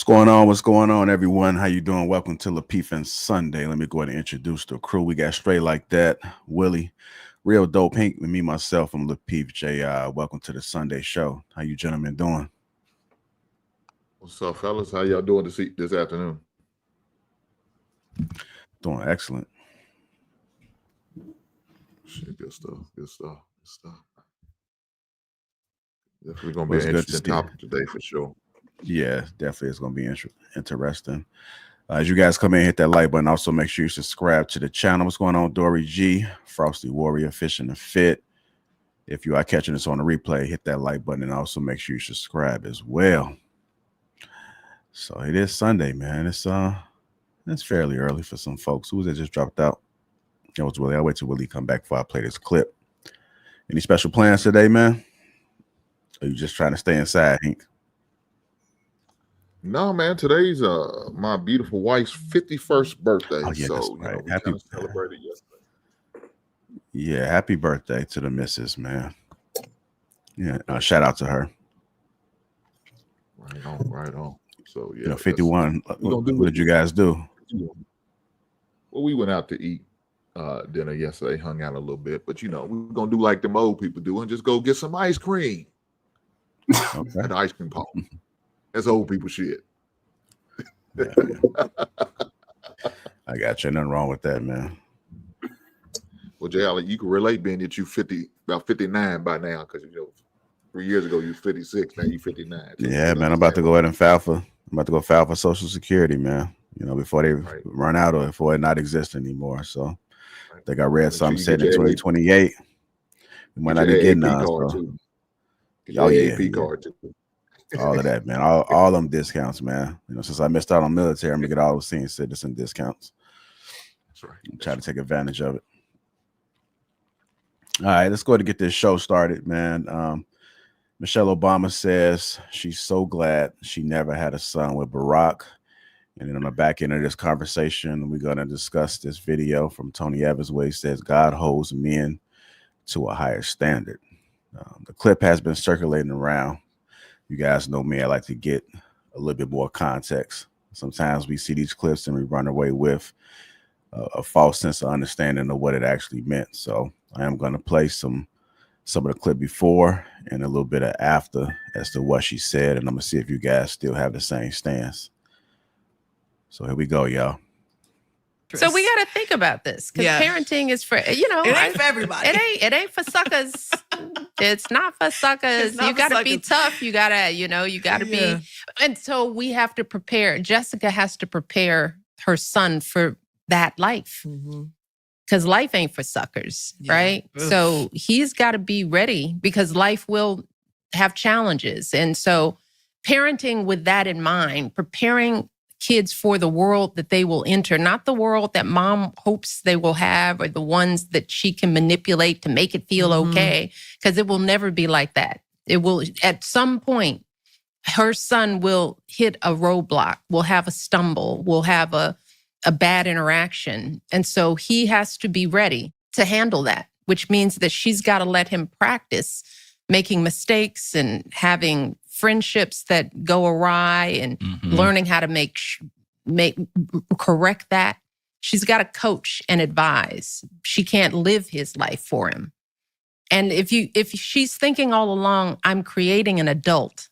What's going on? What's going on, everyone? How you doing? Welcome to Lapeef Sunday. Let me go ahead and introduce the crew. We got Straight Like That, Willie, Real Dope Pink, and me, myself, I'm Lapeef JR. Welcome to the Sunday show. How you gentlemen doing? What's up, fellas? How y'all doing this afternoon? Doing excellent. Shit, good stuff. Definitely going to be an interesting topic today for sure. Yeah, definitely it's going to be interesting. As you guys come in, hit that like button. Also, make sure you subscribe to the channel. What's going on, Dory G, Frosty Warrior, Fishing and Fit. If you are catching this on the replay, hit that like button and also make sure you subscribe as well. So it is Sunday, man. It's fairly early for some folks. Who was it just dropped out? It was Willie. I'll wait till Willie come back before I play this clip. Any special plans today, man? Or you just trying to stay inside, Hank? No, man. Today's my beautiful wife's 51st birthday. Oh, yeah, so that's right. we kind of celebrated yesterday. Yeah, happy birthday to the missus, man. Yeah, shout out to her. Right on. So yeah, 51. What did you guys do? Well, we went out to eat dinner yesterday, hung out a little bit, but we're gonna do like them old people do and just go get some ice cream. Okay. At the ice cream parlor. That's old people shit. Yeah. I got you. Nothing wrong with that, man. Well, JR, you can relate being that you about 59 by now, because 3 years ago you was 56, now you 59. So yeah, man. I'm about to go ahead and file for Social Security, man. Before they run out or before it not exist anymore. So I think I read something said in 2028. We might not be getting none. Card too. All of that, man. All them discounts, man. Since I missed out on military, I'm gonna get all those senior citizen discounts. That's right. Try to take advantage of it. All right, let's go ahead and get this show started, man. Michelle Obama says she's so glad she never had a son with Barack. And then on the back end of this conversation, we're going to discuss this video from Tony Evans where he says God holds men to a higher standard. The clip has been circulating around. You guys know me. I like to get a little bit more context. Sometimes we see these clips and we run away with a false sense of understanding of what it actually meant. So I am going to play some of the clip before and a little bit of after as to what she said. And I'm going to see if you guys still have the same stance. So here we go, y'all. So we got to think about this because parenting is for, it ain't for everybody. It ain't for suckers. It's not for suckers. You got to be tough. You got to be. And so we have to prepare. Jessica has to prepare her son for that life because life ain't for suckers, right? Oof. So he's got to be ready because life will have challenges. And so parenting with that in mind, preparing kids for the world that they will enter, not the world that mom hopes they will have or the ones that she can manipulate to make it feel okay, because it will never be like that. It will, at some point, her son will hit a roadblock, will have a stumble, will have a bad interaction. And so he has to be ready to handle that, which means that she's got to let him practice making mistakes and having friendships that go awry and learning how to correct that. She's got to coach and advise. She can't live his life for him. And if she's thinking all along, I'm creating an adult,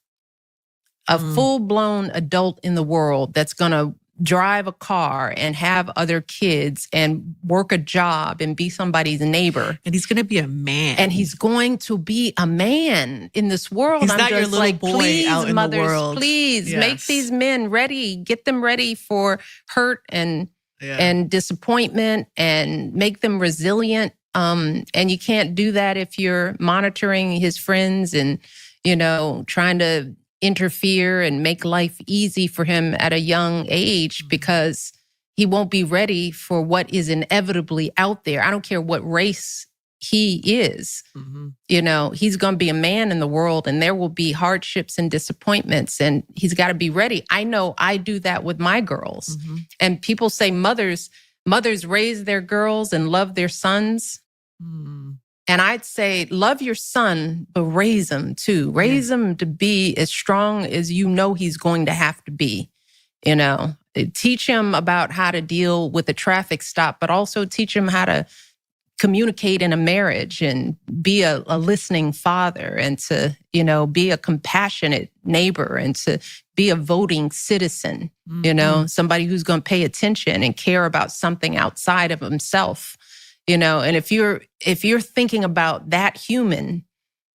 a full-blown adult in the world that's going to drive a car and have other kids and work a job and be somebody's neighbor. And he's going to be a man. And he's going to be a man in this world. He's not your little boy please, out in mothers, the world. Please make these men ready. Get them ready for hurt and disappointment and make them resilient. And you can't do that if you're monitoring his friends and, trying to interfere and make life easy for him at a young age because he won't be ready for what is inevitably out there. I don't care what race he is. He's going to be a man in the world and there will be hardships and disappointments and he's got to be ready. I know I do that with my girls. And people say mothers raise their girls and love their sons. And I'd say, love your son, but raise him too. Raise him to be as strong as he's going to have to be. You know, teach him about how to deal with a traffic stop, but also teach him how to communicate in a marriage and be a listening father, and to, you know, be a compassionate neighbor, and to be a voting citizen, you know, somebody who's going to pay attention and care about something outside of himself, you know. And if you're thinking about that human,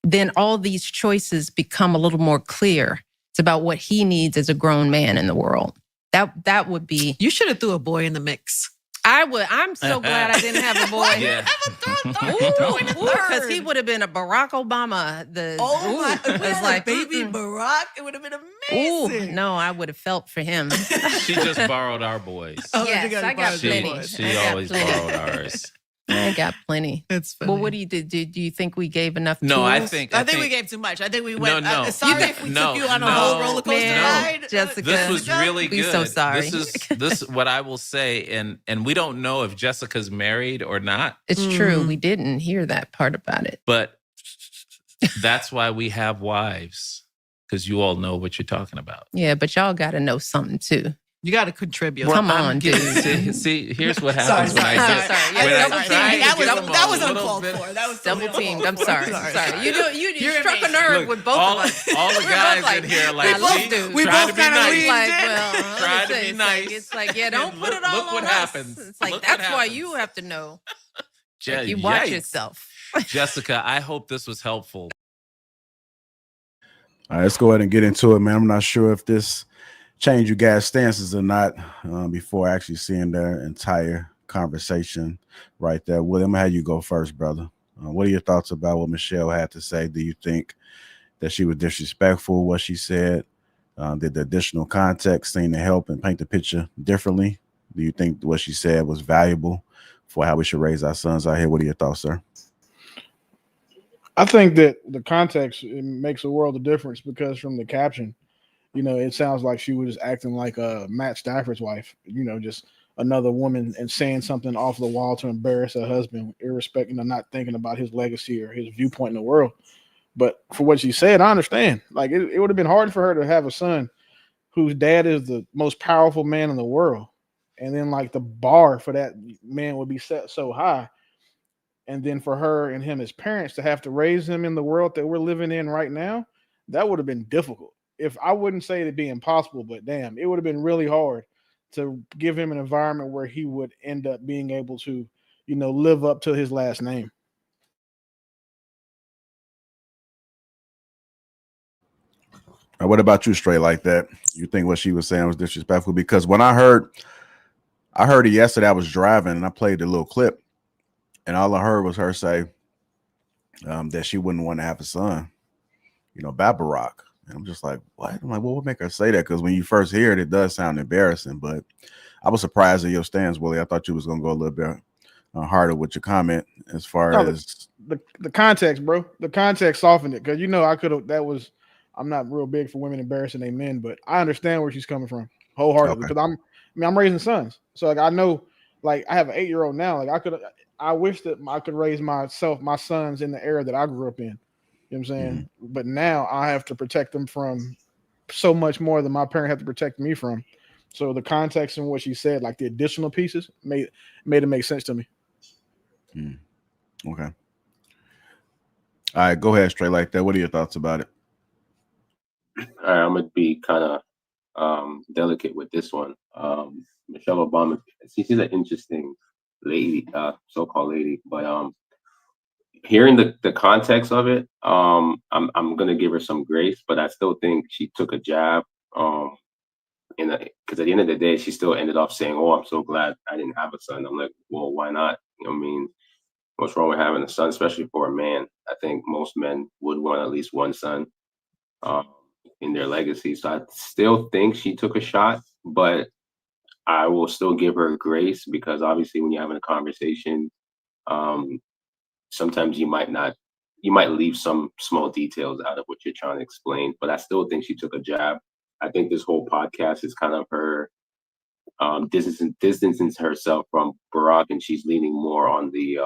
then all these choices become a little more clear. It's about what he needs as a grown man in the world. That would be. You should have threw a boy in the mix. I would. I'm so glad I didn't have a boy. Yeah. Because he would have been a Barack Obama. It's like baby Barack. It would have been amazing. Ooh, no, I would have felt for him. She just borrowed our boys. Yes, I got plenty. She always borrowed ours. I got plenty. That's funny. Well, what do you do? Do you think we gave enough tools? No, I think we gave too much. I think we went. No. Sorry if we took you on a whole roller coaster ride, Jessica. This was really good. We're so sorry. This is what I will say, and we don't know if Jessica's married or not. It's true. We didn't hear that part about it. But that's why we have wives, because you all know what you're talking about. Yeah, but y'all got to know something too. You got to contribute. Come on, dude. See, here's what happens when I get. That was uncalled for. That was double teamed. I'm sorry. You struck a nerve with both of us. All the guys in here, like, we both kind of leaned in. Try to be nice. It's like, yeah, don't put it all on us. Look what happens. It's like, that's why you have to know. Like, you watch yourself. Jessica, I hope this was helpful. All right, let's go ahead and get into it, man. I'm not sure if this change you guys' stances or not before actually seeing their entire conversation right there. William, I'm gonna have you go first, brother. What are your thoughts about what Michelle had to say? Do you think that she was disrespectful, what she said? Did the additional context seem to help and paint the picture differently? Do you think what she said was valuable for how we should raise our sons out here? What are your thoughts, sir? I think that the context, it makes a world of difference, because from the caption, you know, it sounds like she was acting like Matt Stafford's wife, you know, just another woman and saying something off the wall to embarrass her husband, irrespective of not thinking about his legacy or his viewpoint in the world. But for what she said, I understand. Like, it would have been hard for her to have a son whose dad is the most powerful man in the world. And then, like, the bar for that man would be set so high. And then for her and him as parents to have to raise him in the world that we're living in right now, that would have been difficult. If I wouldn't say it'd be impossible, but damn, it would have been really hard to give him an environment where he would end up being able to, you know, live up to his last name. What about you, straight like that? You think what she was saying was disrespectful? Because when I heard it yesterday, I was driving and I played the little clip, and all I heard was her say that she wouldn't want to have a son, you know, by Barack. And I'm just like, what? I'm like, what would make her say that? Because when you first hear it, it does sound embarrassing. But I was surprised at your stance, Willie. I thought you was going to go a little bit harder with your comment as far as the context, bro. The context softened it, because, you know, I'm not real big for women embarrassing their men, but I understand where she's coming from wholeheartedly, because I'm raising sons. So, like, I know, like, I have an 8-year-old now. Like, I wish that I could raise my sons in the era that I grew up in. You know what I'm saying? Mm-hmm. But now I have to protect them from so much more than my parent had to protect me from. So the context and what she said, like the additional pieces, made it make sense to me. Okay. All right, go ahead, straight like that. What are your thoughts about it? All right, I'm gonna be kind of delicate with this one. Michelle Obama, she's an interesting lady, so-called lady, but hearing the context of it, I'm gonna give her some grace, but I still think she took a jab. Because at the end of the day, she still ended up saying, "Oh, I'm so glad I didn't have a son." I'm like, well, why not? You know what I mean? What's wrong with having a son, especially for a man? I think most men would want at least one son in their legacy. So I still think she took a shot, but I will still give her grace, because obviously when you're having a conversation, sometimes you might leave some small details out of what you're trying to explain, but I still think she took a jab. I think this whole podcast is kind of her distancing herself from Barack, and she's leaning more on the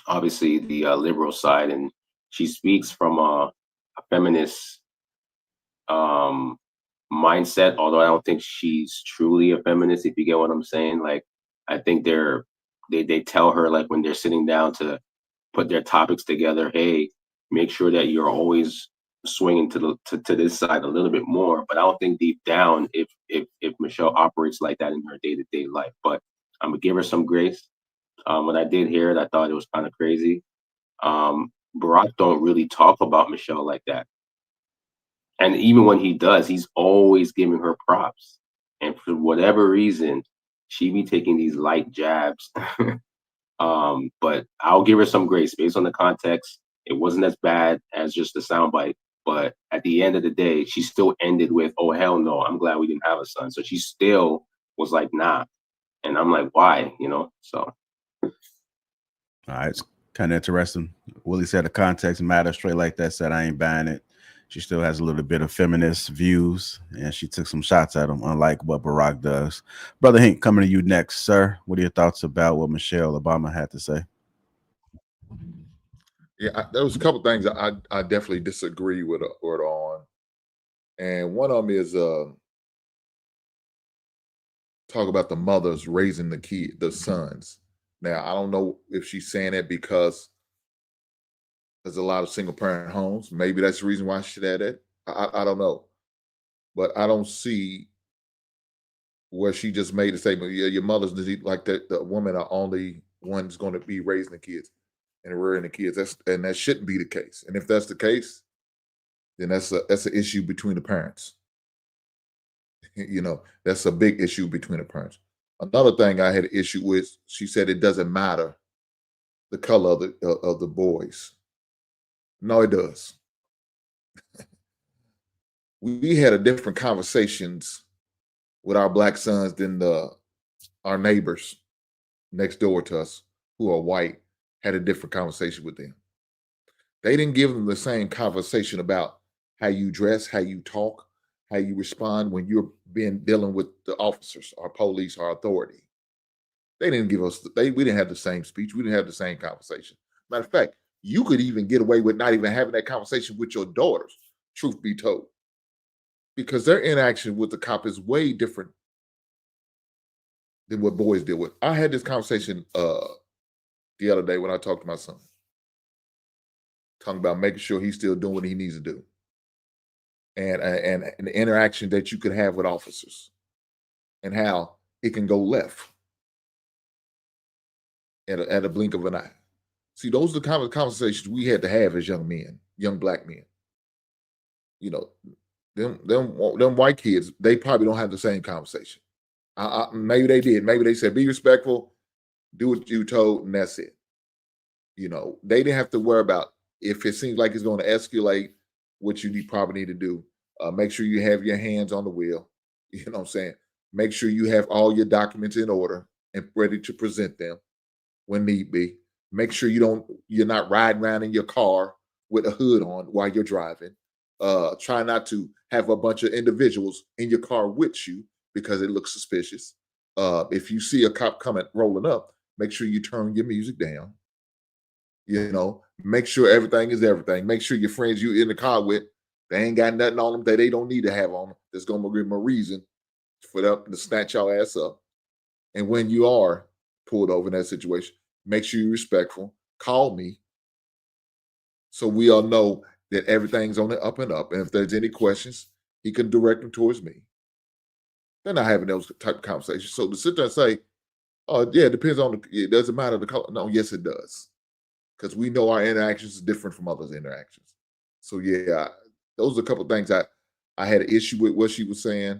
obviously the liberal side, and she speaks from a feminist mindset, although I don't think she's truly a feminist, if you get what I'm saying. Like, I think they tell her, like, when they're sitting down to put their topics together, hey, make sure that you're always swinging to this side a little bit more. But I don't think deep down if Michelle operates like that in her day-to-day life. But I'm gonna give her some grace. When I did hear it, I thought it was kind of crazy. Barack don't really talk about Michelle like that. And even when he does, he's always giving her props. And for whatever reason, she be taking these light jabs. But I'll give her some grace based on the context. It wasn't as bad as just the soundbite. But at the end of the day, she still ended with, "Oh hell no, I'm glad we didn't have a son." So she still was like, "Nah," and I'm like, "Why?" So. All right, it's kind of interesting. Willie said the context matters. Straight like that said, I ain't buying it. She still has a little bit of feminist views, and she took some shots at him, unlike what Barack does. Brother Hank, coming to you next, sir. What are your thoughts about what Michelle Obama had to say? Yeah, there was a couple things I definitely disagree with her on, and one of them is talk about the mothers raising the sons. Now, I don't know if she's saying it because there's a lot of single parent homes. Maybe that's the reason why she said it. I don't know, but I don't see where she just made a statement. Yeah, your mother's like that. The women are only ones going to be raising the kids and rearing the kids. That shouldn't be the case. And if that's the case, then that's an issue between the parents. That's a big issue between the parents. Another thing I had an issue with, she said it doesn't matter the color of the boys. No, it does. We had a different conversations with our black sons than our neighbors next door to us who are white had a different conversation with them. They didn't give them the same conversation about how you dress, how you talk, how you respond when you're dealing with the officers or police or authority. They didn't give us, we didn't have the same speech. We didn't have the same conversation. Matter of fact, you could even get away with not even having that conversation with your daughters, truth be told, because their interaction with the cop is way different than what boys deal with. I had this conversation the other day when I talked to my son, talking about making sure he's still doing what he needs to do. And the interaction that you could have with officers and how it can go left at a blink of an eye. See, those are the kind of conversations we had to have as young men, young black men. Them white kids, they probably don't have the same conversation. Maybe they did. Maybe they said, be respectful, do what you told, and that's it. They didn't have to worry about if it seems like it's going to escalate, what you probably need to do. Make sure you have your hands on the wheel. You know what I'm saying? Make sure you have all your documents in order and ready to present them when need be. Make sure you're not riding around in your car with a hood on while you're driving. Try not to have a bunch of individuals in your car with you because it looks suspicious. If you see a cop coming rolling up, make sure you turn your music down. Make sure everything is everything. Make sure your friends you in the car with, they ain't got nothing on them that they don't need to have on them. There's going to give them a reason for them to snatch your ass up. And when you are pulled over in that situation, make sure you're respectful. Call me so we all know that everything's on the up and up. And if there's any questions, he can direct them towards me. They're not having those type of conversations. So to sit there and say, oh, yeah, it depends on it doesn't matter the color. No, yes, it does. Because we know our interactions is different from others' interactions. So yeah, those are a couple of things I had an issue with what she was saying.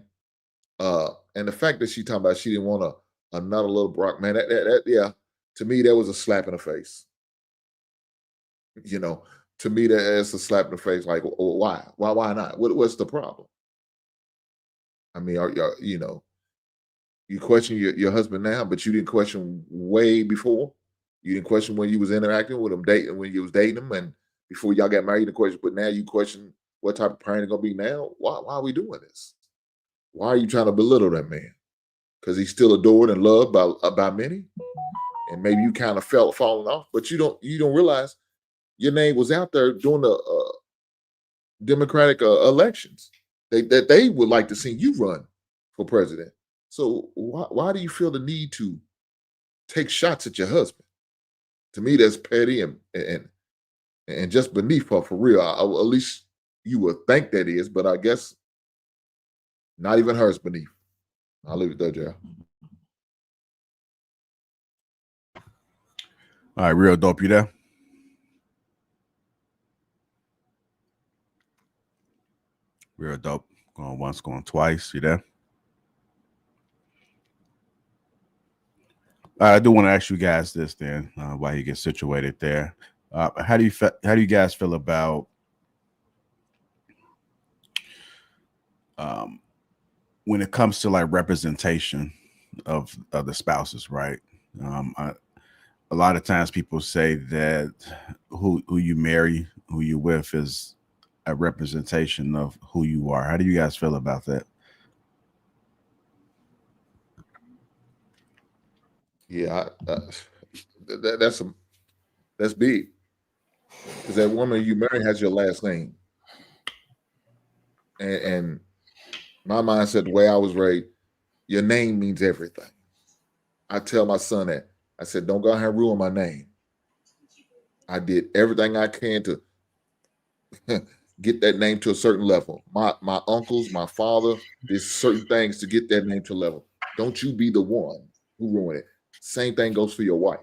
And the fact that she talking about she didn't want another little Brock, man, that to me, that was a slap in the face. To me, that's a slap in the face. Like, why? Why not? What's the problem? I mean, you question your husband now, but you didn't question way before. You didn't question when you was interacting with him, when you was dating him, and before y'all got married. You question, but now you question what type of parent gonna be now. Why are we doing this? Why are you trying to belittle that man? Because he's still adored and loved by many, and maybe you kind of falling off, but you don't realize your name was out there during the Democratic elections. they would like to see you run for president. So why do you feel the need to take shots at your husband? To me, that's petty and just beneath her for real. At least you would think that is, but I guess not even hers beneath. I'll leave it there, Jeff. All right, real dope. You there? Real dope. Going once, going twice. You there? I do want to ask you guys this then, while you get situated there. How do you guys feel about when it comes to like representation of the spouses, right? A lot of times people say that who you marry, who you with, is a representation of who you are. How do you guys feel about that? Yeah, that's big, because that woman you marry has your last name, and my mindset, the way I was raised, your name means everything. I tell my son that. I said, don't go ahead and ruin my name. I did everything I can to get that name to a certain level. My uncles, my father, did certain things to get that name to a level. Don't you be the one who ruined it. Same thing goes for your wife.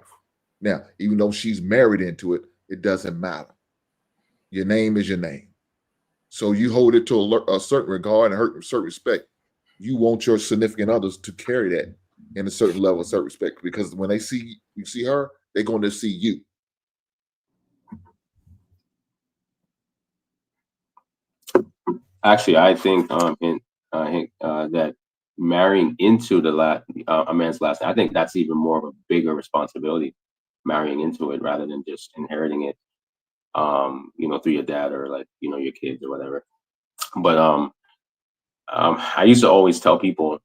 Now, even though she's married into it, it doesn't matter. Your name is your name. So you hold it to a certain regard and a certain respect. You want your significant others to carry that in a certain level of certain respect, because when they see you see her, they're going to see you. Actually, I think that marrying into a man's last name, I think that's even more of a bigger responsibility, marrying into it rather than just inheriting it, through your dad or like, your kids or whatever. But I used to always tell people,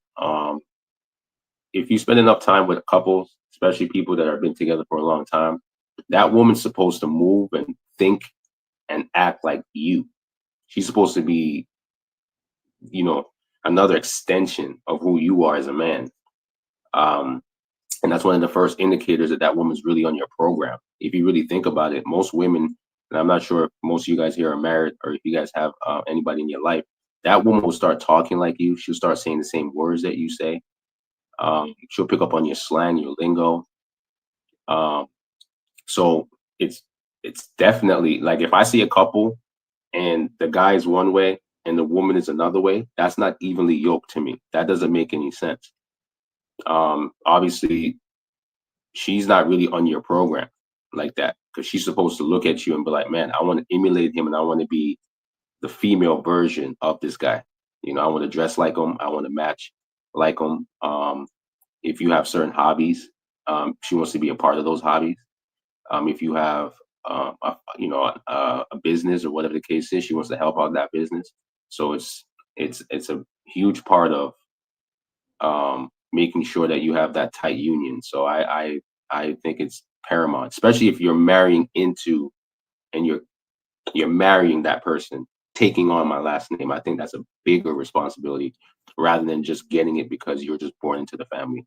if you spend enough time with couples, especially people that have been together for a long time, that woman's supposed to move and think and act like you. She's supposed to be, another extension of who you are as a man. And that's one of the first indicators that woman's really on your program. If you really think about it, most women, and I'm not sure if most of you guys here are married or if you guys have anybody in your life, that woman will start talking like you. She'll start saying the same words that you say. She'll pick up on your slang, your lingo. So it's definitely like, if I see a couple and the guy is one way and the woman is another way, that's not evenly yoked to me. That doesn't make any sense. Obviously, she's not really on your program like that, because she's supposed to look at you and be like, man, I want to emulate him and I want to be the female version of this guy. I want to dress like him. I want to match like him. If you have certain hobbies, she wants to be a part of those hobbies. If you have a business or whatever the case is, she wants to help out that business. So it's a huge part of making sure that you have that tight union. So I think it's paramount, especially if you're marrying into and you're marrying that person, taking on my last name. I think that's a bigger responsibility rather than just getting it because you're just born into the family.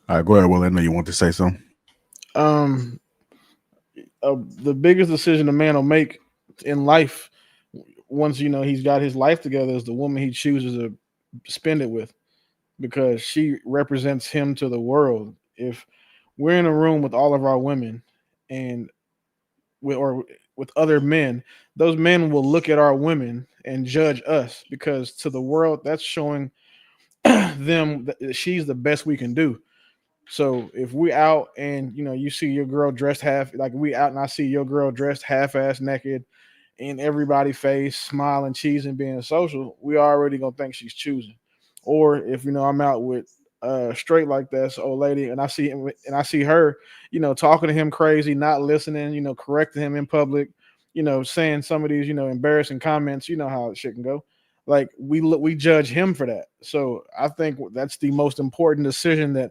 All right, go ahead, Will. I know you want to say something. The biggest decision a man will make in life, once he's got his life together, is the woman he chooses to spend it with, because she represents him to the world. If we're in a room with all of our women and with other men, those men will look at our women and judge us, because to the world, that's showing them that she's the best we can do. So if we out and you see your girl dressed we out and I see your girl dressed half-ass naked in everybody's face, smiling, cheesing, being social, we already gonna think she's choosing. Or if I'm out with straight like this old lady and I see him and I see her, talking to him crazy, not listening, correcting him in public, saying some of these, embarrassing comments, how shit can go. Like we judge him for that. So I think that's the most important decision that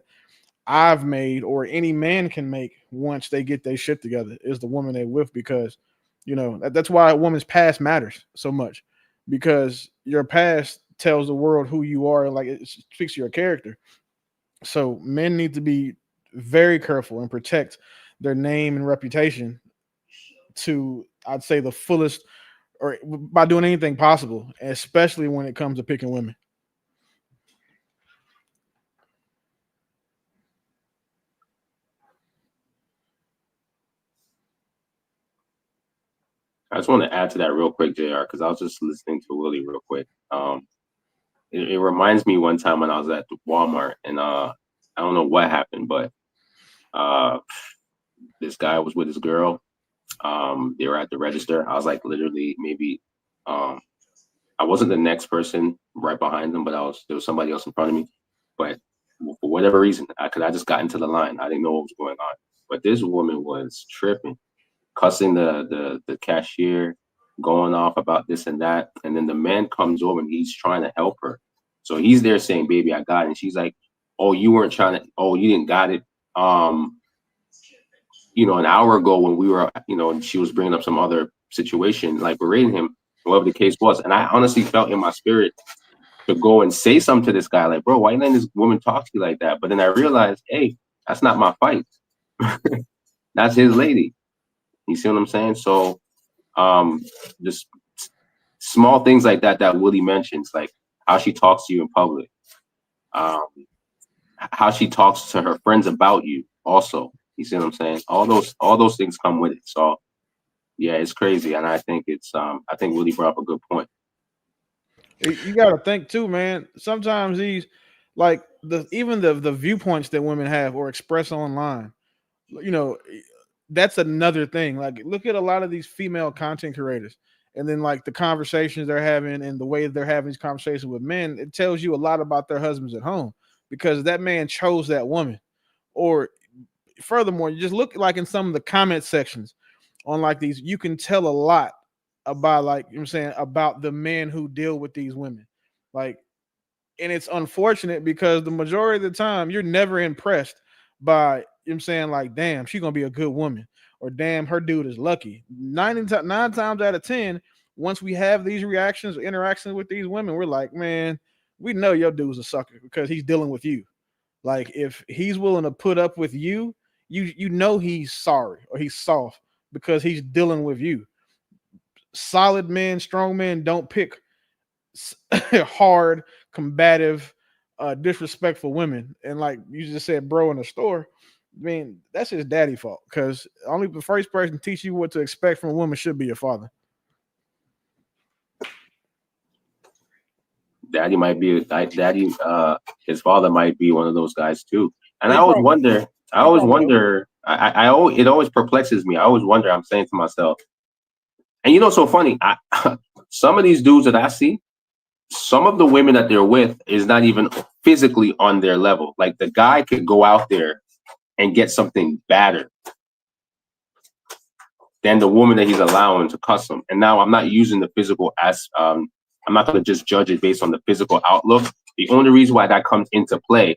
I've made or any man can make once they get their shit together is the woman they with, because that's why a woman's past matters so much, because your past tells the world who you are, and like it speaks to your character. So men need to be very careful and protect their name and reputation to, I'd say, the fullest, or by doing anything possible, especially when it comes to picking women. I just want to add to that real quick, JR, because I was just listening to Willie real quick. It reminds me one time when I was at Walmart, and I don't know what happened, but this guy was with his girl. They were at the register. I was like literally maybe I wasn't the next person right behind them, but there was somebody else in front of me. But for whatever reason, I just got into the line. I didn't know what was going on. But this woman was tripping, cussing the cashier, going off about this and that. And then the man comes over and he's trying to help her. So he's there saying, "Baby, I got it." And she's like, "Oh, you weren't trying to, oh, you didn't got it. An hour ago when we were, and she was bringing up some other situation, like berating him, whatever the case was." And I honestly felt in my spirit to go and say something to this guy, like, "Bro, why you letting this woman talk to you like that?" But then I realized, hey, that's not my fight. That's his lady. You see what I'm saying? So just small things like that Willie mentions, like how she talks to you in public, how she talks to her friends about you also. You see what I'm saying? All those things come with it. So yeah, it's crazy. And I think I think Willie brought up a good point. You got to think too, man. Sometimes these, like even the viewpoints that women have or express online, that's another thing. Like, look at a lot of these female content creators, and then like the conversations they're having and the way they're having these conversations with men. It tells you a lot about their husbands at home, because that man chose that woman. Or furthermore, you just look like in some of the comment sections on like these, you can tell a lot about, like, I'm saying, about the men who deal with these women. Like, and it's unfortunate because the majority of the time you're never impressed by, I'm saying, like, damn, she's gonna be a good woman, or damn, her dude is lucky. 9 times out of 10, once we have these reactions or interactions with these women, we're like, man, we know your dude's a sucker because he's dealing with you. Like, if he's willing to put up with you, you know he's sorry or he's soft because he's dealing with you. Solid men, strong men don't pick hard, combative, disrespectful women. And like you just said, bro, in the store, I mean, that's his daddy fault, because only the first person to teach you what to expect from a woman should be your father. Daddy might be his father might be one of those guys too. And I always wonder, it always perplexes me. I always wonder, I'm saying to myself, and it's so funny, some of these dudes that I see, some of the women that they're with is not even physically on their level. Like, the guy could go out there and get something better than the woman that he's allowing to cuss him. And now I'm not using the physical as I'm not going to just judge it based on the physical outlook. The only reason why that comes into play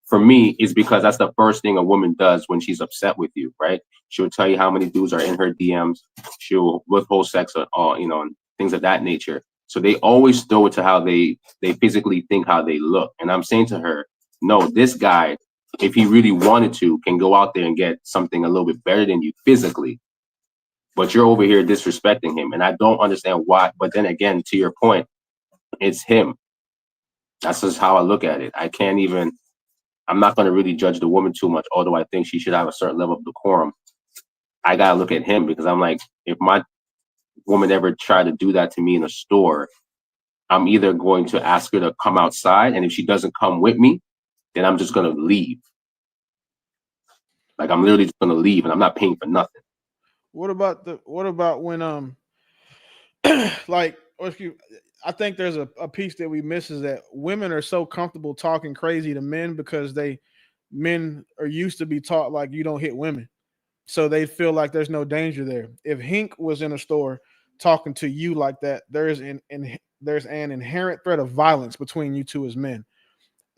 for me is because that's the first thing a woman does when she's upset with you, right? She'll tell you how many dudes are in her DMs. She'll withhold sex, and things of that nature. So they always throw it to how they physically think, how they look. And I'm saying to her, no, this guy, if he really wanted to, can go out there and get something a little bit better than you physically. But you're over here disrespecting him. And I don't understand why. But then again, to your point, it's him. That's just how I look at it. I'm not going to really judge the woman too much, although I think she should have a certain level of decorum. I got to look at him, because I'm like, if my woman ever tried to do that to me in a store, I'm either going to ask her to come outside, and if she doesn't come with me, then I'm just going to leave. Like, I'm literally just going to leave, and I'm not paying for nothing. What about when like, I think there's a piece that we miss, is that women are so comfortable talking crazy to men because men are used to be taught, like, you don't hit women. So they feel like there's no danger there. If Hink was in a store talking to you like that, there's an inherent threat of violence between you two as men.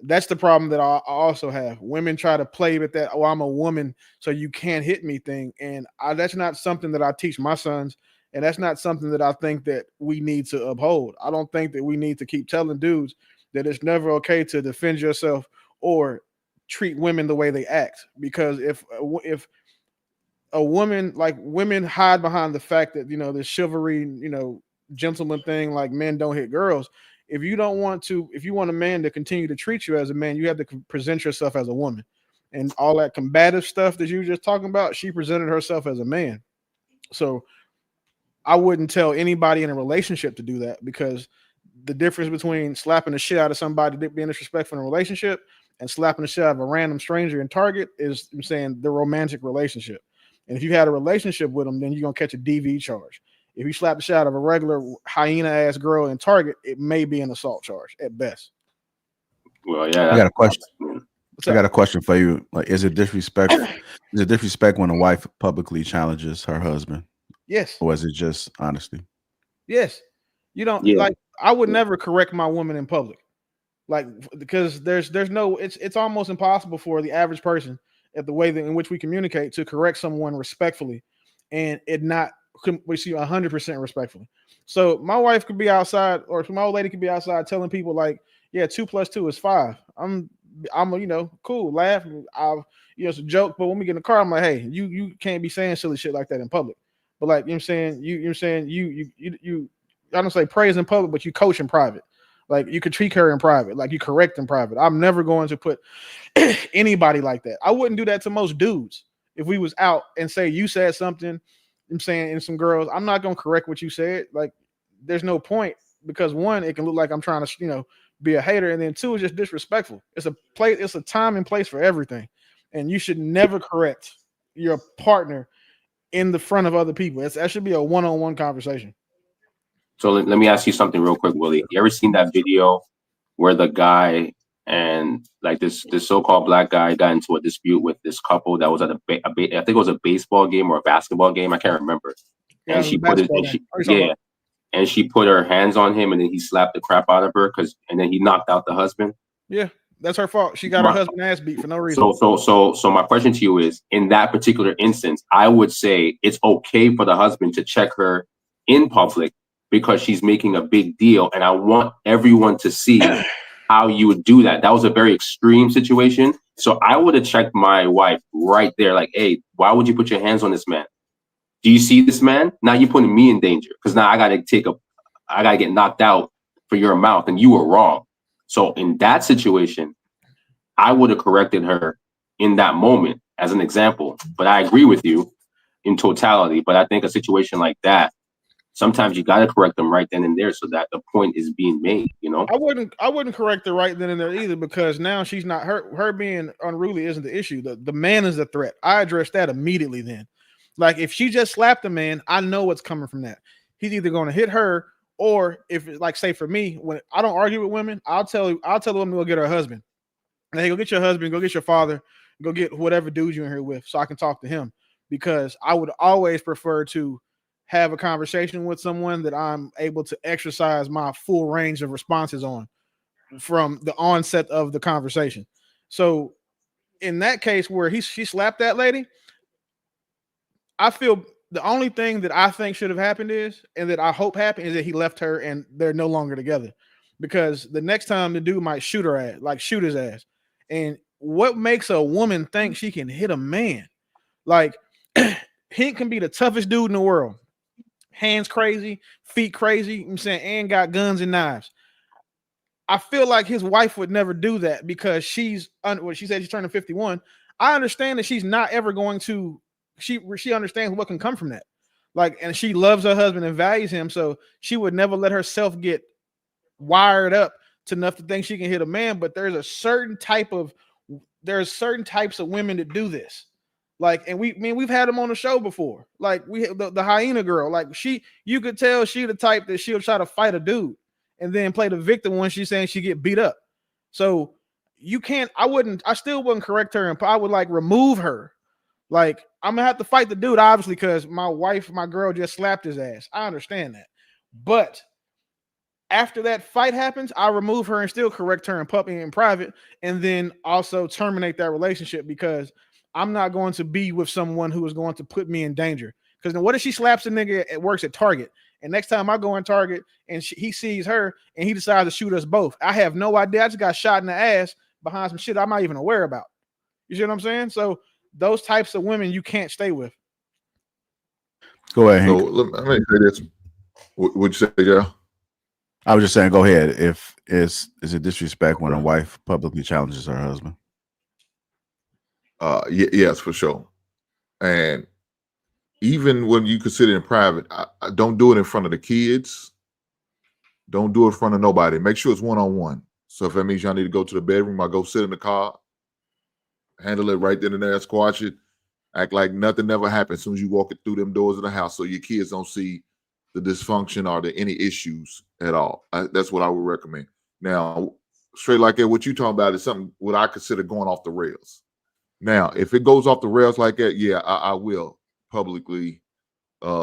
That's the problem that I also have. Women try to play with that, oh, I'm a woman, so you can't hit me thing. And that's not something that I teach my sons. And that's not something that I think that we need to uphold. I don't think that we need to keep telling dudes that it's never okay to defend yourself or treat women the way they act. Because if a woman, like, women hide behind the fact that, this chivalry, gentleman thing, like men don't hit girls. If you want a man to continue to treat you as a man, you have to present yourself as a woman. And all that combative stuff that you were just talking about, she presented herself as a man. So I wouldn't tell anybody in a relationship to do that, because the difference between slapping the shit out of somebody being disrespectful in a relationship and slapping the shit out of a random stranger in Target is, I'm saying, the romantic relationship. And if you had a relationship with them, then you're going to catch a DV charge. If you slap the shit out of a regular hyena ass girl in Target, it may be an assault charge at best. Well, yeah. I got a question. I got a question for you. Like, is it disrespect? Is it disrespect when a wife publicly challenges her husband? Yes. Or is it just honesty? Yes. You don't like. I would never correct my woman in public, like, because there's no. It's almost impossible for the average person, at the way in which we communicate, to correct someone respectfully, and it not. We see 100% respectfully. So my wife could be outside, or my old lady could be outside telling people like, yeah, 2 + 2 is 5. I'm cool, laugh. It's a joke, but when we get in the car, I'm like, hey, you can't be saying silly shit like that in public. But like, you I don't say praise in public, but you coach in private. Like, you critique her in private, like you correct in private. I'm never going to put anybody like that. I wouldn't do that to most dudes. If we was out and say you said something, I'm saying, in some girls, I'm not gonna correct what you said. Like, there's no point, because one, it can look like I'm trying to, be a hater, and then two, it's just disrespectful. It's a time and place for everything, and you should never correct your partner in the front of other people. That should be a one-on-one conversation. So let me ask you something real quick, Willie. You ever seen that video where the guy and like this so-called black guy got into a dispute with this couple that was at I think it was a baseball game or a basketball game, I can't remember. And she put and she put her hands on him, and then he slapped the crap out of her and then he knocked out the husband. Yeah, that's her fault. She got her husband ass beat for no reason. So my question to you is, in that particular instance, I would say it's okay for the husband to check her in public because she's making a big deal, and I want everyone to see how you would do that. That was a very extreme situation. So I would have checked my wife right there, like, hey, why would you put your hands on this man? Do you see this man? Now you're putting me in danger, because now I gotta get knocked out for your mouth, and you were wrong. So in that situation, I would have corrected her in that moment as an example. But I agree with you in totality. But I think a situation like that, sometimes you got to correct them right then and there, so that the point is being made. I wouldn't correct her right then and there either, because now she's not her being unruly isn't the issue. The man is the threat. I addressed that immediately then. Like, if she just slapped a man, I know what's coming from that. He's either going to hit her, or if, like, say for me, when I don't argue with women, I'll tell the woman to go get her husband. And hey, go get your husband, go get your father, go get whatever dude you're in here with, so I can talk to him. Because I would always prefer to have a conversation with someone that I'm able to exercise my full range of responses on from the onset of the conversation. So in that case where she slapped that lady, I feel the only thing that I think should have happened is, and that I hope happened, is that he left her and they're no longer together. Because the next time the dude might shoot his ass. And what makes a woman think she can hit a man? Like, he can be the toughest dude in the world. Hands crazy, feet crazy, I'm saying, and got guns and knives. I feel like his wife would never do that, because she said she's turning 51. I understand that she's not ever going to, she understands what can come from that. Like, and she loves her husband and values him, so she would never let herself get wired up to enough to think she can hit a man. But there's certain types of women that do this. Like, and we've had them on the show before. Like, we the hyena girl. Like, you could tell she the type that she'll try to fight a dude and then play the victim when she's saying she get beat up. So you can't. I still wouldn't correct her, and I would like remove her. Like, I'm gonna have to fight the dude, obviously, because my girl just slapped his ass. I understand that, but After that fight happens, I remove her and still correct her in private, and then also terminate that relationship because I'm not going to be with someone who is going to put me in danger. Because then what if she slaps a nigga that works at Target, and next time I go in Target and he sees her and he decides to shoot us both? I have no idea. I just got shot in the ass behind some shit I'm not even aware about. You see what I'm saying? So those types of women you can't stay with. Go ahead, So Hank. let me say this. What'd you say, Joe? I was just saying, go ahead. If is it disrespect when a wife publicly challenges her husband? Yes, for sure. And even when you consider it in private, I don't do it in front of the kids. Don't do it in front of nobody. Make sure it's one-on-one. So if that means y'all need to go to the bedroom, I go sit in the car, handle it right then and there, squash it, act like nothing ever happened as soon as you walk it through them doors of the house so your kids don't see the dysfunction or any issues at all. That's what I would recommend. Now, straight like that, what you talking about is something what I consider going off the rails. Now, if it goes off the rails like that, yeah, I will publicly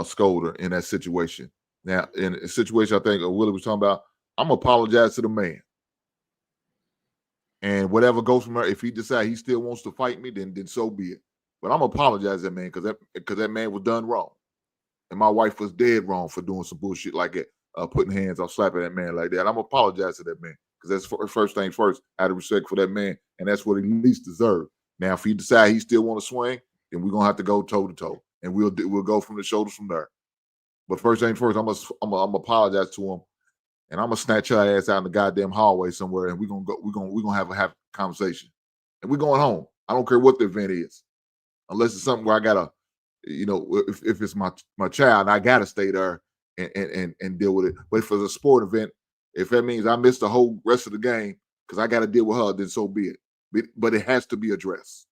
scold her in that situation. Now, in a situation I think Willie was talking about, I'm gonna apologize to the man. And whatever goes from her, if he decides he still wants to fight me, then so be it. But I'm gonna apologize to that man because that man was done wrong. And my wife was dead wrong for doing some bullshit like that, putting hands on slapping that man like that. I'm gonna apologize to that man because that's first thing first, out of respect for that man, and that's what he least deserved. Now, if he decide he still want to swing, then we're gonna have to go toe to toe, and we'll go from the shoulders from there. But first thing first, I'm gonna apologize to him, and I'm gonna snatch her ass out in the goddamn hallway somewhere, and we're gonna have a conversation, and we're going home. I don't care what the event is, unless it's something where I gotta, if it's my child, I gotta stay there and deal with it. But if it's a sport event, if that means I miss the whole rest of the game because I gotta deal with her, then so be it. But it has to be addressed.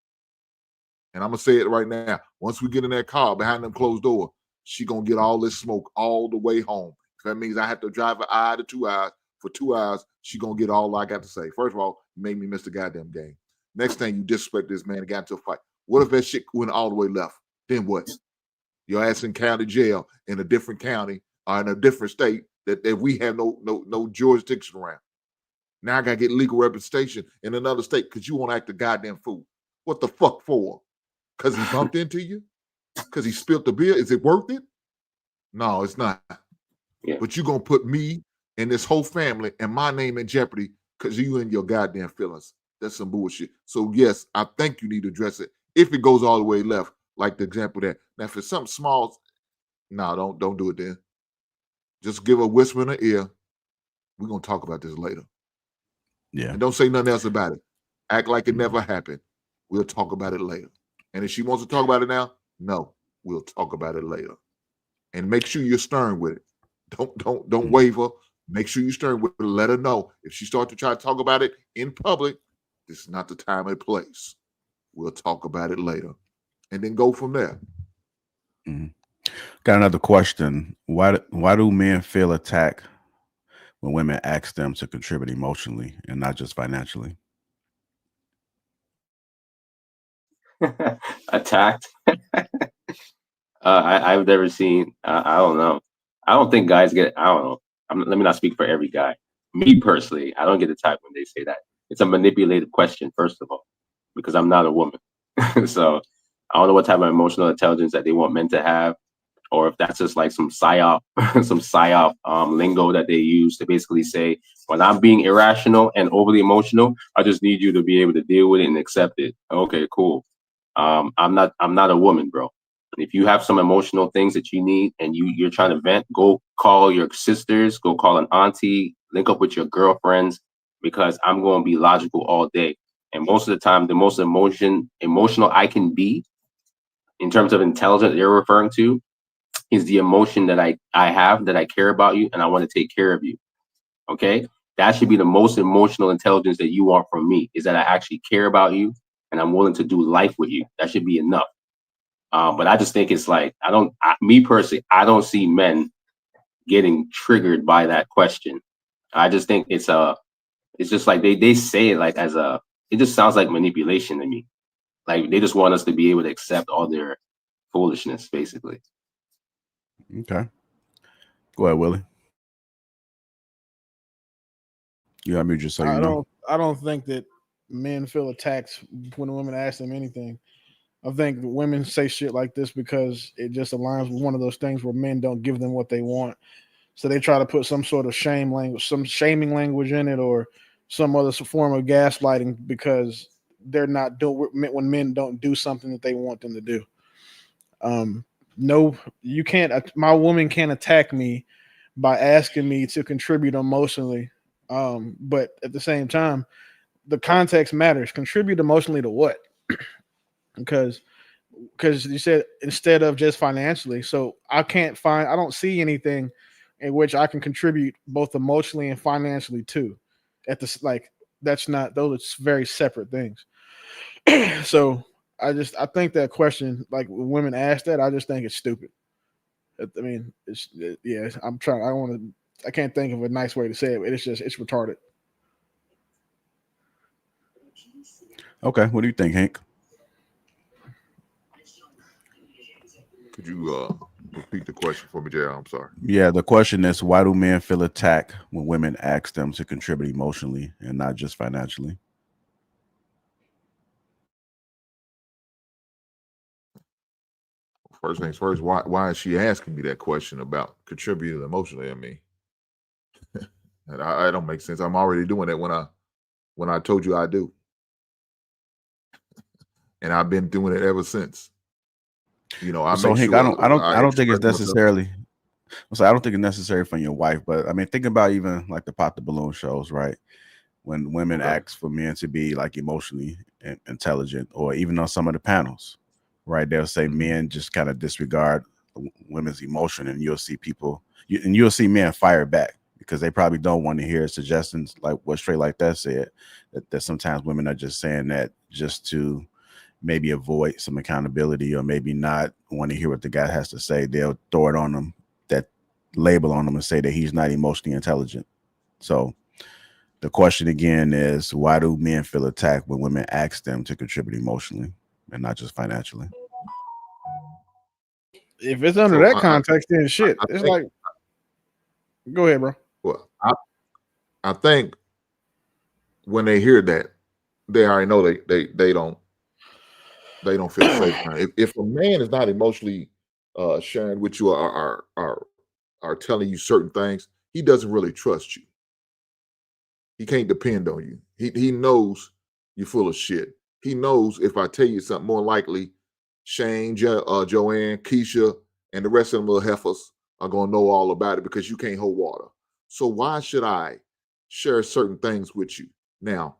And I'm gonna say it right now. Once we get in that car behind them closed door, she gonna get all this smoke all the way home. If that means I have to drive an hour to 2 hours, for 2 hours, she gonna get all I got to say. First of all, you made me miss the goddamn game. Next thing, you disrespect this man and got into a fight. What if that shit went all the way left? Then what? Your ass in county jail in a different county or in a different state that we have no jurisdiction around. Now I gotta get legal representation in another state because you want to act a goddamn fool. What the fuck for? Because he bumped into you? Because he spilled the beer? Is it worth it? No, it's not. Yeah. But you're gonna put me and this whole family and my name in jeopardy because you and your goddamn feelings. That's some bullshit. So yes, I think you need to address it if it goes all the way left, like the example there. Now, if it's something small, no, don't do it then. Just give a whisper in her ear. We're gonna talk about this later. Yeah. And don't say nothing else about it. Act like it never happened. We'll talk about it later. And if she wants to talk about it now, no, we'll talk about it later. And make sure you're stern with it. Don't waver. Make sure you're stern with it. Let her know. If she starts to try to talk about it in public, this is not the time and place. We'll talk about it later. And then go from there. Mm-hmm. Got another question. Why do men feel attacked when women ask them to contribute emotionally and not just financially? Attacked? I've never seen. I don't know. I don't think guys get. I don't know. Let me not speak for every guy. Me personally, I don't get attacked when they say that. It's a manipulated question, first of all, because I'm not a woman. So I don't know what type of emotional intelligence that they want men to have, or if that's just like some psyop, some psyop lingo that they use to basically say, when I'm being irrational and overly emotional, I just need you to be able to deal with it and accept it. Okay, cool. I'm not a woman, bro. If you have some emotional things that you need and you're trying to vent, go call your sisters, go call an auntie, link up with your girlfriends, because I'm going to be logical all day. And most of the time, the most emotional I can be in terms of intelligence you're referring to is the emotion that I have, that I care about you and I want to take care of you. Okay? That should be the most emotional intelligence that you want from me, is that I actually care about you and I'm willing to do life with you. That should be enough. But I just think it's like, me personally, I don't see men getting triggered by that question. I just think it's just like they say it like it just sounds like manipulation to me. Like they just want us to be able to accept all their foolishness, basically. Okay. Go ahead, Willie. You I mean, just so you I know. don't think that men feel attacked when women ask them anything. I think women say shit like this because it just aligns with one of those things where men don't give them what they want. So they try to put some sort of shame language, some shaming language in it, or some other form of gaslighting because they're not doing when men don't do something that they want them to do. No, you can't. My woman can't attack me by asking me to contribute emotionally. But at the same time, the context matters. Contribute emotionally to what? because you said instead of just financially. So I don't see anything in which I can contribute both emotionally and financially too. At this, like, that's not, those are very separate things. So I think that question, like when women ask that, I just think it's stupid. I mean, yeah. I can't think of a nice way to say it. But it's retarded. Okay, what do you think, Hank? Could you repeat the question for me, JR? I'm sorry. Yeah, the question is, why do men feel attacked when women ask them to contribute emotionally and not just financially? First things first, why is she asking me that question about contributing emotionally? I mean, I don't make sense. I'm already doing that when I told you I do, and I've been doing it ever since. You know, I So make Hank, sure I don't think express it's myself. necessarily. So I don't think it's necessary from your wife, but I mean, think about even like the pop the balloon shows, right? When women Okay. ask for men to be like emotionally intelligent, or even on some of the panels, right? They'll say men just kind of disregard women's emotion, and you'll see you'll see men fire back because they probably don't want to hear suggestions like what Straight Like That said, that sometimes women are just saying that just to maybe avoid some accountability, or maybe not want to hear what the guy has to say. They'll throw it on them, that label on him, and say that he's not emotionally intelligent. So the question again is, why do men feel attacked when women ask them to contribute emotionally and not just financially? If it's under So that context, then shit. I It's think, like, go ahead, bro. well, I think when they hear that, they already know they don't feel safe. Now, if a man is not emotionally sharing with you, or are telling you certain things, he doesn't really trust you. He can't depend on you. He knows you're full of shit. He knows if I tell you something, more likely Shane, Joanne, Keisha, and the rest of them little heifers are gonna know all about it because you can't hold water. So why should I share certain things with you? Now,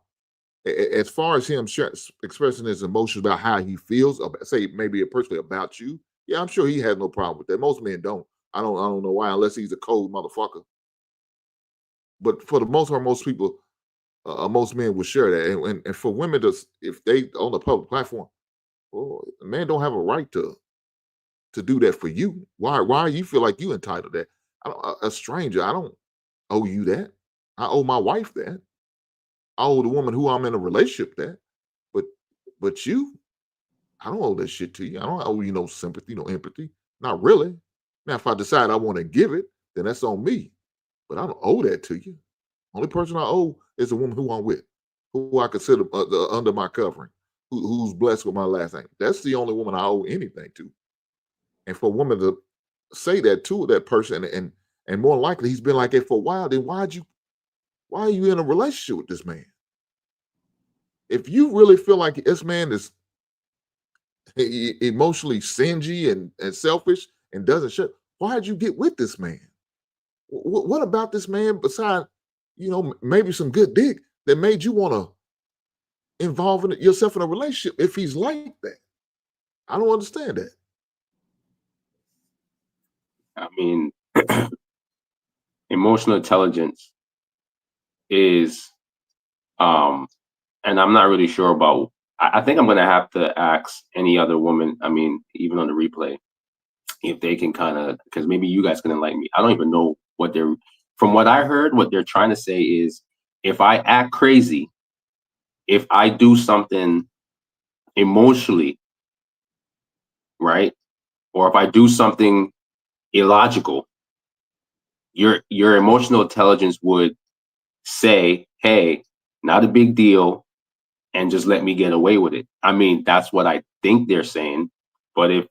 as far as him expressing his emotions about how he feels, about, say maybe personally about you, yeah, I'm sure he has no problem with that. Most men don't. I don't know why, unless he's a cold motherfucker. But for the most part, most people, most men will share that. And for women to, if they on the public platform, well, a man don't have a right to do that for you. Why you feel like you entitled to that? A stranger, I don't owe you that. I owe my wife that. I owe the woman who I'm in a relationship that. But you, I don't owe that shit to you. I don't owe you no sympathy, no empathy. Not really. Now, if I decide I want to give it, then that's on me. But I don't owe that to you. Only person I owe is the woman who I'm with, who I consider under my covering, who's blessed with my last name. That's the only woman I owe anything to. And for a woman to say that to that person, and more likely he's been like that for a while, then why are you in a relationship with this man? If you really feel like this man is emotionally stingy and selfish and doesn't share, why'd you get with this man? What about this man besides, maybe some good dick that made you want to involve yourself in a relationship if he's like that? I don't understand that. I mean, emotional intelligence is, and I'm not really sure about. I think I'm gonna have to ask any other woman. I mean, even on the replay, if they can kind of, because maybe you guys can enlighten me. I don't even know what they're. From what I heard, what they're trying to say is, if I act crazy, if I do something emotionally, right, or if I do something illogical, your emotional intelligence would say, hey, not a big deal, and just let me get away with it. I mean, that's what I think they're saying. But if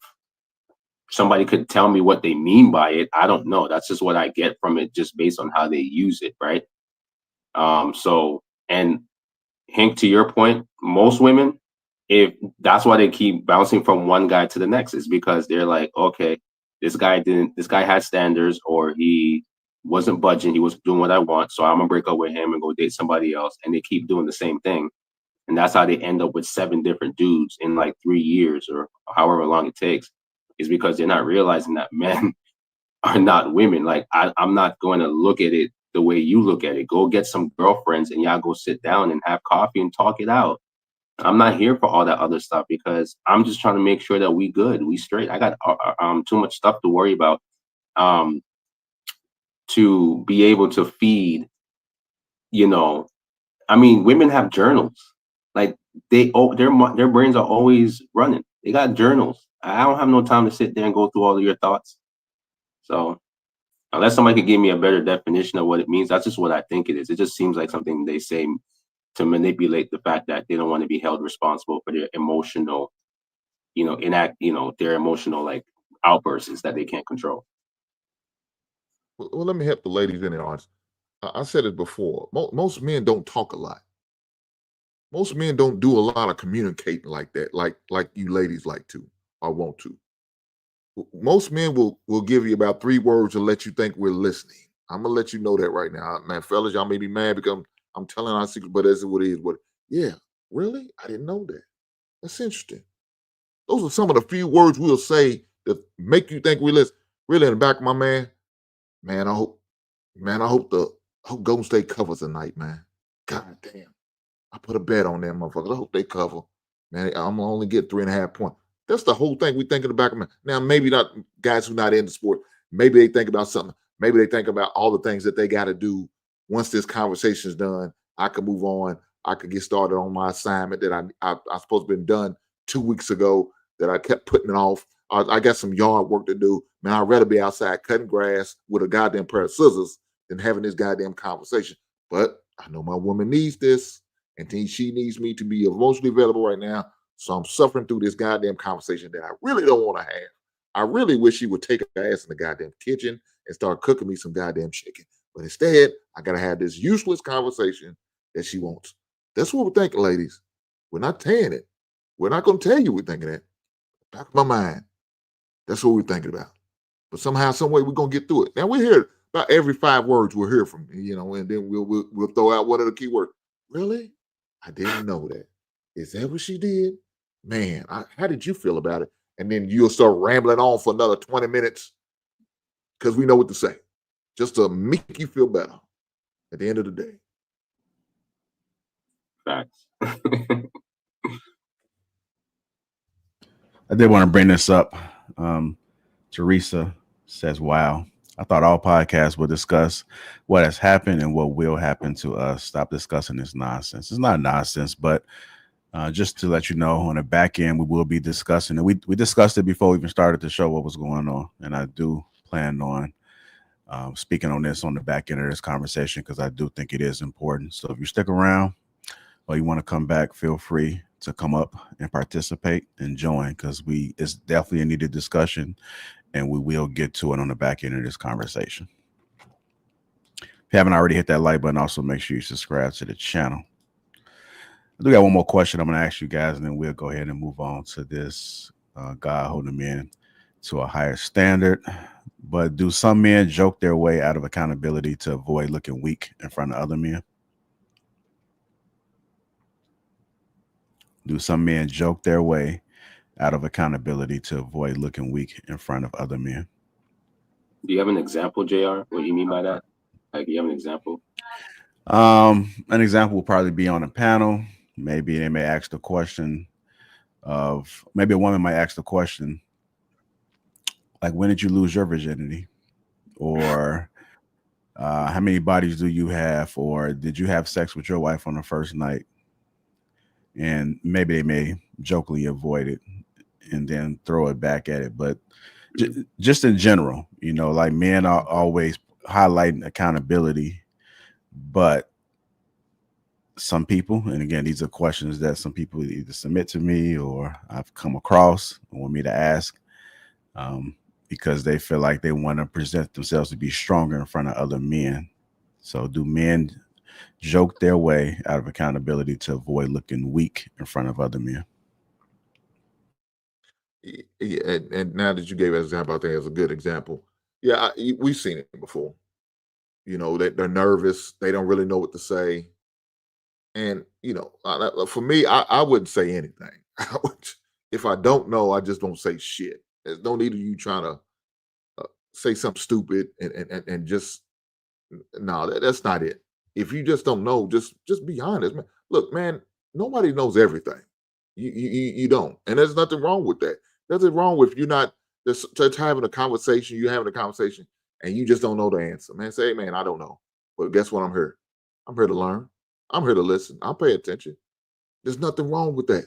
somebody could tell me what they mean by it, I don't know. That's just what I get from it, just based on how they use it, right? So, and Hank, to your point, most women, if that's why they keep bouncing from one guy to the next, is because they're like, okay, this guy had standards, or he wasn't budging, he was doing what I want, so I'm gonna break up with him and go date somebody else. And they keep doing the same thing. And that's how they end up with 7 different dudes in like 3 years, or however long it takes, is because they're not realizing that men are not women. Like, I'm not going to look at it the way you look at it. Go get some girlfriends and y'all go sit down and have coffee and talk it out. I'm not here for all that other stuff, because I'm just trying to make sure that we good, we straight. I got too much stuff to worry about to be able to feed, you know. I mean, women have journals. Like, their brains are always running. They got journals. I don't have no time to sit there and go through all of your thoughts. So unless somebody could give me a better definition of what it means, that's just what I think it is. It just seems like something they say to manipulate the fact that they don't want to be held responsible for their emotional, their emotional like outbursts that they can't control. Well, let me help the ladies in the audience. I said it before. Most men don't talk a lot. Most men don't do a lot of communicating like that, like you ladies like to or want to. Most men will give you about 3 words to let you think we're listening. I'm gonna let you know that right now, man. Fellas, y'all may be mad because I'm telling our secret, but that's what it is. But yeah, really, I didn't know that. That's interesting. Those are some of the few words we'll say that make you think we listen. Really, in the back of my man, I hope Golden State covers tonight, man. God damn. I put a bet on them motherfuckers. I hope they cover. Man, I'm gonna only get 3.5 points. That's the whole thing we think in the back of my. Now, maybe not guys who not in the sport. Maybe they think about something. Maybe they think about all the things that they got to do. Once this conversation is done, I can move on. I could get started on my assignment that I supposed to been done 2 weeks ago that I kept putting it off. I got some yard work to do. Man, I'd rather be outside cutting grass with a goddamn pair of scissors than having this goddamn conversation. But I know my woman needs this, and she needs me to be emotionally available right now. So I'm suffering through this goddamn conversation that I really don't want to have. I really wish she would take her ass in the goddamn kitchen and start cooking me some goddamn chicken. But instead, I got to have this useless conversation that she wants. That's what we're thinking, ladies. We're not saying it. We're not going to tell you we're thinking that. Back of my mind. That's what we're thinking about. But somehow, some way, we're going to get through it. Now, we're here about every 5 words we'll hear from you, and then we'll throw out one of the key words. Really? I didn't know that. Is that what she did? Man, how did you feel about it? And then you'll start rambling on for another 20 minutes because we know what to say, just to make you feel better at the end of the day. Facts. I did want to bring this up. Teresa says, wow, I thought all podcasts would discuss what has happened and what will happen to us. Stop discussing this nonsense. It's not nonsense, but just to let you know, on the back end, we will be discussing it. We discussed it before we even started the show, what was going on. And I do plan on speaking on this on the back end of this conversation, because I do think it is important. So if you stick around or you want to come back, feel free to come up and participate and join, because it's definitely a needed discussion, and we will get to it on the back end of this conversation. If you haven't already, hit that like button. Also, make sure you subscribe to the channel. I do got one more question I'm going to ask you guys, and then we'll go ahead and move on to this God holding men to a higher standard. But do some men joke their way out of accountability to avoid looking weak in front of other men? Do some men joke their way out of accountability to avoid looking weak in front of other men? Do you have an example, JR? What do you mean by that? Like, do you have an example? An example will probably be on a panel. Maybe they may ask the question of, maybe a woman might ask the question, like, when did you lose your virginity? Or how many bodies do you have? Or did you have sex with your wife on the first night? And maybe they may jokingly avoid it and then throw it back at it. But just in general, like, men are always highlighting accountability, but some people, and again, these are questions that some people either submit to me or I've come across and want me to ask, because they feel like they want to present themselves to be stronger in front of other men. So do men joke their way out of accountability to avoid looking weak in front of other men? Yeah, and now that you gave an example, I think it's a good example. Yeah, we've seen it before. You know, they're nervous. They don't really know what to say. And, you know, for me, I wouldn't say anything. If I don't know, I just don't say shit. There's no need of you trying to say something stupid and just, no, that's not it. If you just don't know, just be honest, man. Look, man, nobody knows everything. You don't. And there's nothing wrong with that. Nothing wrong with you not just having a conversation, you having a conversation, and you just don't know the answer. Man, say, hey, man, I don't know. But guess what? I'm here. I'm here to learn. I'm here to listen. I'll pay attention. There's nothing wrong with that.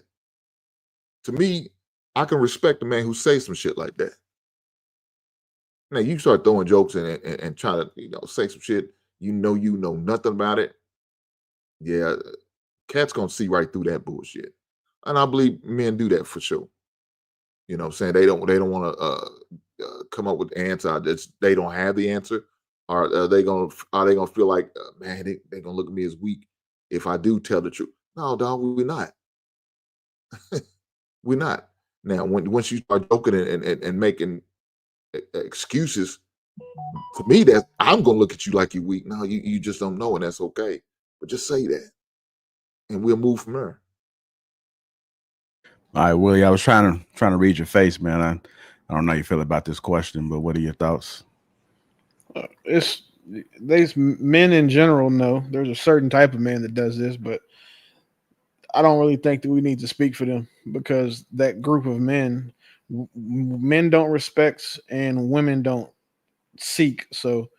To me, I can respect a man who says some shit like that. Now you start throwing jokes and trying to, you know, say some shit, you know nothing about it. Yeah, cat's gonna see right through that bullshit. And I believe men do that for sure. You know what I'm saying? They don't want to come up with the answer. They don't have the answer. Or are they gonna feel like, man, they gonna look at me as weak if I do tell the truth? No, dog, we're not. We're not. Now, once you start joking and making excuses, for me, that I'm gonna look at you like you're weak. No, you just don't know, and that's okay. But just say that, and we'll move from there. All right, Willie, I was trying to read your face, man. I don't know how you feel about this question, but what are your thoughts? It's these men in general know there's a certain type of man that does this, but I don't really think that we need to speak for them, because that group of men don't respect and women don't seek. So,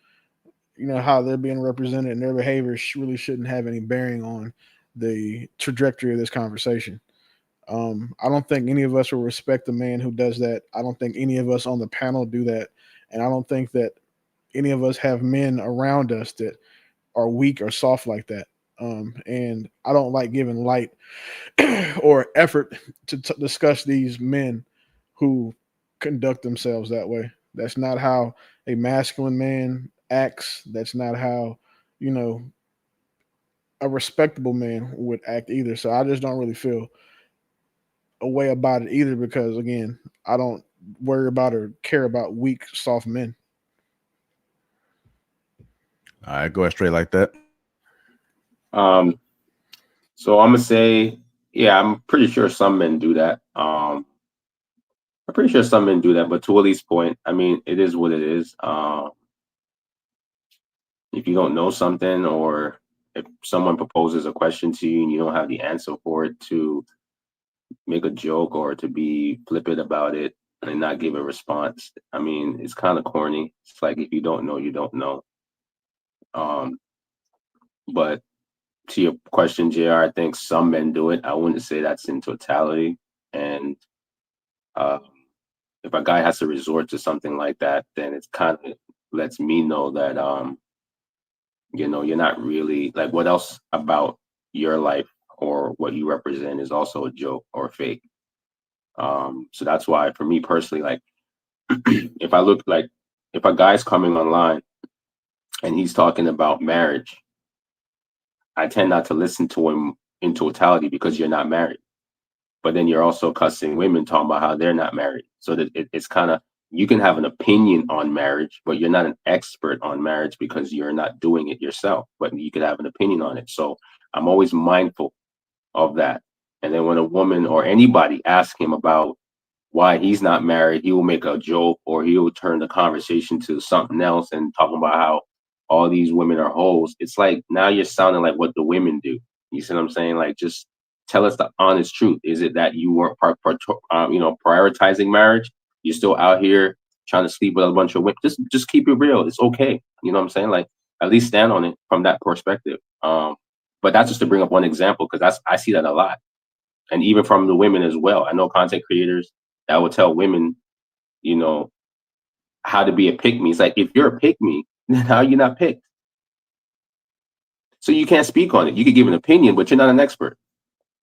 you know, how they're being represented and their behavior really shouldn't have any bearing on the trajectory of this conversation. I don't think any of us will respect a man who does that. I don't think any of us on the panel do that. And I don't think that any of us have men around us that are weak or soft like that. And I don't like giving light or effort to discuss these men who conduct themselves that way. That's not how a masculine man acts. That's not how, you know, a respectable man would act either. So I just don't really feel a way about it either, because again, I don't worry about or care about weak, soft men. All right, go straight like that. So I'm gonna say, yeah, I'm pretty sure some men do that. I'm pretty sure some men do that, but to Willie's point, I mean, it is what it is. If you don't know something, or if someone proposes a question to you and you don't have the answer for it, to make a joke or to be flippant about it and not give a response, I mean, it's kind of corny. It's like, if you don't know, you don't know. But to your question, JR, I think some men do it. I wouldn't say that's in totality. And if a guy has to resort to something like that, then it's kind of lets me know that, you know, you're not really, like, what else about your life or what you represent is also a joke or fake. So that's why, for me personally, like, if a guy's coming online and he's talking about marriage, I tend not to listen to him in totality, because you're not married. But then you're also cussing women, talking about how they're not married. So that it's kind of, you can have an opinion on marriage, but you're not an expert on marriage because you're not doing it yourself, but you could have an opinion on it. So I'm always mindful of that. And then when a woman or anybody asks him about why he's not married, he will make a joke, or he will turn the conversation to something else and talking about how all these women are hoes. It's like, now you're sounding like what the women do. You see what I'm saying? Like, just tell us the honest truth. Is it that you weren't prioritizing marriage? You're still out here trying to sleep with a bunch of women. Just keep it real. It's okay. You know what I'm saying? Like, at least stand on it from that perspective. But that's just to bring up one example, because I see that a lot. And even from the women as well. I know content creators that will tell women, you know, how to be a pick me. It's like, if you're a pick me, then how are you not picked? So you can't speak on it. You could give an opinion, but you're not an expert,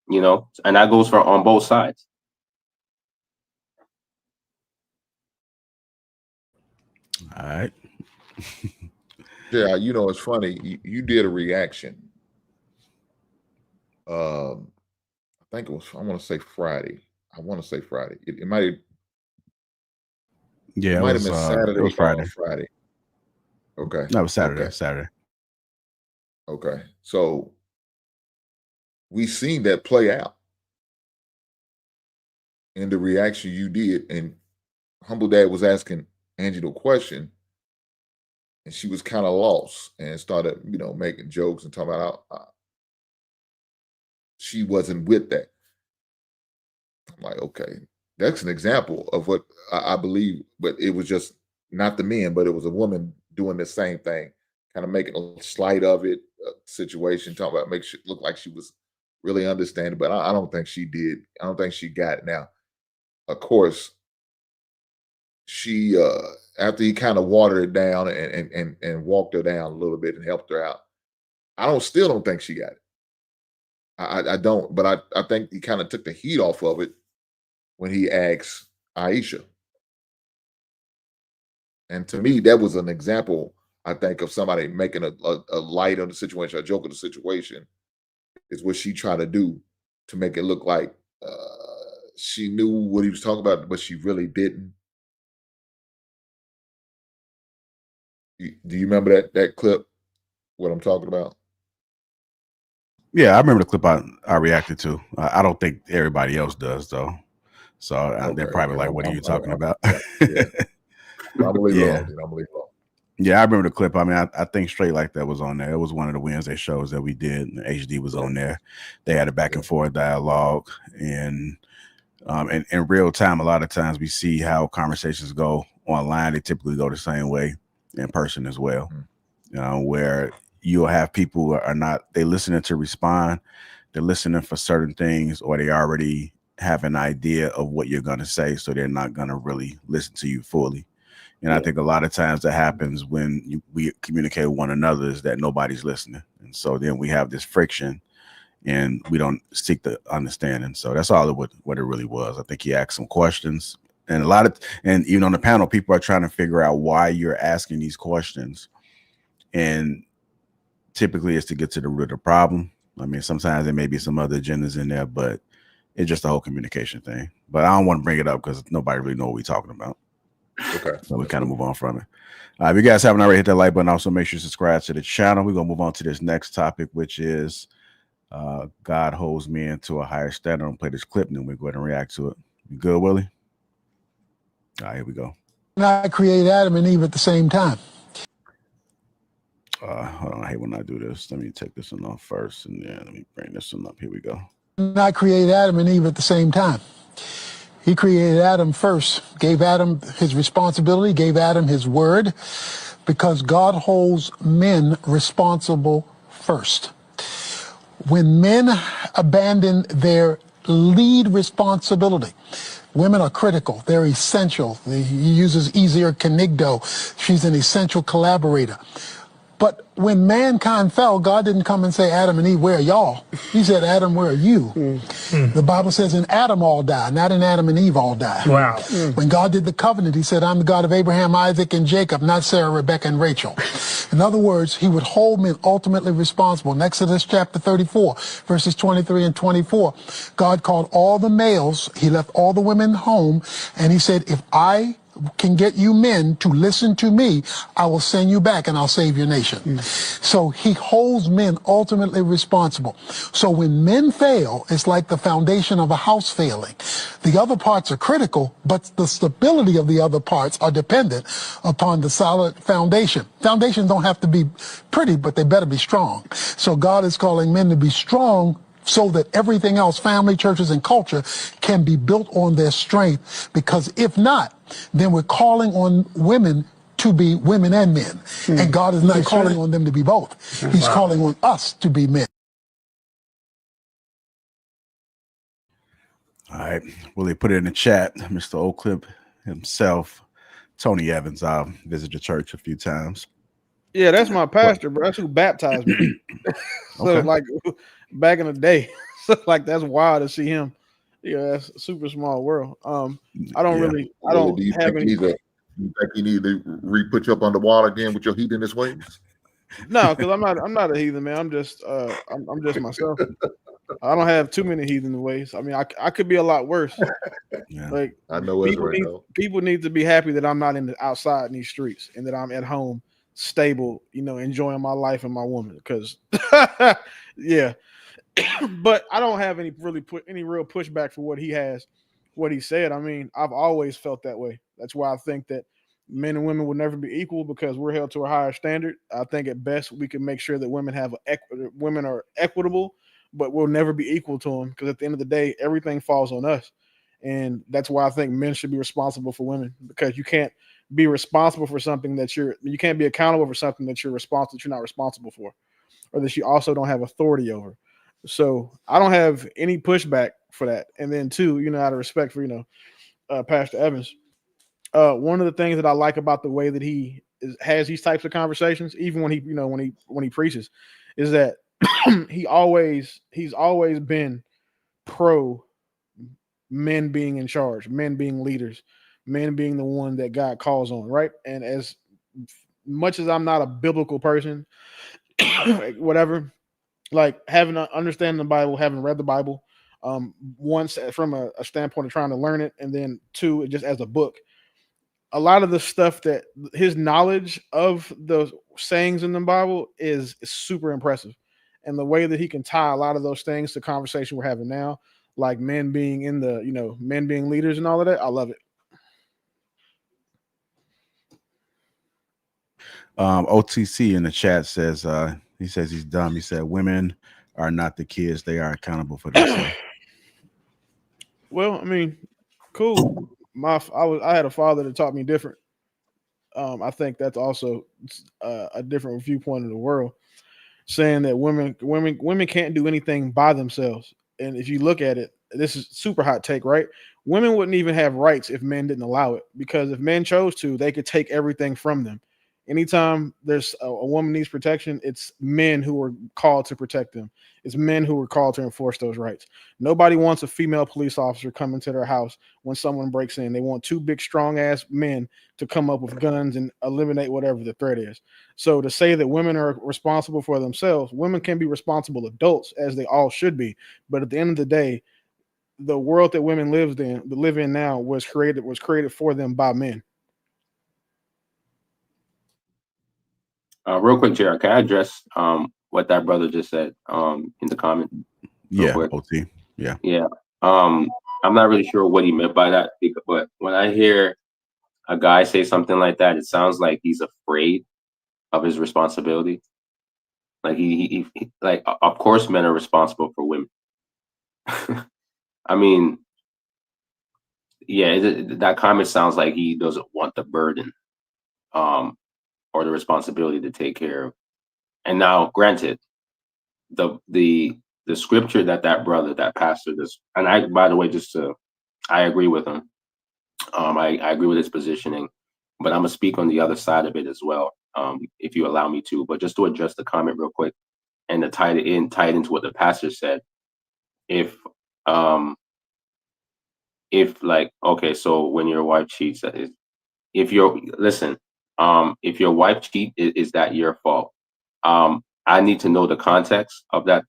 you know, and that goes for on both sides. All right. Yeah, you know, it's funny. You did a reaction. I think it was, I want to say Friday. It might have, Yeah, it might have been it Saturday was Friday. or Friday. Okay. No, it was Saturday. Okay. Saturday. Okay. So we seen that play out in the reaction you did. And Humble Dad was asking Angie the question, and she was kind of lost and started, you know, making jokes and talking about how she wasn't with that. I'm like, okay, that's an example of what I believe, but it was just not the men, but it was a woman doing the same thing, kind of making a slight of it, situation, talking about make it look like she was really understanding, but I don't think she did. I don't think she got it. Now, of course, she after he kind of watered it down and walked her down a little bit and helped her out, still don't think she got it. I don't, but I think he kind of took the heat off of it when he asked Aisha. And to me, that was an example, I think, of somebody making a light of the situation, a joke of the situation, is what she tried to do to make it look like she knew what he was talking about, but she really didn't. Do you remember that clip, what I'm talking about? Yeah, I remember the clip I reacted to. I don't think everybody else does, though. So they're probably like, what are you talking about? Yeah. I'm gonna leave it Yeah. alone. I'm gonna leave it alone. Yeah, I remember the clip. I mean, I think Straight Like That was on there. It was one of the Wednesday shows that we did. And HD was on there. They had a back and forth dialogue. And in real time, a lot of times we see how conversations go online. They typically go the same way in person as well. Where you'll have people who are not, they listening to respond. They're listening for certain things, or they already have an idea of what you're going to say. So they're not going to really listen to you fully. And I think a lot of times that happens when we communicate with one another, is that nobody's listening. And so then we have this friction and we don't seek the understanding. So that's all what it really was. I think he asked some questions, and and even on the panel, people are trying to figure out why you're asking these questions. And typically it's to get to the root of the problem. I mean, sometimes there may be some other agendas in there, but it's just a whole communication thing. But I don't want to bring it up because nobody really knows what we're talking about. Okay. So we kind of move on from it. If you guys haven't already, hit that like button. Also, make sure you subscribe to the channel. We're going to move on to this next topic, which is God holds men to a higher standard. I'm going to play this clip, and then we'll go ahead and react to it. You good, Willie? All right, here we go. I create Adam and Eve at the same time. Hold on, I hate when I do this. Let me take this one off first, and then let me bring this one up. Here we go. I create Adam and Eve at the same time. He created Adam first, gave Adam his responsibility, gave Adam his word, because God holds men responsible first. When men abandon their lead responsibility, women are critical, they're essential. He uses easier kenigdo. She's an essential collaborator. But when mankind fell, God didn't come and say, Adam and Eve, where are y'all? He said, Adam, where are you? The Bible says in Adam all die, not in Adam and Eve all die. Wow. When God did the covenant, he said, I'm the God of Abraham, Isaac, and Jacob, not Sarah, Rebecca, and Rachel. In other words, he would hold men ultimately responsible. In Exodus chapter 34, verses 23 and 24, God called all the males, he left all the women home, and he said, if I can get you men to listen to me, I will send you back and I'll save your nation. So he holds men ultimately responsible. So when men fail, it's like the foundation of a house failing. The other parts are critical, but the stability of the other parts are dependent upon the solid foundation. Foundations don't have to be pretty, but they better be strong. So God is calling men to be strong so that everything else, family, churches, and culture, can be built on their strength. Because if not, then we're calling on women to be women and men. And God is not calling on them to be both. He's calling on us to be men. All right. Willie put it in the chat. Mr. Oakcliffe himself, Tony Evans, I've visited your church a few times. Yeah, that's my pastor, bro. That's who baptized me. So Okay. like back in the day, so like that's wild to see him. Yeah, that's a super small world. I don't Yeah. really, I Well, don't do you have think any. you think you need to put you up underwater again with your heathenist ways? No, because I'm not a heathen, man. I'm just myself. I don't have too many heathen ways. I mean, I could be a lot worse. Yeah. Like I know that's right, though. people need to be happy that I'm not in the outside in these streets and that I'm at home, stable, enjoying my life and my woman. Because yeah, but I don't have any real pushback for what he said. I mean, I've always felt that way. That's why I think that men and women will never be equal because we're held to a higher standard. I think at best we can make sure that women are equitable, but we'll never be equal to them because at the end of the day, everything falls on us. And that's why I think men should be responsible for women because you can't be responsible for something you can't be accountable for something that you're not responsible for, or that you also don't have authority over. So I don't have any pushback for that. And then two, out of respect for Pastor Evans, one of the things that I like about the way that has these types of conversations, even when he preaches, is that he's always been pro men being in charge, men being leaders, men being the one that God calls on, right? And as much as I'm not a biblical person, whatever, like having an understanding the Bible, having read the Bible, once from a standpoint of trying to learn it, and then two, just as a book, a lot of the stuff that his knowledge of the sayings in the Bible is super impressive. And the way that he can tie a lot of those things to conversation we're having now, like men being men being leaders and all of that, I love it. OTC in the chat says he says he's dumb. He said women are not the kids; they are accountable for themselves. Well, I mean, cool. I had a father that taught me different. I think that's also a different viewpoint of the world, saying that women can't do anything by themselves. And if you look at it, this is super hot take, right? Women wouldn't even have rights if men didn't allow it, because if men chose to, they could take everything from them. Anytime there's a woman needs protection, it's men who are called to protect them. It's men who are called to enforce those rights. Nobody wants a female police officer coming to their house when someone breaks in. They want two big, strong ass men to come up with guns and eliminate whatever the threat is. So to say that women are responsible for themselves, women can be responsible adults, as they all should be. But at the end of the day, the world that women live in now was created for them by men. Real quick, JR, can I address what that brother just said in the comment? Yeah, OT. Yeah. Yeah. I'm not really sure what he meant by that, but when I hear a guy say something like that, it sounds like he's afraid of his responsibility. Like he like, of course, men are responsible for women. I mean, yeah, that comment sounds like he doesn't want the burden, or the responsibility to take care of. And now, granted, the scripture that brother, that pastor, and I, by the way, I agree with him. I agree with his positioning, but I'm gonna speak on the other side of it as well, if you allow me to. But just to address the comment real quick and to tie it into what the pastor said. If like, okay, so when your wife cheats, if your wife cheats, is that your fault? I need to know the context of that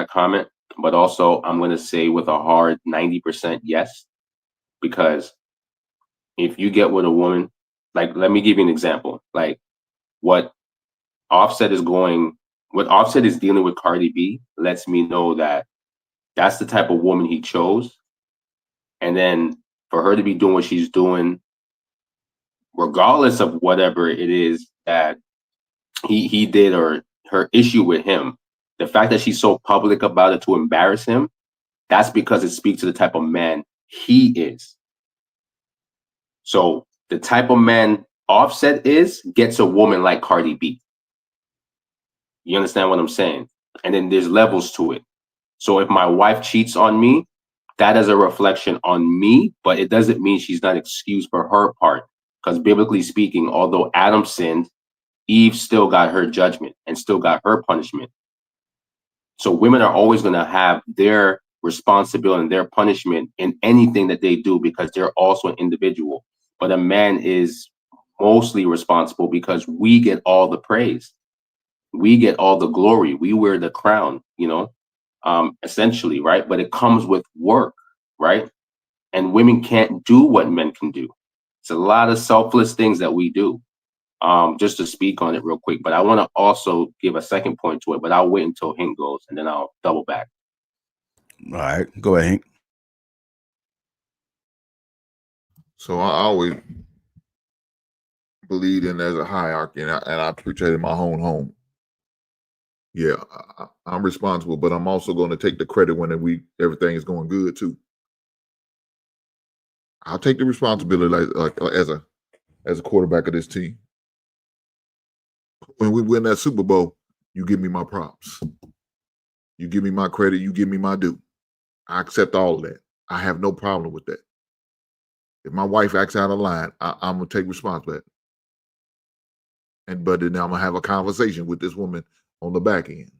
comment, but also I'm going to say with a hard 90% yes, because if you get with a woman, like, let me give you an example, like what Offset is dealing with Cardi B lets me know that that's the type of woman he chose. And then for her to be doing what she's doing, regardless of whatever it is that he did or her issue with him, the fact that she's so public about it to embarrass him, that's because it speaks to the type of man he is. So the type of man Offset gets a woman like Cardi B. You understand what I'm saying? And then there's levels to it. So if my wife cheats on me, that is a reflection on me, but it doesn't mean she's not excused for her part. Because biblically speaking, although Adam sinned, Eve still got her judgment and still got her punishment. So women are always going to have their responsibility and their punishment in anything that they do because they're also an individual. But a man is mostly responsible because we get all the praise. We get all the glory. We wear the crown, you know, essentially, right? But it comes with work, right? And women can't do what men can do. It's a lot of selfless things that we do. Just to speak on it real quick, but I want to also give a second point to it, but I'll wait until Hank goes and then I'll double back. All right, go ahead, Hank. So I always believed in there's a hierarchy, and I preach it in my own home. Yeah, I'm responsible, but I'm also going to take the credit when everything is going good too. I'll take the responsibility like as a quarterback of this team. When we win that Super Bowl, you give me my props. You give me my credit. You give me my due. I accept all of that. I have no problem with that. If my wife acts out of line, I'm going to take responsibility. But then I'm going to have a conversation with this woman on the back end.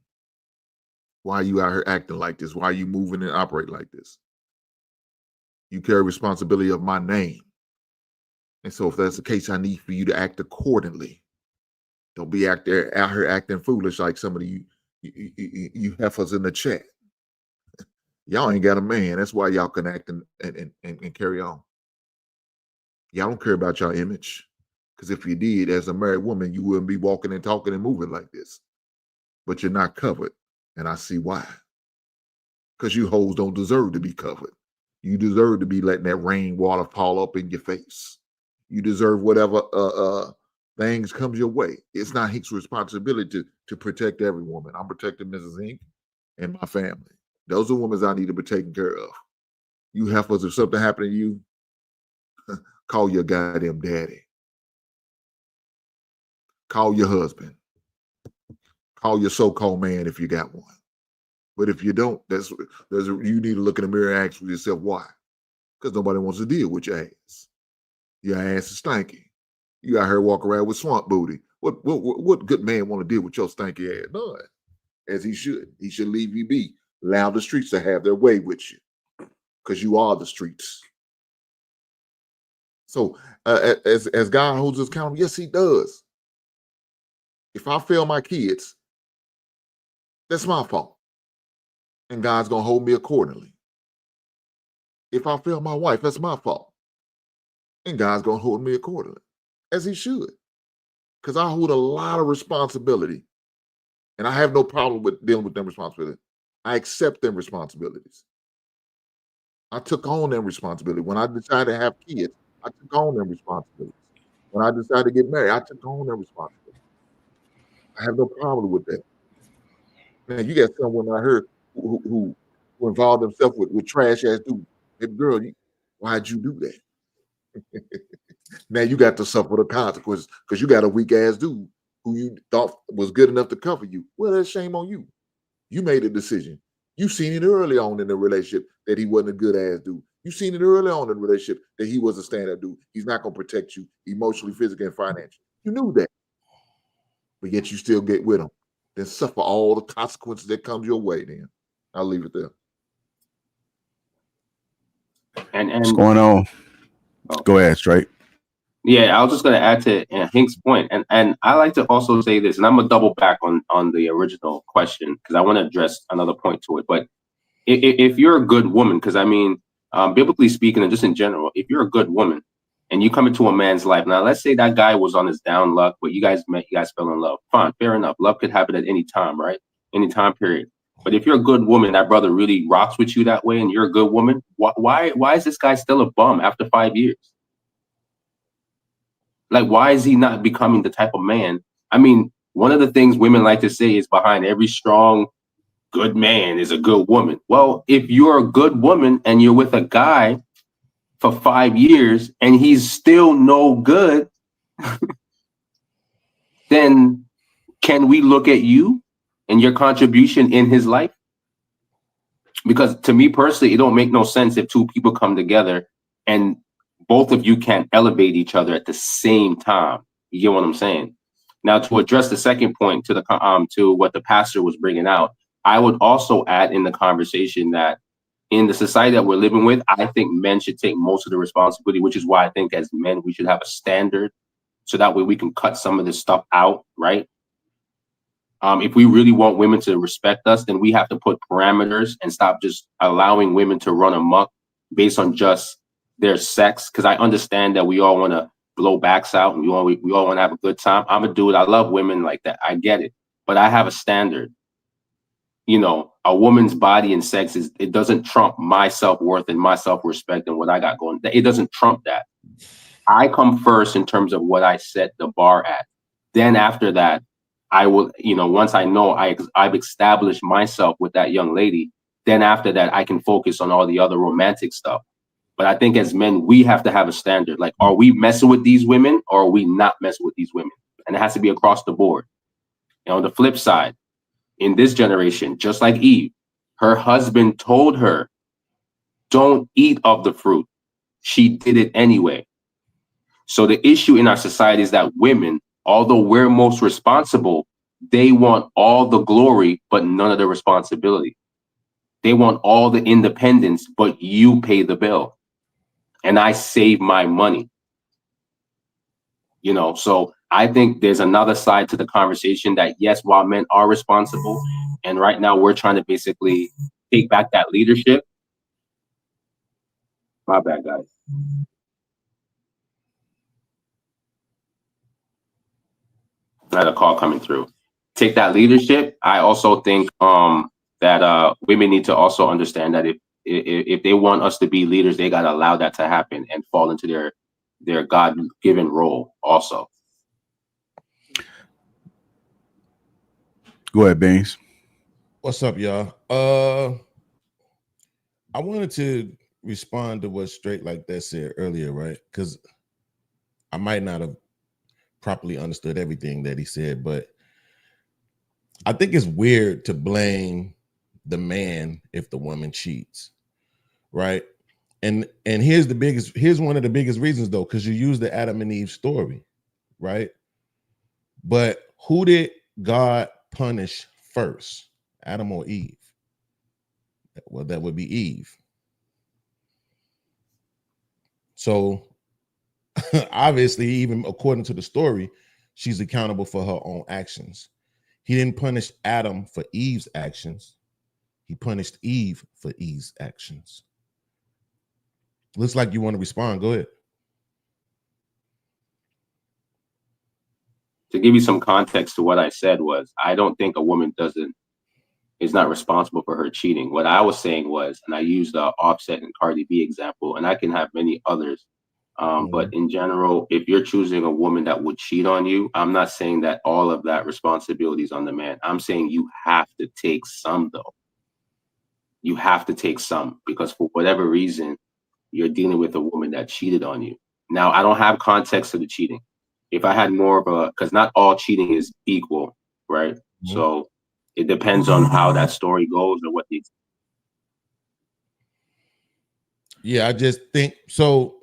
Why are you out here acting like this? Why are you moving and operate like this? You carry responsibility of my name. And so if that's the case, I need for you to act accordingly. Don't be out here acting foolish like some of you heifers in the chat. Y'all ain't got a man. That's why y'all can act and carry on. Y'all don't care about your image. Because if you did, as a married woman, you wouldn't be walking and talking and moving like this. But you're not covered. And I see why. Because you hoes don't deserve to be covered. You deserve to be letting that rainwater fall up in your face. You deserve whatever things comes your way. It's not Hink's responsibility to protect every woman. I'm protecting Mrs. Hink and my family. Those are women I need to be taken care of. You heifers, if something happened to you, call your goddamn daddy. Call your husband. Call your so-called man if you got one. But if you don't, you need to look in the mirror and ask yourself why. Because nobody wants to deal with your ass. Your ass is stanky. You out here walking around with swamp booty. What good man want to deal with your stanky ass? None. As he should. He should leave you be. Allow the streets to have their way with you. Because you are the streets. So as God holds us accountable, yes, he does. If I fail my kids, that's my fault. And God's going to hold me accordingly. If I fail my wife, that's my fault. And God's going to hold me accordingly. As he should. Because I hold a lot of responsibility. And I have no problem with dealing with them responsibilities. I accept them responsibilities. I took on them responsibility. When I decided to have kids, I took on them responsibilities. When I decided to get married, I took on them responsibilities. I have no problem with that. Man, you got someone I heard who involved themselves with trash ass dude. Hey, girl, why'd you do that? Now you got to suffer the consequences because you got a weak ass dude who you thought was good enough to cover you. Well, that's shame on you. You made a decision. You seen it early on in the relationship that he wasn't a good ass dude. You seen it early on in the relationship that he was a stand-up dude. He's not going to protect you emotionally, physically, and financially. You knew that. But yet you still get with him. Then suffer all the consequences that comes your way then. I'll leave it there. And what's going on? Go ahead, straight. Yeah, I was just going to add to Hink's point. And I like to also say this, and I'm going to double back on the original question because I want to address another point to it. But if you're a good woman, because I mean, biblically speaking, and just in general, if you're a good woman and you come into a man's life, now let's say that guy was on his down luck, but you guys met, you guys fell in love. Fine, fair enough. Love could happen at any time, right? Any time period. But if you're a good woman, that brother really rocks with you that way, and you're a good woman, why is this guy still a bum after 5 years? Like, why is he not becoming the type of man? I mean, one of the things women like to say is behind every strong, good man is a good woman. Well, if you're a good woman and you're with a guy for 5 years and he's still no good, then can we look at you and your contribution in his life? Because to me personally, it don't make no sense if two people come together and both of you can't elevate each other at the same time. You get what I'm saying? Now, to address the second point to what the pastor was bringing out, I would also add in the conversation that in the society that we're living with, I think men should take most of the responsibility, which is why I think as men, we should have a standard so that way we can cut some of this stuff out, right? If we really want women to respect us, then we have to put parameters and stop just allowing women to run amok based on just their sex. Because I understand that we all want to blow backs out and we all want to have a good time. I'm a dude. I love women like that. I get it. But I have a standard. You know, a woman's body and sex it doesn't trump my self-worth and my self-respect and what I got going. It doesn't trump that. I come first in terms of what I set the bar at. Then after that, I will, you know, once I know I've established myself with that young lady, then after that, I can focus on all the other romantic stuff. But I think as men, we have to have a standard. Like, are we messing with these women or are we not messing with these women? And it has to be across the board. And on the flip side, in this generation, just like Eve, her husband told her, don't eat of the fruit. She did it anyway. So the issue in our society is that women, although we're most responsible, they want all the glory, but none of the responsibility. They want all the independence, but you pay the bill. And I save my money. You know, so I think there's another side to the conversation that, yes, while men are responsible, and right now we're trying to basically take back that leadership. My bad, guys. I had a call coming through. Take that leadership. I also think that women need to also understand that if they want us to be leaders, they got to allow that to happen and fall into their God-given role also. Go ahead, Beans. What's up, y'all? I wanted to respond to what Straight Like That said earlier, right? Because I might not have properly understood everything that he said, but I think it's weird to blame the man if the woman cheats, right? And here's one of the biggest reasons though, because you use the Adam and Eve story, right? But who did God punish first, Adam or Eve? Well, that would be Eve. So obviously, even according to the story, she's accountable for her own actions. He didn't punish Adam for Eve's actions. He punished Eve for Eve's actions. Looks like you want to respond. Go ahead. To give you some context to what I said was, I don't think a woman is not responsible for her cheating. What I was saying was, and I used the Offset and Cardi B example, and I can have many others. But in general, if you're choosing a woman that would cheat on you, I'm not saying that all of that responsibility is on the man. I'm saying you have to take some, though. You have to take some, because for whatever reason, you're dealing with a woman that cheated on you. Now, I don't have context to the cheating. If I had more of because not all cheating is equal, right? Mm-hmm. So it depends on how that story goes or what the. Yeah, I just think so.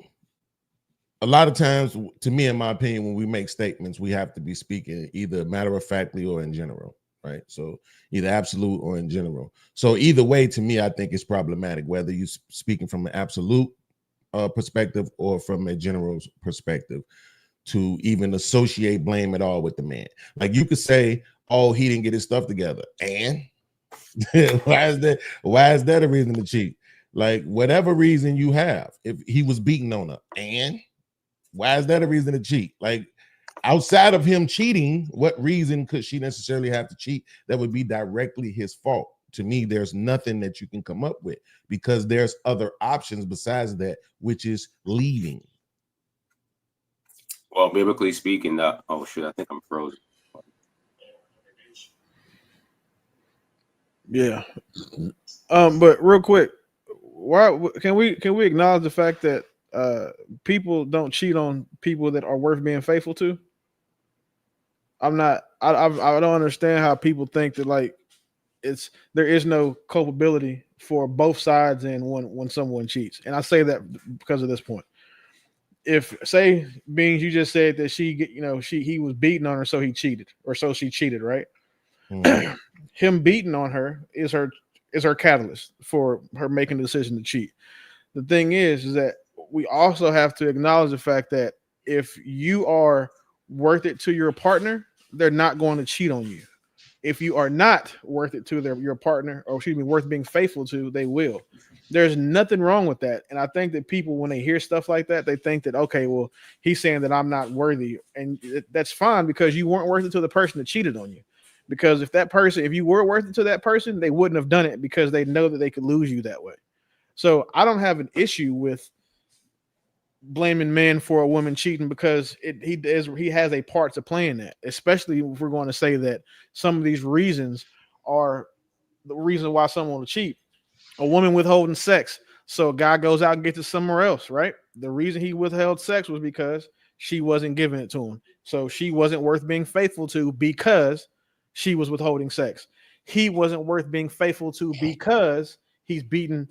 A lot of times, to me, in my opinion, when we make statements, we have to be speaking either matter-of-factly or in general, right? So either absolute or in general. So either way, to me, I think it's problematic, whether you're speaking from an absolute perspective or from a general perspective, to even associate blame at all with the man. Like you could say, oh, he didn't get his stuff together. And why is that a reason to cheat? Like whatever reason you have, if he was beating on her, and why is that a reason to cheat? Like outside of him cheating, what reason could she necessarily have to cheat that would be directly his fault? To me, there's nothing that you can come up with because there's other options besides that, which is leaving. Well, biblically speaking, oh shit, I think I'm frozen. Yeah. But real quick, why can we acknowledge the fact that people don't cheat on people that are worth being faithful to? I don't understand how people think that like there is no culpability for both sides and when someone cheats. And I say that because of this point. if say Beans, you just said that he was beating on her, so he cheated, or so she cheated, right? Him beating on her is her catalyst for her making the decision to cheat. The thing is that we also have to acknowledge the fact that if you are worth it to your partner, they're not going to cheat on you. If you are not worth it to your partner, or excuse me, worth being faithful to, they will. There's nothing wrong with that. And I think that people, when they hear stuff like that, they think that, okay, well, he's saying that I'm not worthy. And that's fine, because you weren't worth it to the person that cheated on you. Because if you were worth it to that person, they wouldn't have done it, because they know that they could lose you that way. So I don't have an issue with blaming men for a woman cheating, because he has a part to play in that, especially if we're going to say that some of these reasons are the reason why someone will cheat. A woman withholding sex, so a guy goes out and gets it somewhere else, right? The reason he withheld sex was because she wasn't giving it to him, so she wasn't worth being faithful to because she was withholding sex. He wasn't worth being faithful to because he's beating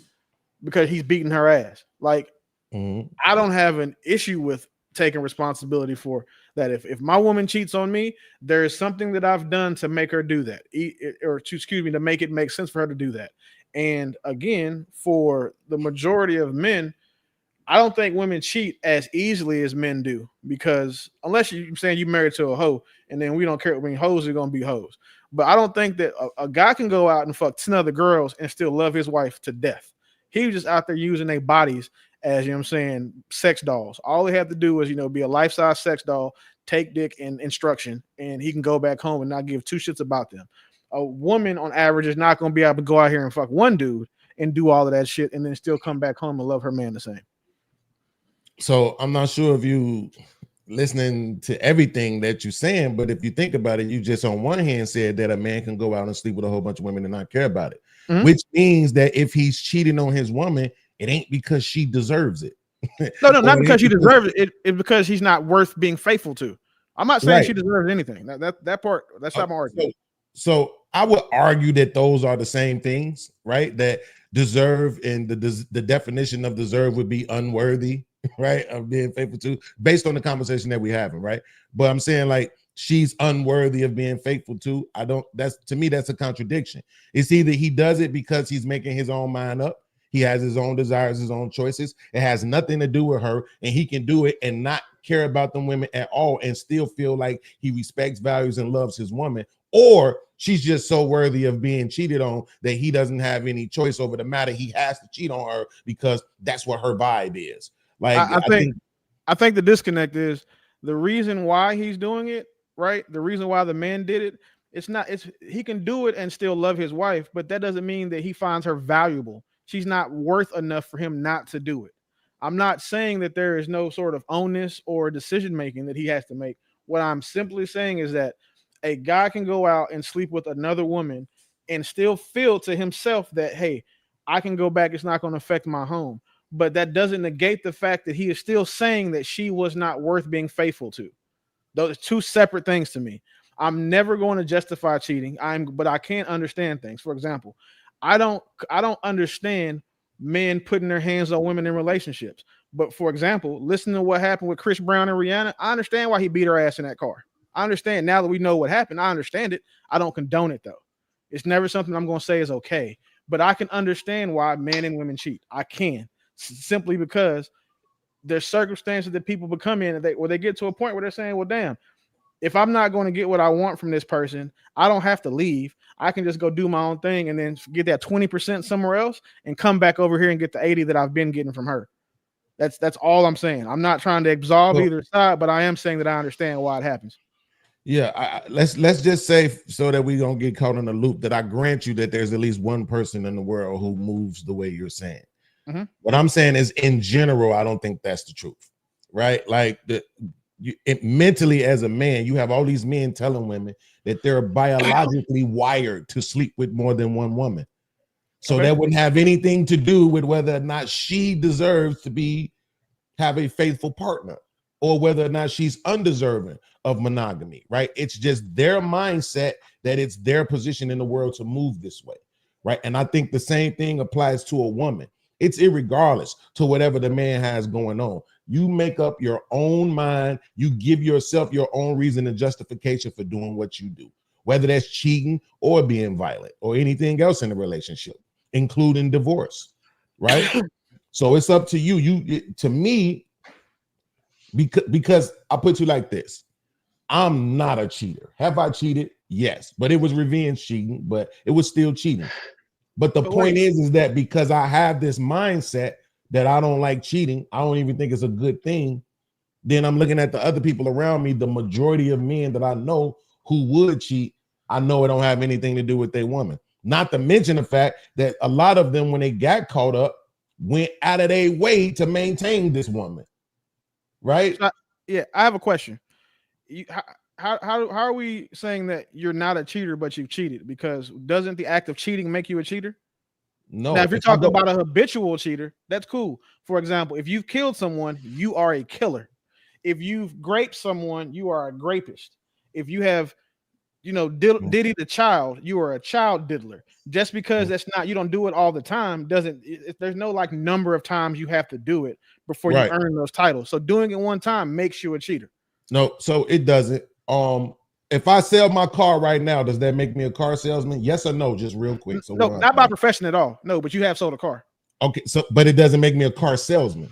her ass. Like, I don't have an issue with taking responsibility for that. If my woman cheats on me, there is something that I've done to make her do that, to make it make sense for her to do that. And again, for the majority of men, I don't think women cheat as easily as men do, because unless you're saying you married to a hoe, and then we don't care. I mean, hoes are going to be hoes. But I don't think that a guy can go out and fuck 10 other girls and still love his wife to death. He was just out there using their bodies as, sex dolls. All they have to do is, be a life-size sex doll, take dick and instruction, and he can go back home and not give two shits about them. A woman on average is not going to be able to go out here and fuck one dude and do all of that shit and then still come back home and love her man the same. So I'm not sure if you listening to everything that you're saying, but if you think about it, you just on one hand said that a man can go out and sleep with a whole bunch of women and not care about it, which means that if he's cheating on his woman, it ain't because she deserves it. No, not because she deserves it. It's because he's not worth being faithful to. I'm not saying she deserves anything. That part, that's not my argument. So I would argue that those are the same things, right? That deserve, and the definition of deserve would be unworthy, right, of being faithful to, based on the conversation that we're having, right? But I'm saying, like, she's unworthy of being faithful to. To me, that's a contradiction. It's either he does it because he's making his own mind up. He has his own desires, his own choices. It has nothing to do with her, and he can do it and not care about them women at all and still feel like he respects, values, and loves his woman. Or she's just so worthy of being cheated on that he doesn't have any choice over the matter. He has to cheat on her because that's what her vibe is. Like, I think the disconnect is the reason why he's doing it, right? The reason why the man did it, he can do it and still love his wife, but that doesn't mean that he finds her valuable. She's not worth enough for him not to do it. I'm not saying that there is no sort of onus or decision making that he has to make. What I'm simply saying is that a guy can go out and sleep with another woman and still feel to himself that, hey, I can go back. It's not going to affect my home. But that doesn't negate the fact that he is still saying that she was not worth being faithful to. Those are two separate things to me. I'm never going to justify cheating. But I can't understand things. For example, I don't understand men putting their hands on women in relationships. But for example, listen to what happened with Chris Brown and Rihanna. I understand why he beat her ass in that car. I understand now that we know what happened. I understand it. I don't condone it, though. It's never something I'm going to say is okay. But I can understand why men and women cheat. I can, simply because there's circumstances that people become in where they get to a point where they're saying, well, damn, if I'm not going to get what I want from this person, I don't have to leave. I can just go do my own thing and then get that 20% somewhere else and come back over here and get the 80 that I've been getting from her. That's all I'm saying. I'm not trying to absolve either side, but I am saying that I understand why it happens. Yeah, let's just say, so that we don't get caught in a loop, that I grant you that there's at least one person in the world who moves the way you're saying. What I'm saying is, in general, I don't think that's the truth, right? Like, mentally, as a man, you have all these men telling women that they're biologically wired to sleep with more than one woman. So that wouldn't have anything to do with whether or not she deserves to have a faithful partner, or whether or not she's undeserving of monogamy, right? It's just their mindset that it's their position in the world to move this way, right? And I think the same thing applies to a woman. It's irregardless to whatever the man has going on. You make up your own mind. You give yourself your own reason and justification for doing what you do, whether that's cheating or being violent or anything else in a relationship, including divorce, right? So it's up to you. To me, because I put you like this. I'm not a cheater. Have I cheated? Yes, but it was revenge cheating, but it was still cheating. But the point is that because I have this mindset that I don't like cheating, I don't even think it's a good thing, then I'm looking at the other people around me, the majority of men that I know who would cheat, I know it don't have anything to do with their woman. Not to mention the fact that a lot of them, when they got caught up, went out of their way to maintain this woman, right? Yeah, I have a question. How are we saying that you're not a cheater but you've cheated? Because doesn't the act of cheating make you a cheater? No. Now, if you're talking about a habitual cheater, that's cool. For example, if you've killed someone, you are a killer. If you've raped someone, you are a rapist. If you have, diddy the child, you are a child diddler. Just because you don't do it all the time there's no like number of times you have to do it before you earn those titles. So doing it one time makes you a cheater. No, so it doesn't. If I sell my car right now, does that make me a car salesman? Yes or no? Just real quick. So no, not by profession at all. No, but you have sold a car. Okay, so but it doesn't make me a car salesman.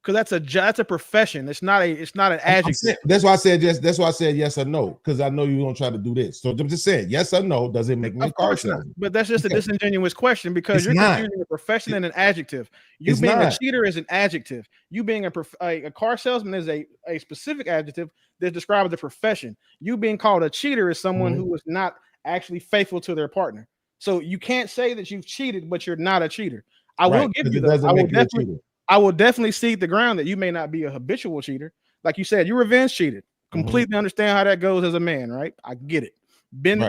Because that's a profession. It's not an adjective. That's why I said yes. That's why I said yes or no. Because I know you're gonna try to do this. So I'm just saying yes or no. Does it make me a car salesman? But that's just a disingenuous question because you're confusing a profession and an adjective. You being a cheater is an adjective. You being a car salesman is a specific adjective that describes the profession. You being called a cheater is someone who is not actually faithful to their partner. So you can't say that you've cheated, but you're not a cheater. I will give you that. I will definitely cede the ground that you may not be a habitual cheater. Like you said, you revenge cheated. Completely understand how that goes as a man, right? I get it.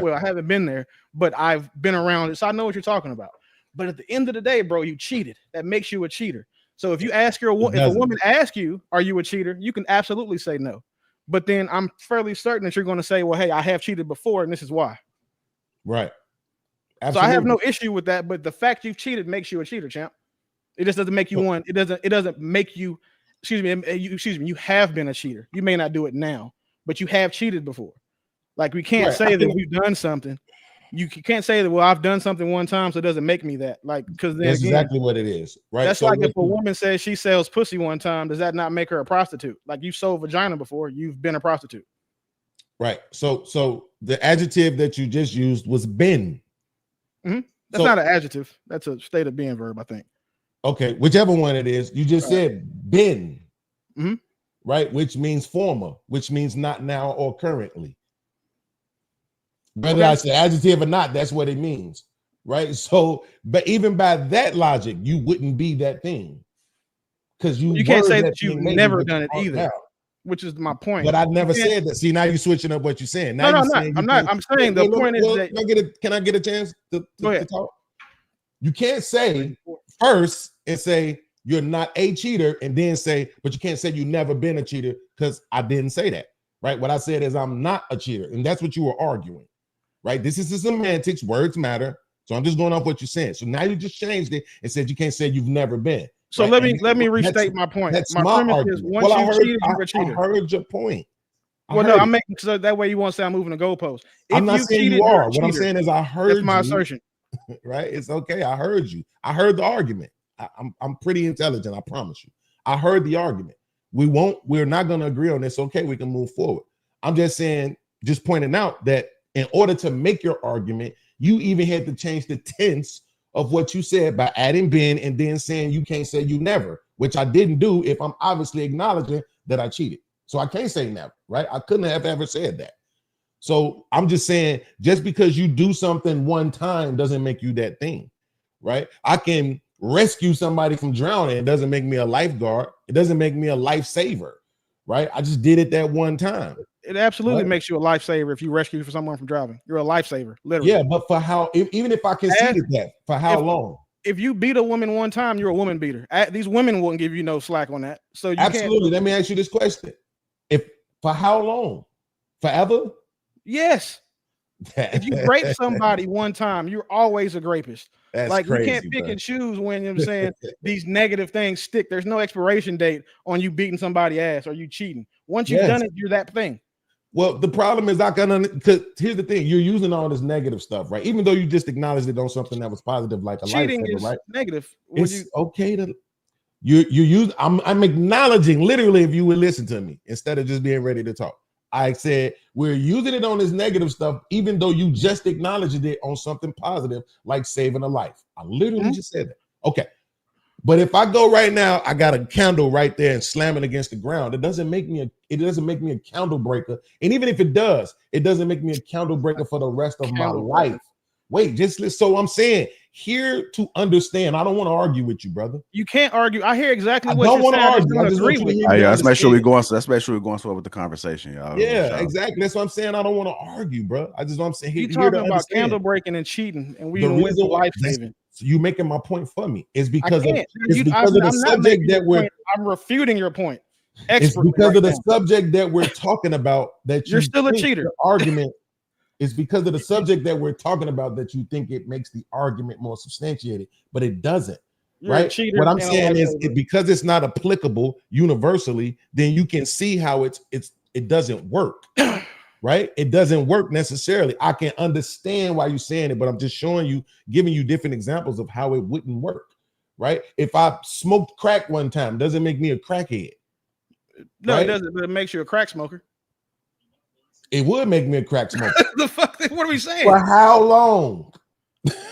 Well, I haven't been there, but I've been around it, so I know what you're talking about. But at the end of the day, bro, you cheated. That makes you a cheater. So if you ask if a woman asks you, are you a cheater? You can absolutely say no. But then I'm fairly certain that you're going to say, well, hey, I have cheated before, and this is why. Right. Absolutely. So I have no issue with that. But the fact you've cheated makes you a cheater, champ. It just doesn't make you one. It doesn't make you. Excuse me. You have been a cheater. You may not do it now, but you have cheated before. Like we can't say that we've done something. You can't say that. Well, I've done something one time, so it doesn't make me that. Like because that's exactly what it is, right? That's so like if a woman says she sells pussy one time, does that not make her a prostitute? Like you sold vagina before, you've been a prostitute, right? So the adjective that you just used was been. That's not an adjective. That's a state of being verb, I think. Okay, whichever one it is, you just said been, right? Which means former, which means not now or currently. Whether I say adjective or not, that's what it means, right? So, but even by that logic, you wouldn't be that thing because you can't say that you've never done it either, which is my point. But I never said that. See, now you're switching up what you're saying. Now I'm not. I'm saying the point is that can I get a chance to talk? You can't say first and say you're not a cheater and then say, but you can't say you've never been a cheater because I didn't say that, right? What I said is I'm not a cheater, and that's what you were arguing, right? This is the semantics, words matter. So I'm just going off what you're saying. So now you just changed it and said you can't say you've never been. So let me restate my point. That's my premise is once you cheated, you're a cheater. I heard your point. I'm making so that way you won't say I'm moving the goalpost. I'm not saying you are. What I'm saying is I heard that's my assertion. Right? It's okay. I heard you. I heard the argument. I'm pretty intelligent. I promise you. I heard the argument. We're not going to agree on this. Okay, we can move forward. I'm just saying, just pointing out that in order to make your argument, you even had to change the tense of what you said by adding been and then saying you can't say you never, which I didn't do if I'm obviously acknowledging that I cheated. So I can't say never, right? I couldn't have ever said that. So I'm just saying, just because you do something one time doesn't make you that thing, right? I can rescue somebody from drowning. It doesn't make me a lifeguard. It doesn't make me a lifesaver, right? I just did it that one time. It absolutely makes you a lifesaver if you rescue someone from drowning. You're a lifesaver, literally. Yeah, but for how? Even if I conceded that, for how long? If you beat a woman one time, you're a woman beater. These women won't give you no slack on that. So you absolutely. Let me ask you this question: for how long? Forever? Yes. If you rape somebody one time, you're always a rapist. That's like crazy, you can't pick bro. and choose when, you know what I'm saying, these negative things stick. There's no expiration date on you beating somebody ass or you cheating. Once you've done it, you're that thing. Well, the problem is because here's the thing: you're using all this negative stuff, right? Even though you just acknowledged it on something that was positive, like a Cheating lifesaver, is right? negative. It's okay to you use. I'm acknowledging literally if you would listen to me instead of just being ready to talk. I said we're using it on this negative stuff, even though you just acknowledged it on something positive, like saving a life. I literally just said that. Okay. But if I go right now, I got a candle right there and slam it against the ground. It doesn't make me a candle breaker. And even if it does, it doesn't make me a candle breaker for the rest of my life. Wait, just listen. So I'm saying here to understand. I don't want to argue with you, brother. You can't argue. I hear exactly what I don't you're want to saying. argue. I just want you to hear me. Let's make sure we're going slow with the conversation, y'all. Yeah, exactly. That's what I'm saying. I don't want to argue, bro. I just want to say you talking about candle breaking and cheating, and we the went to reason life saving. So you making my point for me is because of the subject that we're. I'm refuting your point. It's because of the subject that we're talking about that you're still a cheater. Argument is because of the subject that we're talking about that you think it makes the argument more substantiated, but it doesn't. Right? What I'm saying is because it's not applicable universally, then you can see how it doesn't work. Right? It doesn't work necessarily. I can understand why you're saying it, but I'm just showing you, giving you different examples of how it wouldn't work. Right? If I smoked crack one time, doesn't make me a crackhead. No, right? It doesn't, but it makes you a crack smoker. It would make me a crack smoker. The fuck? What are we saying? For how long?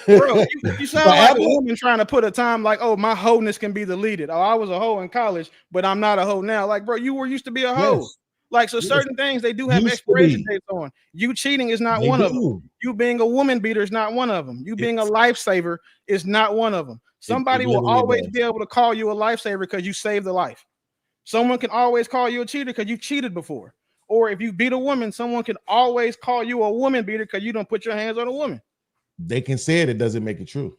Bro, you sound like a woman trying to put a time like, oh, my wholeness can be deleted. Oh, I was a hoe in college, but I'm not a hoe now. Like, bro, you were used to be a hoe. Yes. Like, so certain things they do have expiration dates on. You cheating is not one of them. You being a woman beater is not one of them. You being a lifesaver is not one of them. Somebody will always be able to call you a lifesaver because you saved a life. Someone can always call you a cheater because you cheated before. Or if you beat a woman, someone can always call you a woman beater because you don't put your hands on a woman. They can say it doesn't make it true.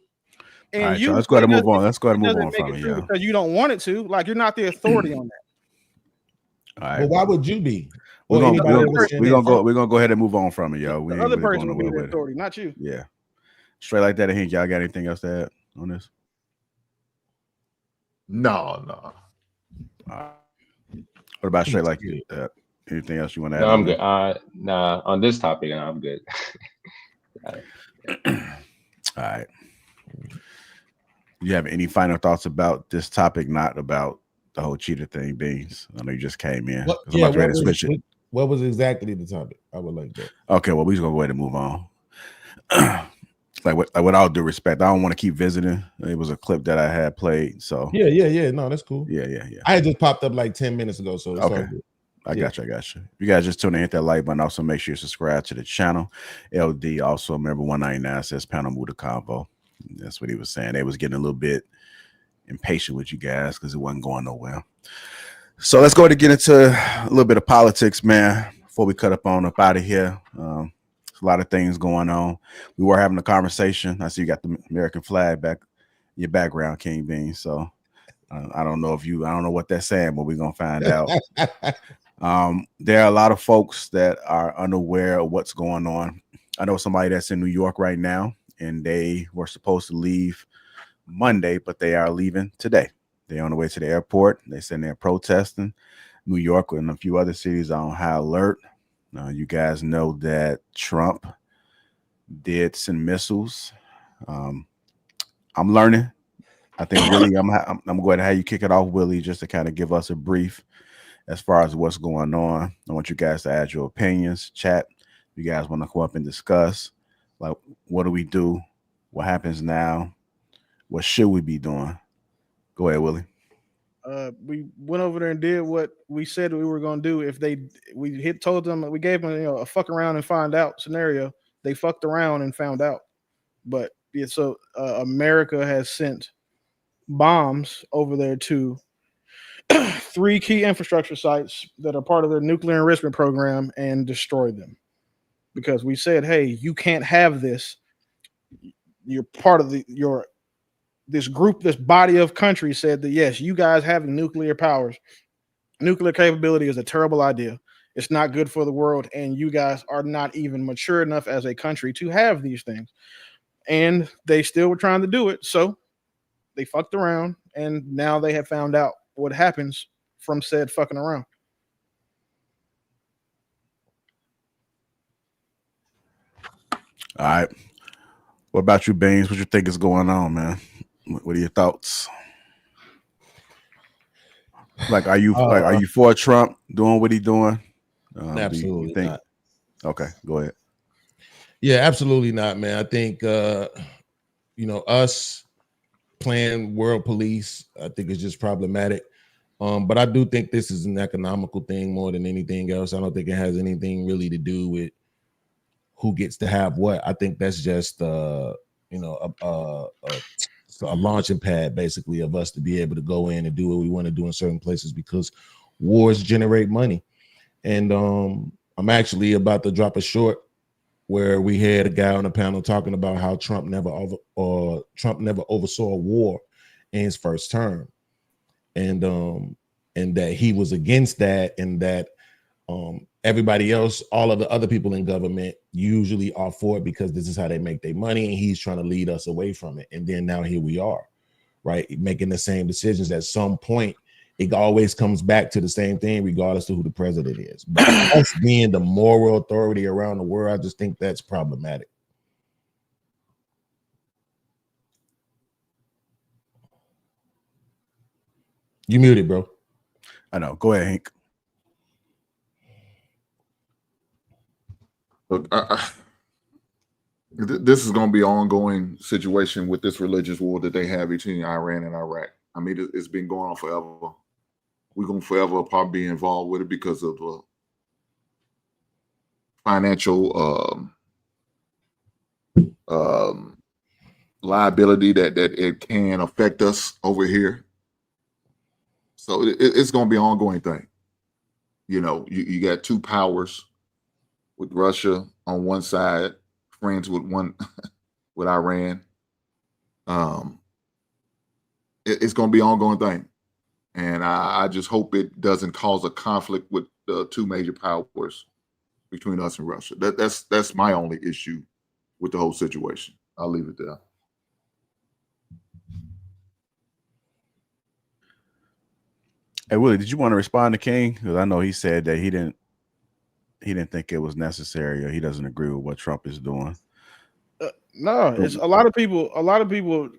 And all right, let's go ahead and move on. Let's go ahead and move on from it, yeah. Because you don't want it to. Like, you're not the authority on that. All right. Well, why would you be? We're gonna go ahead and move on from it, yo. The other person will be the authority, not you. Yeah. Straight like that. Hank, y'all got anything else to add on this? No. What about straight like you? Anything else you want to add? No, I'm good. Nah, on this topic, I'm good. All right. Do you have any final thoughts about this topic, not about the whole cheater thing, Beans? I know you just came in. What was exactly the topic? I would like that. Okay, well, we're just gonna go ahead and move on. With all due respect, I don't want to keep visiting. It was a clip that I had played. So yeah. No, that's cool. Yeah. I had just popped up like 10 minutes ago. So it's okay. I got you. If you guys just tune in, hit that like button. Also, make sure you subscribe to the channel. LD also, remember 199 says panel move the convo. That's what he was saying. They was getting a little bit impatient with you guys because it wasn't going nowhere. So let's go ahead and get into a little bit of politics, man, before we cut up out of here. There's a lot of things going on. We were having a conversation. I see you got the American flag back in your background, King Bean. So I don't know what that's saying, but we're going to find out. There are a lot of folks that are unaware of what's going on. I know somebody that's in New York right now, and they were supposed to leave Monday, but they are leaving today. They're on the way to the airport. They said they're protesting. New York and a few other cities are on high alert. You guys know that Trump did send missiles. I'm learning. I think Willie, I'm going to have you kick it off, Willie, just to kind of give us a brief as far as what's going on. I want you guys to add your opinions, chat. You guys want to come up and discuss, like, what do we do? What happens now? What should we be doing? Go ahead, Willie. We went over there and did what we said we were going to do. If we told them, we gave them a fuck around and find out scenario. They fucked around and found out. But yeah, so America has sent bombs over there to 3 key infrastructure sites that are part of their nuclear enrichment program and destroyed them. Because we said, hey, you can't have this. You're part of this group, this body of countries said that, yes, you guys having nuclear powers, nuclear capability is a terrible idea. It's not good for the world. And you guys are not even mature enough as a country to have these things. and they still were trying to do it. So they fucked around, and now they have found out what happens from said fucking around. All right. What about you, Beans? What you think is going on, man? What are your thoughts? Like, are you for Trump doing what he's doing? Absolutely you think? not. Okay, go ahead. Yeah, absolutely not, man. I think us playing world police, I think it's just problematic. But I do think this is an economical thing more than anything else. I don't think it has anything really to do with who gets to have what. I think that's just a launching pad, basically, of us to be able to go in and do what we want to do in certain places, because wars generate money. And I'm actually about to drop a short where we had a guy on the panel talking about how Trump never oversaw a war in his first term, and that he was against that, and that everybody else, all of the other people in government, usually are for it because this is how they make their money, and he's trying to lead us away from it. And then now here we are, right, making the same decisions. At some point, it always comes back to the same thing, regardless of who the president is. But us being the moral authority around the world, I just think that's problematic. You muted, bro. I know. Go ahead, Hank. Look, this is going to be an ongoing situation with this religious war that they have between Iran and Iraq. I mean, it's been going on forever. We're going to forever probably be involved with it because of financial liability that it can affect us over here. So it's going to be an ongoing thing. You know, you got two powers with Russia on one side, friends with with Iran. It's going to be an ongoing thing. And I just hope it doesn't cause a conflict with the two major powers between us and Russia. That's my only issue with the whole situation. I'll leave it there. Hey, Willie, did you want to respond to King? Because I know he said that he didn't think it was necessary, or he doesn't agree with what Trump is doing. No, it's a lot of people. A lot of people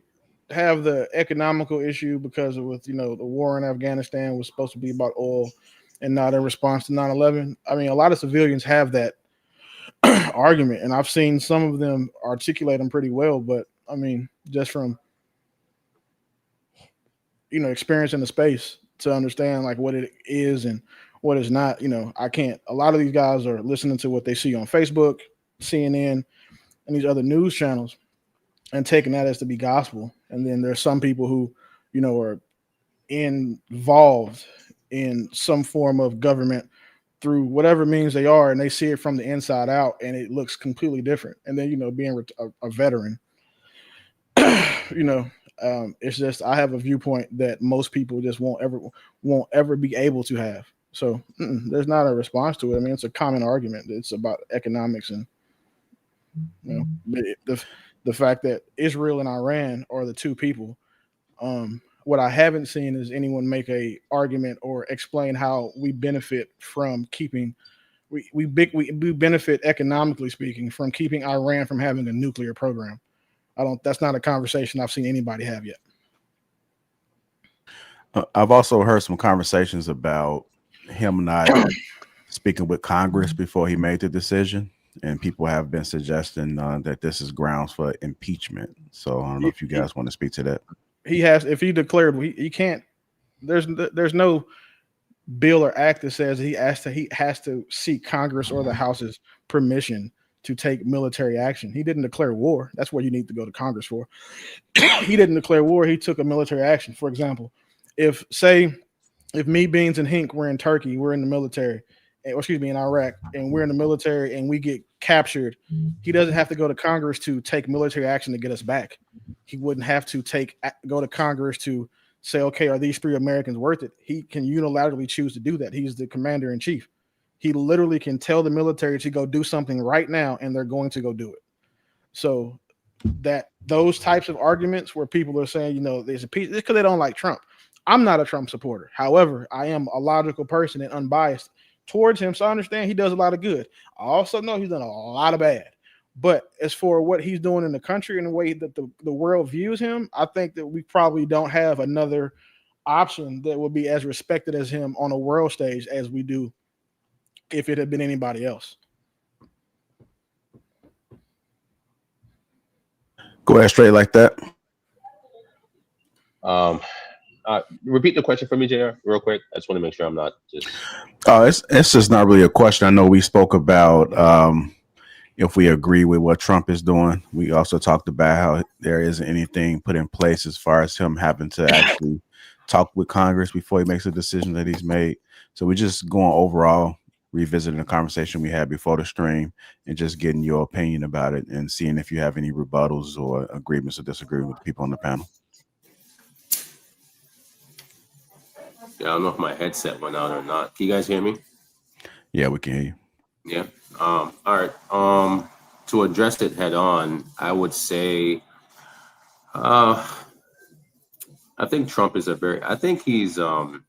have the economical issue because of the war in Afghanistan was supposed to be about oil and not in response to 9/11. I mean, a lot of civilians have that argument, and I've seen some of them articulate them pretty well. But I mean, just from experience in the space to understand like what it is and what is not. I can't. A lot of these guys are listening to what they see on Facebook, CNN, and these other news channels, and taking that as to be gospel. And then there's some people who, are involved in some form of government through whatever means they are, and they see it from the inside out, and it looks completely different. And then, being a veteran, it's just I have a viewpoint that most people just won't ever be able to have. So there's not a response to it. I mean, it's a common argument. It's about economics and the fact that Israel and Iran are the two people. What I haven't seen is anyone make a argument or explain how we benefit from keeping we benefit economically speaking from keeping Iran from having a nuclear program. That's not a conversation I've seen anybody have yet. I've also heard some conversations about him not speaking with Congress before he made the decision. And people have been suggesting that this is grounds for impeachment. So I don't know if you guys want to speak to that. He has, if he declared, he can't. There's no bill or act that says he has to seek Congress or the House's permission to take military action. He didn't declare war. That's what you need to go to Congress for. He didn't declare war. He took a military action. For example, if me, Beans, and Hink were in Turkey, we're in the military. In Iraq, and we're in the military and we get captured, he doesn't have to go to Congress to take military action to get us back. He wouldn't have to go to Congress to say, okay, are these 3 Americans worth it? He can unilaterally choose to do that. He's the commander in chief. He literally can tell the military to go do something right now, and they're going to go do it. So that those types of arguments where people are saying, there's a piece, it's because they don't like Trump. I'm not a Trump supporter. However, I am a logical person and unbiased towards him. So I understand he does a lot of good. I also know he's done a lot of bad. But as for what he's doing in the country and the way that the world views him, I think that we probably don't have another option that would be as respected as him on a world stage as we do if it had been anybody else. Go ahead, straight like that. Repeat the question for me, JR, real quick. I just want to make sure I'm not just. Oh, it's just not really a question. I know we spoke about if we agree with what Trump is doing. We also talked about how there isn't anything put in place as far as him having to actually talk with Congress before he makes a decision that he's made. So we're just going overall, revisiting the conversation we had before the stream and just getting your opinion about it and seeing if you have any rebuttals or agreements or disagreements with the people on the panel. Yeah, I don't know if my headset went out or not. Can you guys hear me? Yeah, we can hear you. Yeah. All right. To address it head on, I would say, I think Trump is I think he's a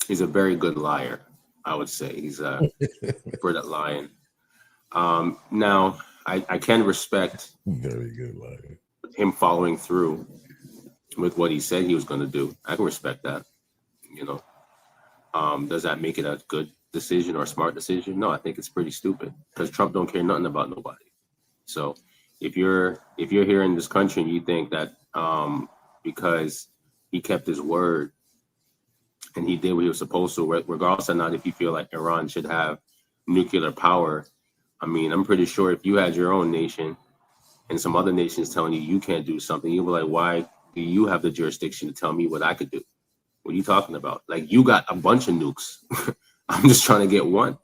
very good liar. I would say he's good at lying. Now I can respect very good liar. Him following through with what he said he was going to do. I can respect that. Does that make it a good decision or a smart decision? No, I think it's pretty stupid because Trump don't care nothing about nobody. So if you're here in this country and you think that because he kept his word and he did what he was supposed to, regardless of not if you feel like Iran should have nuclear power, I mean, I'm pretty sure if you had your own nation and some other nations telling you can't do something, you'd be like, why do you have the jurisdiction to tell me what I could do? What are you talking about? Like, you got a bunch of nukes. I'm just trying to get one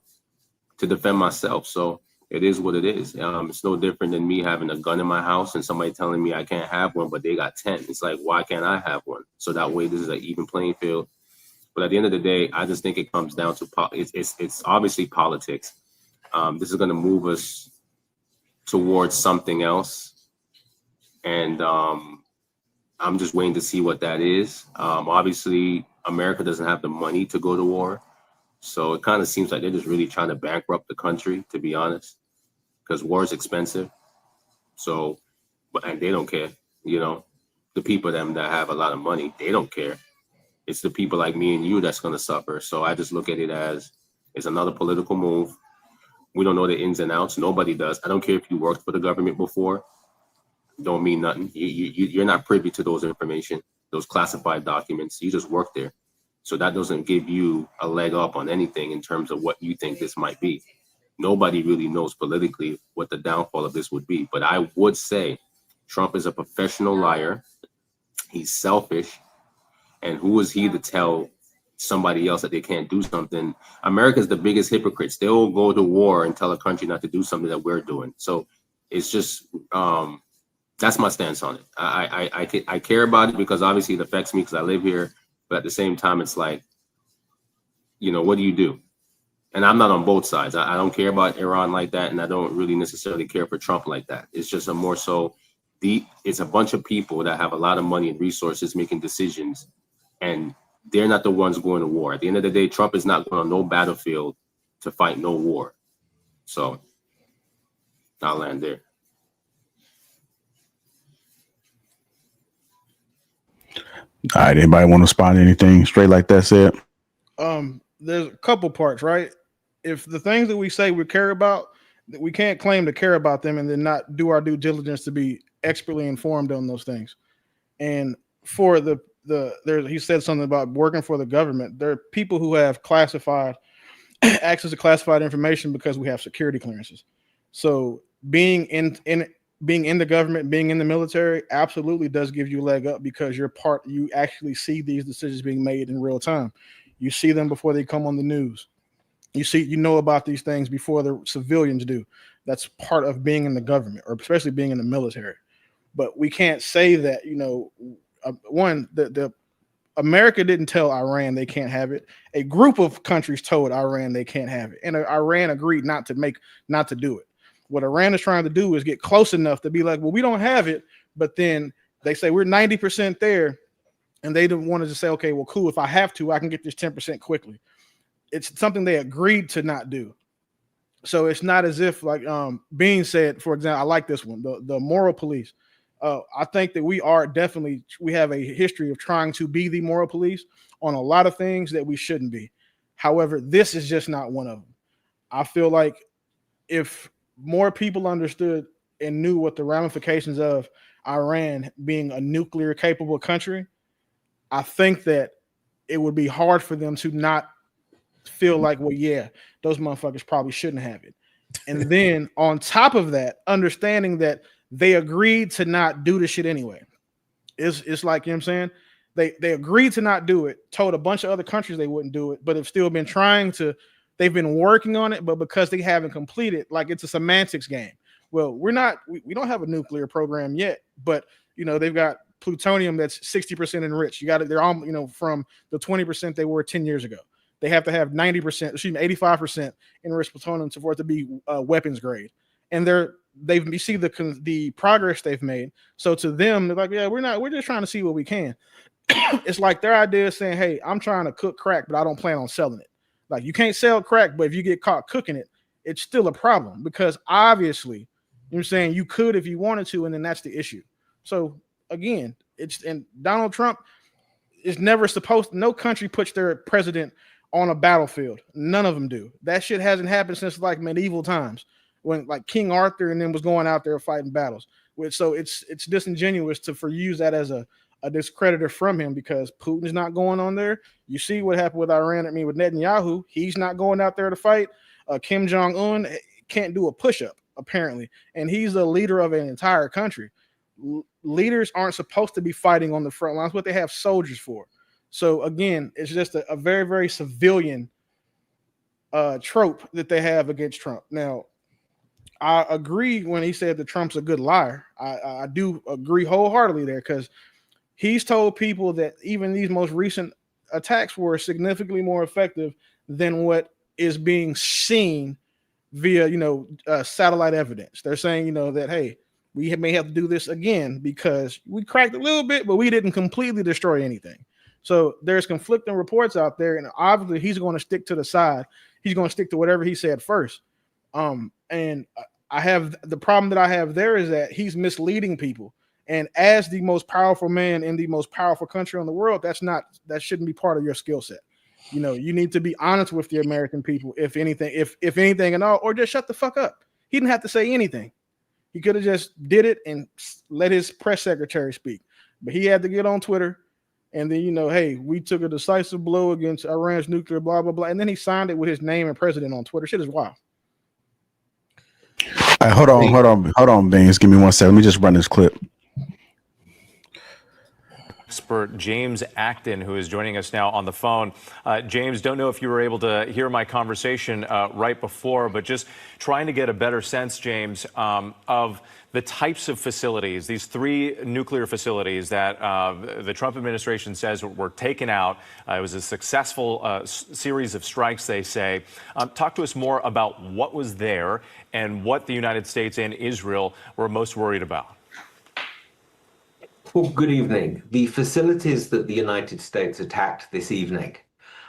to defend myself. So it is what it is. It's no different than me having a gun in my house and somebody telling me I can't have one, but they got 10. It's like, why can't I have one? So that way this is an even playing field. But at the end of the day, I just think it comes down to it's obviously politics. This is going to move us towards something else. And I'm just waiting to see what that is. Obviously, America doesn't have the money to go to war. So it kind of seems like they're just really trying to bankrupt the country, to be honest, because war is expensive. So, and they don't care, the people that have a lot of money, they don't care. It's the people like me and you that's going to suffer. So I just look at it as it's another political move. We don't know the ins and outs. Nobody does. I don't care if you worked for the government before. Don't mean nothing. You're not privy to those information, those classified documents. You just work there. So that doesn't give you a leg up on anything in terms of what you think this might be. Nobody really knows politically what the downfall of this would be. But I would say Trump is a professional liar. He's selfish. And who is he to tell somebody else that they can't do something? America's the biggest hypocrites. They'll go to war and tell a country not to do something that we're doing. So it's just, that's my stance on it. I care about it because obviously it affects me because I live here. But at the same time, it's like, what do you do? And I'm not on both sides. I don't care about Iran like that. And I don't really necessarily care for Trump like that. It's just a more so it's a bunch of people that have a lot of money and resources making decisions. And they're not the ones going to war. At the end of the day, Trump is not going on no battlefield to fight no war. So I'll land there. All right. Anybody want to respond to anything straight like that said? There's a couple parts, right? If the things that we say we care about, we can't claim to care about them and then not do our due diligence to be expertly informed on those things. And for he said something about working for the government. There are people who have classified access to classified information because we have security clearances. So being in the government, being in the military absolutely does give you a leg up because you actually see these decisions being made in real time. You see them before they come on the news. You know about these things before the civilians do. That's part of being in the government, or especially being in the military. But we can't say that, the America didn't tell Iran they can't have it. A group of countries told Iran they can't have it. And Iran agreed not to do it. What Iran is trying to do is get close enough to be like, well, we don't have it, but then they say we're 90% there, and they don't want to just say, okay, well, cool. If I have to, I can get this 10% quickly. It's something they agreed to not do. So it's not as if, like Bean said, for example, I like this one, the moral police. I think that we have a history of trying to be the moral police on a lot of things that we shouldn't be. However, this is just not one of them. I feel like if more people understood and knew what the ramifications of Iran being a nuclear capable country, I think that it would be hard for them to not feel like, well, yeah, those motherfuckers probably shouldn't have it. And then on top of that, understanding that they agreed to not do the shit anyway. It's like, you know what I'm saying? They agreed to not do it, told a bunch of other countries they wouldn't do it, but have still been trying to. They've been working on it, but because they haven't completed, like it's a semantics game. Well, we don't have a nuclear program yet, but they've got plutonium that's 60% enriched. They're all, from the 20% they were 10 years ago. They have to have 85% enriched plutonium for it to be weapons grade. And you see the progress they've made. So to them, they're like, yeah, we're just trying to see what we can. It's like their idea is saying, hey, I'm trying to cook crack, but I don't plan on selling it. Like, you can't sell crack, but if you get caught cooking it, it's still a problem, because obviously, you're saying you could if you wanted to, and then that's the issue. So again, and Donald Trump is never supposed to, no country puts their president on a battlefield. None of them do. That shit hasn't happened since like medieval times, when like King Arthur and then was going out there fighting battles. So it's disingenuous to use that as a discreditor from him, because Putin's not going on there. You see what happened with Iran. I mean, with Netanyahu, he's not going out there to fight. Kim Jong-un can't do a push-up, apparently, and he's the leader of an entire country. Leaders aren't supposed to be fighting on the front lines. What they have soldiers for. So again, it's just a very, very civilian trope that they have against Trump. Now, I agree when he said that Trump's a good liar. I do agree wholeheartedly there, because he's told people that even these most recent attacks were significantly more effective than what is being seen via, satellite evidence. They're saying, that, hey, we may have to do this again because we cracked a little bit, but we didn't completely destroy anything. So there's conflicting reports out there, and obviously he's going to stick to the side. He's going to stick to whatever he said first. And I have the problem that I have there is that he's misleading people. And as the most powerful man in the most powerful country in the world, that shouldn't be part of your skill set. You need to be honest with the American people, if anything, if anything at all, or just shut the fuck up. He didn't have to say anything. He could have just did it and let his press secretary speak. But he had to get on Twitter and then, hey, we took a decisive blow against Iran's nuclear, blah, blah, blah. And then he signed it with his name and president on Twitter. Shit is wild. Right, hold on, Beans. Give me 1 second. Let me just run this clip. Expert James Acton, who is joining us now on the phone. James, don't know if you were able to hear my conversation right before, but just trying to get a better sense, James, of the types of facilities, these 3 nuclear facilities that the Trump administration says were taken out. It was a successful series of strikes, they say. Talk to us more about what was there and what the United States and Israel were most worried about. Well, good evening. The facilities that the United States attacked this evening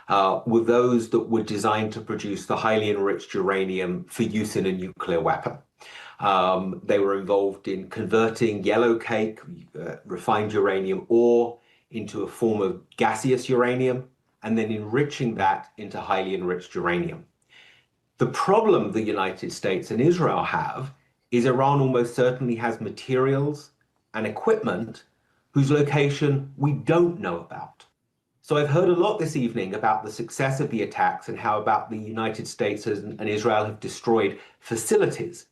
were those that were designed to produce the highly enriched uranium for use in a nuclear weapon. They were involved in converting yellow cake, refined uranium ore, into a form of gaseous uranium, and then enriching that into highly enriched uranium. The problem the United States and Israel have is Iran almost certainly has materials and equipment whose location we don't know about. So I've heard a lot this evening about the success of the attacks and how about the United States and Israel have destroyed facilities.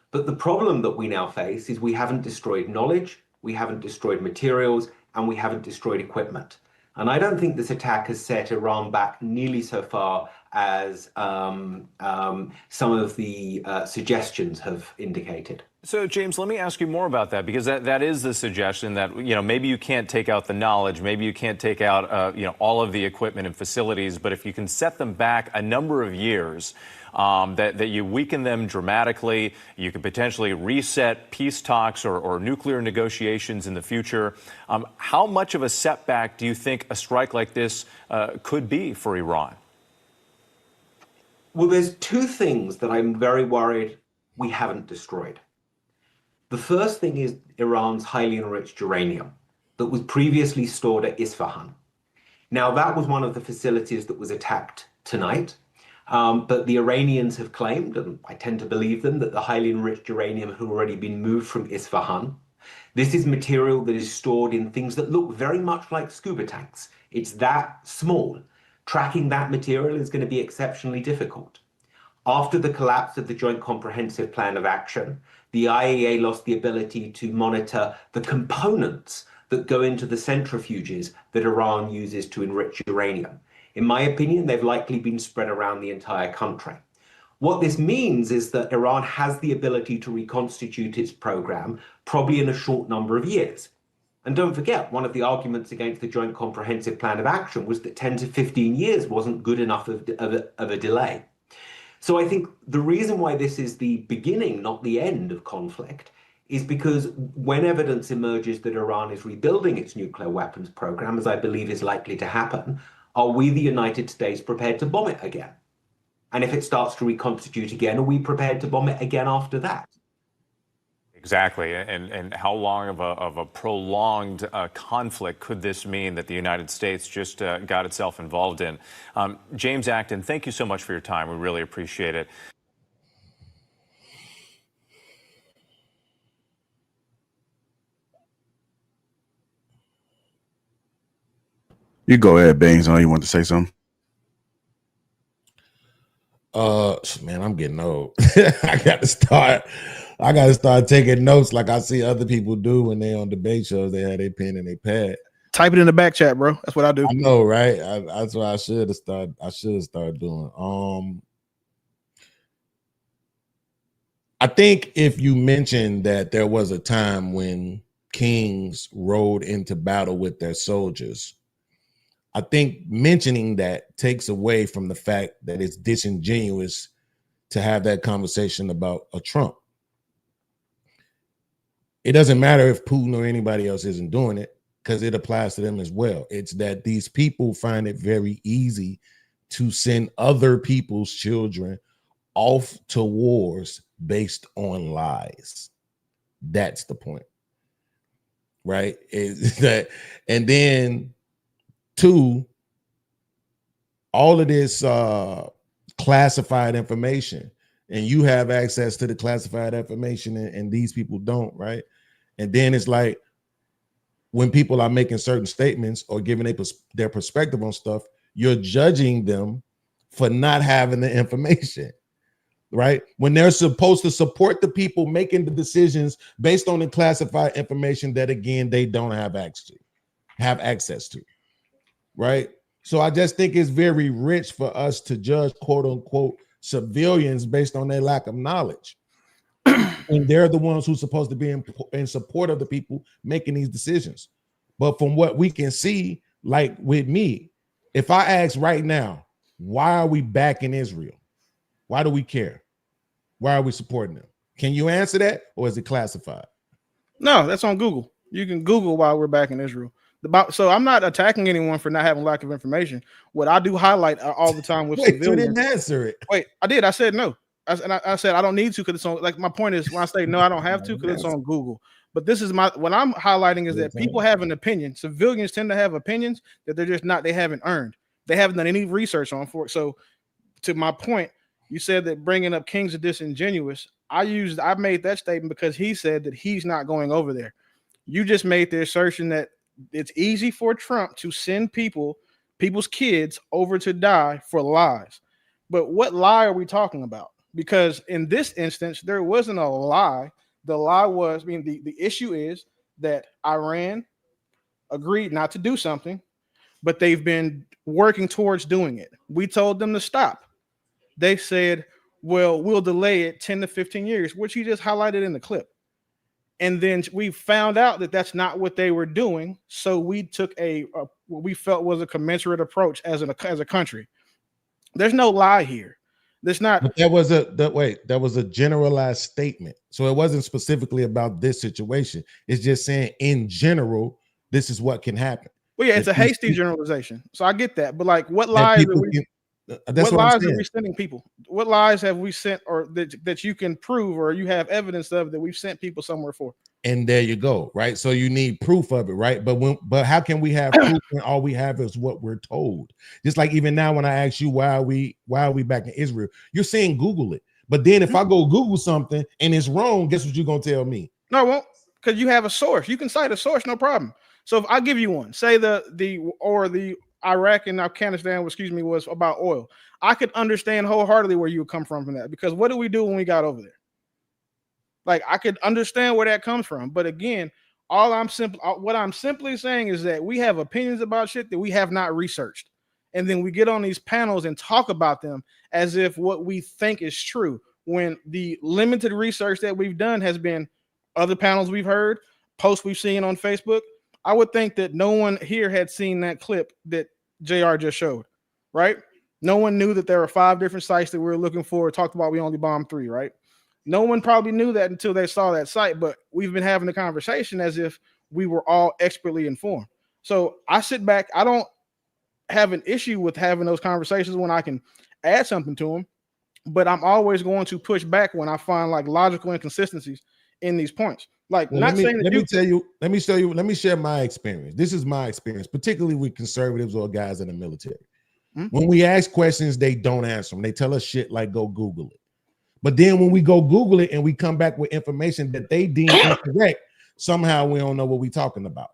But the problem that we now face is we haven't destroyed knowledge, we haven't destroyed materials, and we haven't destroyed equipment. And I don't think this attack has set Iran back nearly so far as some of the suggestions have indicated. So, James, let me ask you more about that, because that is the suggestion that, maybe you can't take out the knowledge, maybe you can't take out, all of the equipment and facilities, but if you can set them back a number of years, that you weaken them dramatically. You could potentially reset peace talks or nuclear negotiations in the future. How much of a setback do you think a strike like this could be for Iran? Well, there's two things that I'm very worried we haven't destroyed. The first thing is Iran's highly enriched uranium that was previously stored at Isfahan. Now, that was one of the facilities that was attacked tonight, but the Iranians have claimed, and I tend to believe them, that the highly enriched uranium had already been moved from Isfahan. This is material that is stored in things that look very much like scuba tanks. It's that small. Tracking that material is going to be exceptionally difficult. After the collapse of the Joint Comprehensive Plan of Action, the IAEA lost the ability to monitor the components that go into the centrifuges that Iran uses to enrich uranium. In my opinion, they've likely been spread around the entire country. What this means is that Iran has the ability to reconstitute its program probably in a short number of years. And don't forget, one of the arguments against the Joint Comprehensive Plan of Action was that 10 to 15 years wasn't good enough of a delay. So I think the reason why this is the beginning, not the end of conflict, is because when evidence emerges that Iran is rebuilding its nuclear weapons program, as I believe is likely to happen, are we, the United States, prepared to bomb it again? And if it starts to reconstitute again, are we prepared to bomb it again after that? Exactly. And how long of a prolonged conflict could this mean that the United States just got itself involved in? James Acton, thank you so much for your time. We really appreciate it. You go ahead, Bangs. I know you want to say something. Man, I'm getting old. I got to start taking notes like I see other people do when they on debate shows. They have their pen and their pad. Type it in the back chat, bro. That's what I do. I know, right? That's what I should have started doing. I think if you mentioned that there was a time when kings rode into battle with their soldiers, I think mentioning that takes away from the fact that it's disingenuous to have that conversation about a Trump. It doesn't matter if Putin or anybody else isn't doing it, because it applies to them as well. It's that these people find it very easy to send other people's children off to wars based on lies. That's the point, right? Is that, and then two, all of this classified information, and you have access to the classified information, and these people don't, right? And then it's like when people are making certain statements or giving their perspective on stuff, you're judging them for not having the information, right? When they're supposed to support the people making the decisions based on the classified information that, again, they don't have access to, right? So I just think it's very rich for us to judge, quote unquote, civilians based on their lack of knowledge. And they're the ones who's supposed to be in support of the people making these decisions. But from what we can see, like with me, if I ask right now, why are we backing Israel? Why do we care? Why are we supporting them? Can you answer that, or is it classified? No, that's on Google. You can Google why we're backing Israel. So I'm not attacking anyone for not having lack of information. What I do highlight all the time with Wait, civilians. you didn't answer it. Wait, I did. I said no. I said I don't need to because it's on. Like, my point is, when I say no, I don't have to because it's on Google. But this is what I'm highlighting is that people have an opinion. Civilians tend to have opinions that they're just not. They haven't earned. They haven't done any research on for it. So, to my point, you said that bringing up kings are disingenuous. I made that statement because he said that he's not going over there. You just made the assertion that it's easy for Trump to send people's kids over to die for lies. But what lie are we talking about? Because in this instance, there wasn't a lie. The lie was, the issue is that Iran agreed not to do something, but they've been working towards doing it. We told them to stop. They said, well, we'll delay it 10 to 15 years, which he just highlighted in the clip. And then we found out that that's not what they were doing. So we took what we felt was a commensurate approach as a country. There's no lie here. That's not. But that was a generalized statement. So it wasn't specifically about this situation. It's just saying in general, this is what can happen. Well, yeah, it's a hasty generalization. So I get that. But like, what lies are we? What lies are we sending people? What lies have we sent, or that you can prove, or you have evidence of that we've sent people somewhere for? And there you go, right? So you need proof of it, right? But how can we have proof when all we have is what we're told? Just like even now, when I ask you why are we back in Israel, you're saying Google it. But then if I go Google something and it's wrong, guess what you're gonna tell me? No, I won't, because you have a source. You can cite a source, no problem. So if I give you one, say the Iraq and Afghanistan, was about oil, I could understand wholeheartedly where you would come from that, because what did we do when we got over there? Like, I could understand where that comes from. But again, what I'm simply saying is that we have opinions about shit that we have not researched. And then we get on these panels and talk about them as if what we think is true, when the limited research that we've done has been other panels we've heard, posts we've seen on Facebook. I would think that no one here had seen that clip that JR just showed, right? No one knew that there were 5 different sites that we were looking for. Talked about we only bombed 3, right? No one probably knew that until they saw that site, but we've been having the conversation as if we were all expertly informed. So I sit back. I don't have an issue with having those conversations when I can add something to them, but I'm always going to push back when I find like logical inconsistencies in these points. Like, well, let me share my experience. This is my experience, particularly with conservatives or guys in the military. When we ask questions, they don't answer them. They tell us shit like, go Google it. But then when we go Google it and we come back with information that they deem incorrect, somehow we don't know what we're talking about.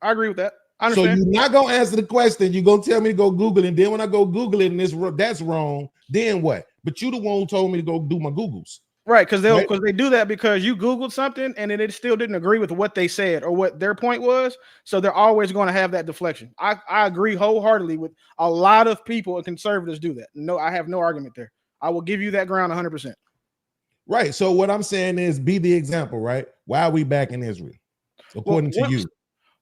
I agree with that. So you're not going to answer the question. You're going to tell me to go Google it. And then when I go Google it and that's wrong, then what? But you the one who told me to go do my Googles. Right, because they do that because you Googled something and it still didn't agree with what they said or what their point was. So they're always going to have that deflection. I agree wholeheartedly with a lot of people, and conservatives do that. No, I have no argument there. I will give you that ground 100%. Right. So what I'm saying is, be the example, right? Why are we back in Israel, according to you?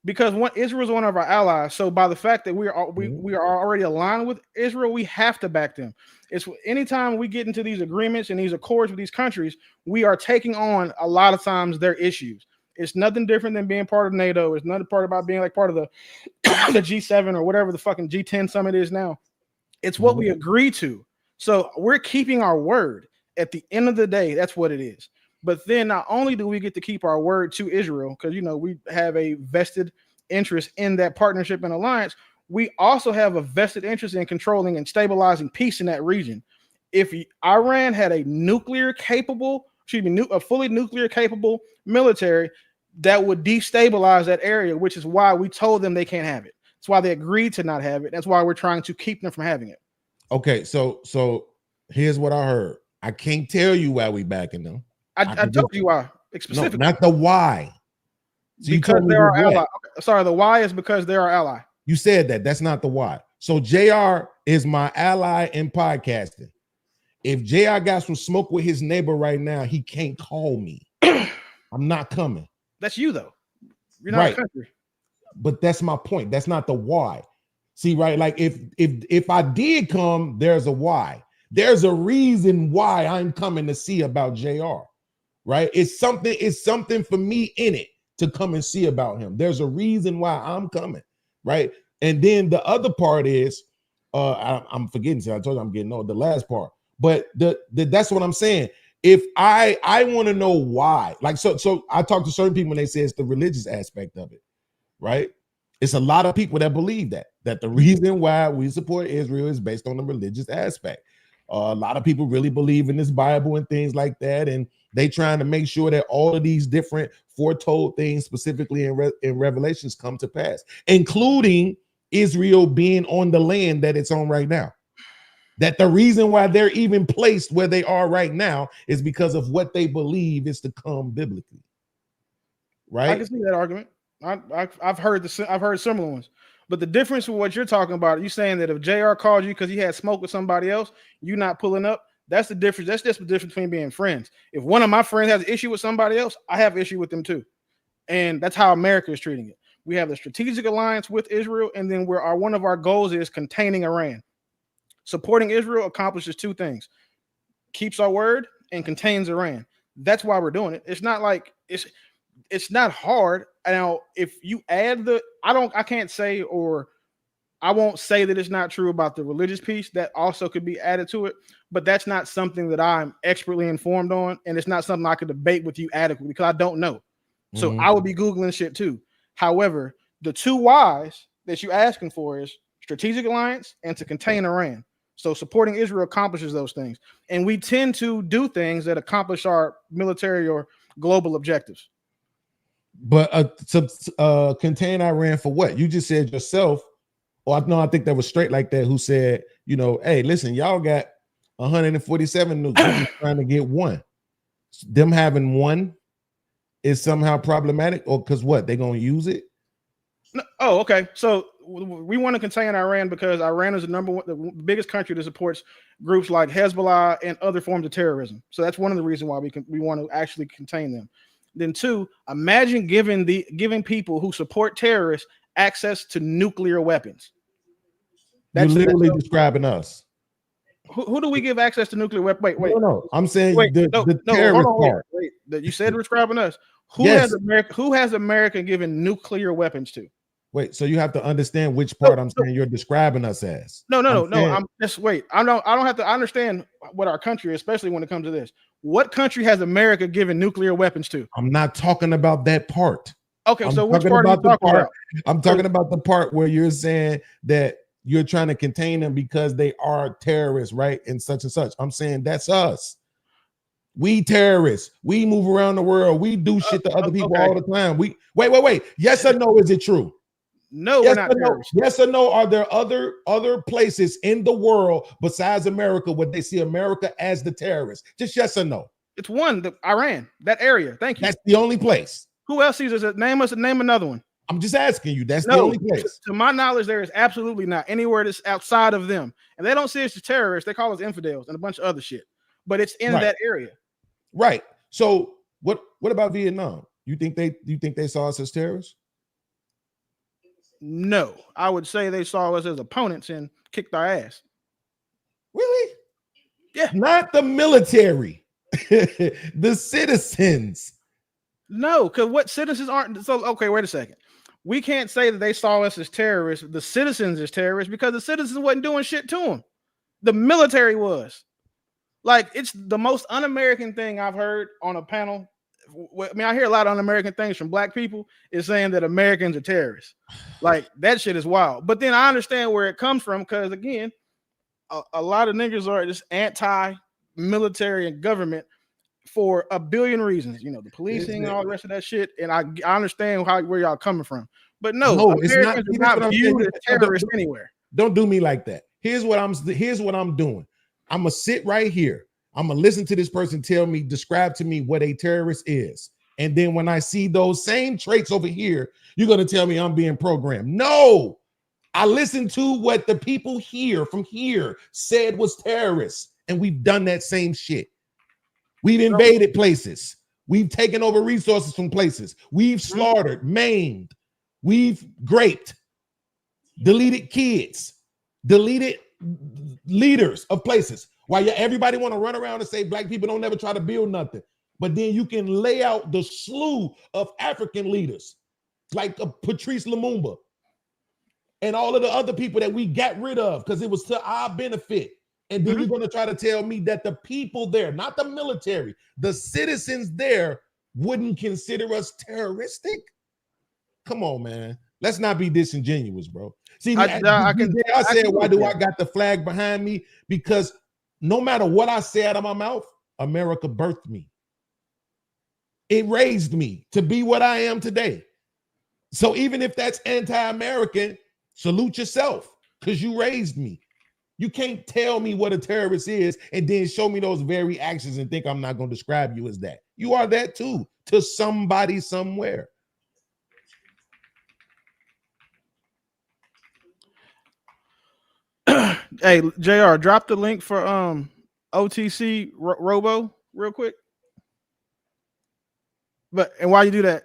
Because Israel is one of our allies. So by the fact that we are already aligned with Israel, we have to back them. It's anytime we get into these agreements and these accords with these countries, we are taking on a lot of times their issues. It's nothing different than being part of NATO. It's nothing part about being like part of the G7 or whatever the fucking G10 summit is now. It's what we agree to. So we're keeping our word. At the end of the day, that's what it is. But then not only do we get to keep our word to Israel, because, you know, we have a vested interest in that partnership and alliance, we also have a vested interest in controlling and stabilizing peace in that region. If Iran had a fully nuclear capable military, that would destabilize that area, which is why we told them they can't have it. That's why they agreed to not have it. That's why we're trying to keep them from having it. Okay, so here's what I heard. I can't tell you why we backing them. I told you why specifically. No, not the why. So because they're our ally. Okay, sorry, the why is because they're our ally. You said that. That's not the why. So JR is my ally in podcasting. If JR got some smoke with his neighbor right now, he can't call me. I'm not coming. That's you though. You're not a country. But that's my point. That's not the why. See, right? Like if I did come, there's a why. There's a reason why I'm coming to see about JR. Right? It's something for me in it to come and see about him. There's a reason why I'm coming, right? And then the other part is, I'm forgetting. So I told you I'm getting old. The last part, but that's what I'm saying. If I want to know why, like so I talk to certain people and they say it's the religious aspect of it, right? It's a lot of people that believe that the reason why we support Israel is based on the religious aspect. A lot of people really believe in this Bible and things like that, and they trying to make sure that all of these different foretold things, specifically in Revelations, come to pass, including Israel being on the land that it's on right now. That the reason why they're even placed where they are right now is because of what they believe is to come biblically. Right? I can see that argument. I've heard similar ones. But the difference with what you're talking about, you saying that if JR called you because he had smoke with somebody else, you not pulling up, that's the difference. That's just the difference between being friends. If one of my friends has an issue with somebody else, I have an issue with them too. And that's how America is treating it. We have the strategic alliance with Israel, and then one of our goals is containing Iran. Supporting Israel accomplishes two things: keeps our word and contains Iran. That's why we're doing it. It's not like it's not hard. Now, if you add I can't say, or I won't say that it's not true about the religious piece. That also could be added to it, but that's not something that I'm expertly informed on, and it's not something I could debate with you adequately because I don't know. So I would be Googling shit too. However, the two whys that you're asking for is strategic alliance and to contain Iran. So supporting Israel accomplishes those things. And we tend to do things that accomplish our military or global objectives. But contain Iran for what? You just said yourself, or no, I think that was straight like that, who said, you know, hey, listen, y'all got 147 nukes. We're just trying to get one. Them having one is somehow problematic, or because what? They gonna use it? No, oh, okay. So we want to contain Iran because Iran is the biggest country that supports groups like Hezbollah and other forms of terrorism. So that's one of the reasons why we want to actually contain them. Then two, imagine giving people who support terrorists access to nuclear weapons. You're literally describing us. Who do we give access to nuclear weapons? Wait. No. I'm saying the terrorist part. Wait. You said describing us. Who has America given nuclear weapons to? Wait, so you have to understand which part I'm saying you're describing us as. No. I'm just wait. I don't have to understand what our country is, especially when it comes to this. What country has America given nuclear weapons to? I'm not talking about that part. Okay, so which part are you talking about? I'm talking about the part where you're saying that you're trying to contain them because they are terrorists, right? And such and such. I'm saying that's us. We terrorists. We move around the world. We do shit to other people all the time. Wait. Yes or no? Is it true? No, yes we're not terrorists. Yes or no? Are there other places in the world besides America where they see America as the terrorist? Just yes or no. It's one, Iran, that area. Thank you. That's the only place. Who else sees it? Name another one. I'm just asking you. That's the only place. To my knowledge, there is absolutely not anywhere that's outside of them. And they don't see us as terrorists. They call us infidels and a bunch of other shit. But it's in that area. Right. So what about Vietnam? You think they saw us as terrorists? No, I would say they saw us as opponents and kicked our ass. Really? Yeah. Not the military, the citizens. No, because what citizens aren't. So, okay, wait a second. We can't say that they saw us as terrorists, the citizens as terrorists, because the citizens wasn't doing shit to them. The military was. Like, it's the most un-American thing I've heard on a panel. I mean, I hear a lot of un-American things from black people is saying that Americans are terrorists. Like, that shit is wild. But then I understand where it comes from because, again, a lot of niggas are just anti-military and government for a billion reasons. You know, the policing and all the rest of that shit. And I understand where y'all coming from. But no, Americans are not viewed as terrorists anywhere. Don't do me like that. Here's what I'm doing. I'm gonna sit right here. I'm gonna listen to this person describe to me what a terrorist is. And then when I see those same traits over here, you're gonna tell me I'm being programmed. No, I listened to what the people here from here said was terrorists, and we've done that same shit. We've invaded places. We've taken over resources from places. We've slaughtered, maimed, we've raped, deleted kids, deleted leaders of places. Why everybody want to run around and say black people don't never try to build nothing. But then you can lay out the slew of African leaders like Patrice Lumumba and all of the other people that we got rid of because it was to our benefit. And then you're going to try to tell me that the people there, not the military, the citizens there wouldn't consider us terroristic? Come on, man. Let's not be disingenuous, bro. See, I said, why do I got the flag behind me? Because no matter what I say out of my mouth, America birthed me. It raised me to be what I am today. So even if that's anti-American, salute yourself because you raised me. You can't tell me what a terrorist is and then show me those very actions and think I'm not going to describe you as that. You are that too, to somebody somewhere. Hey, JR, drop the link for OTC Robo real quick. And while you do that,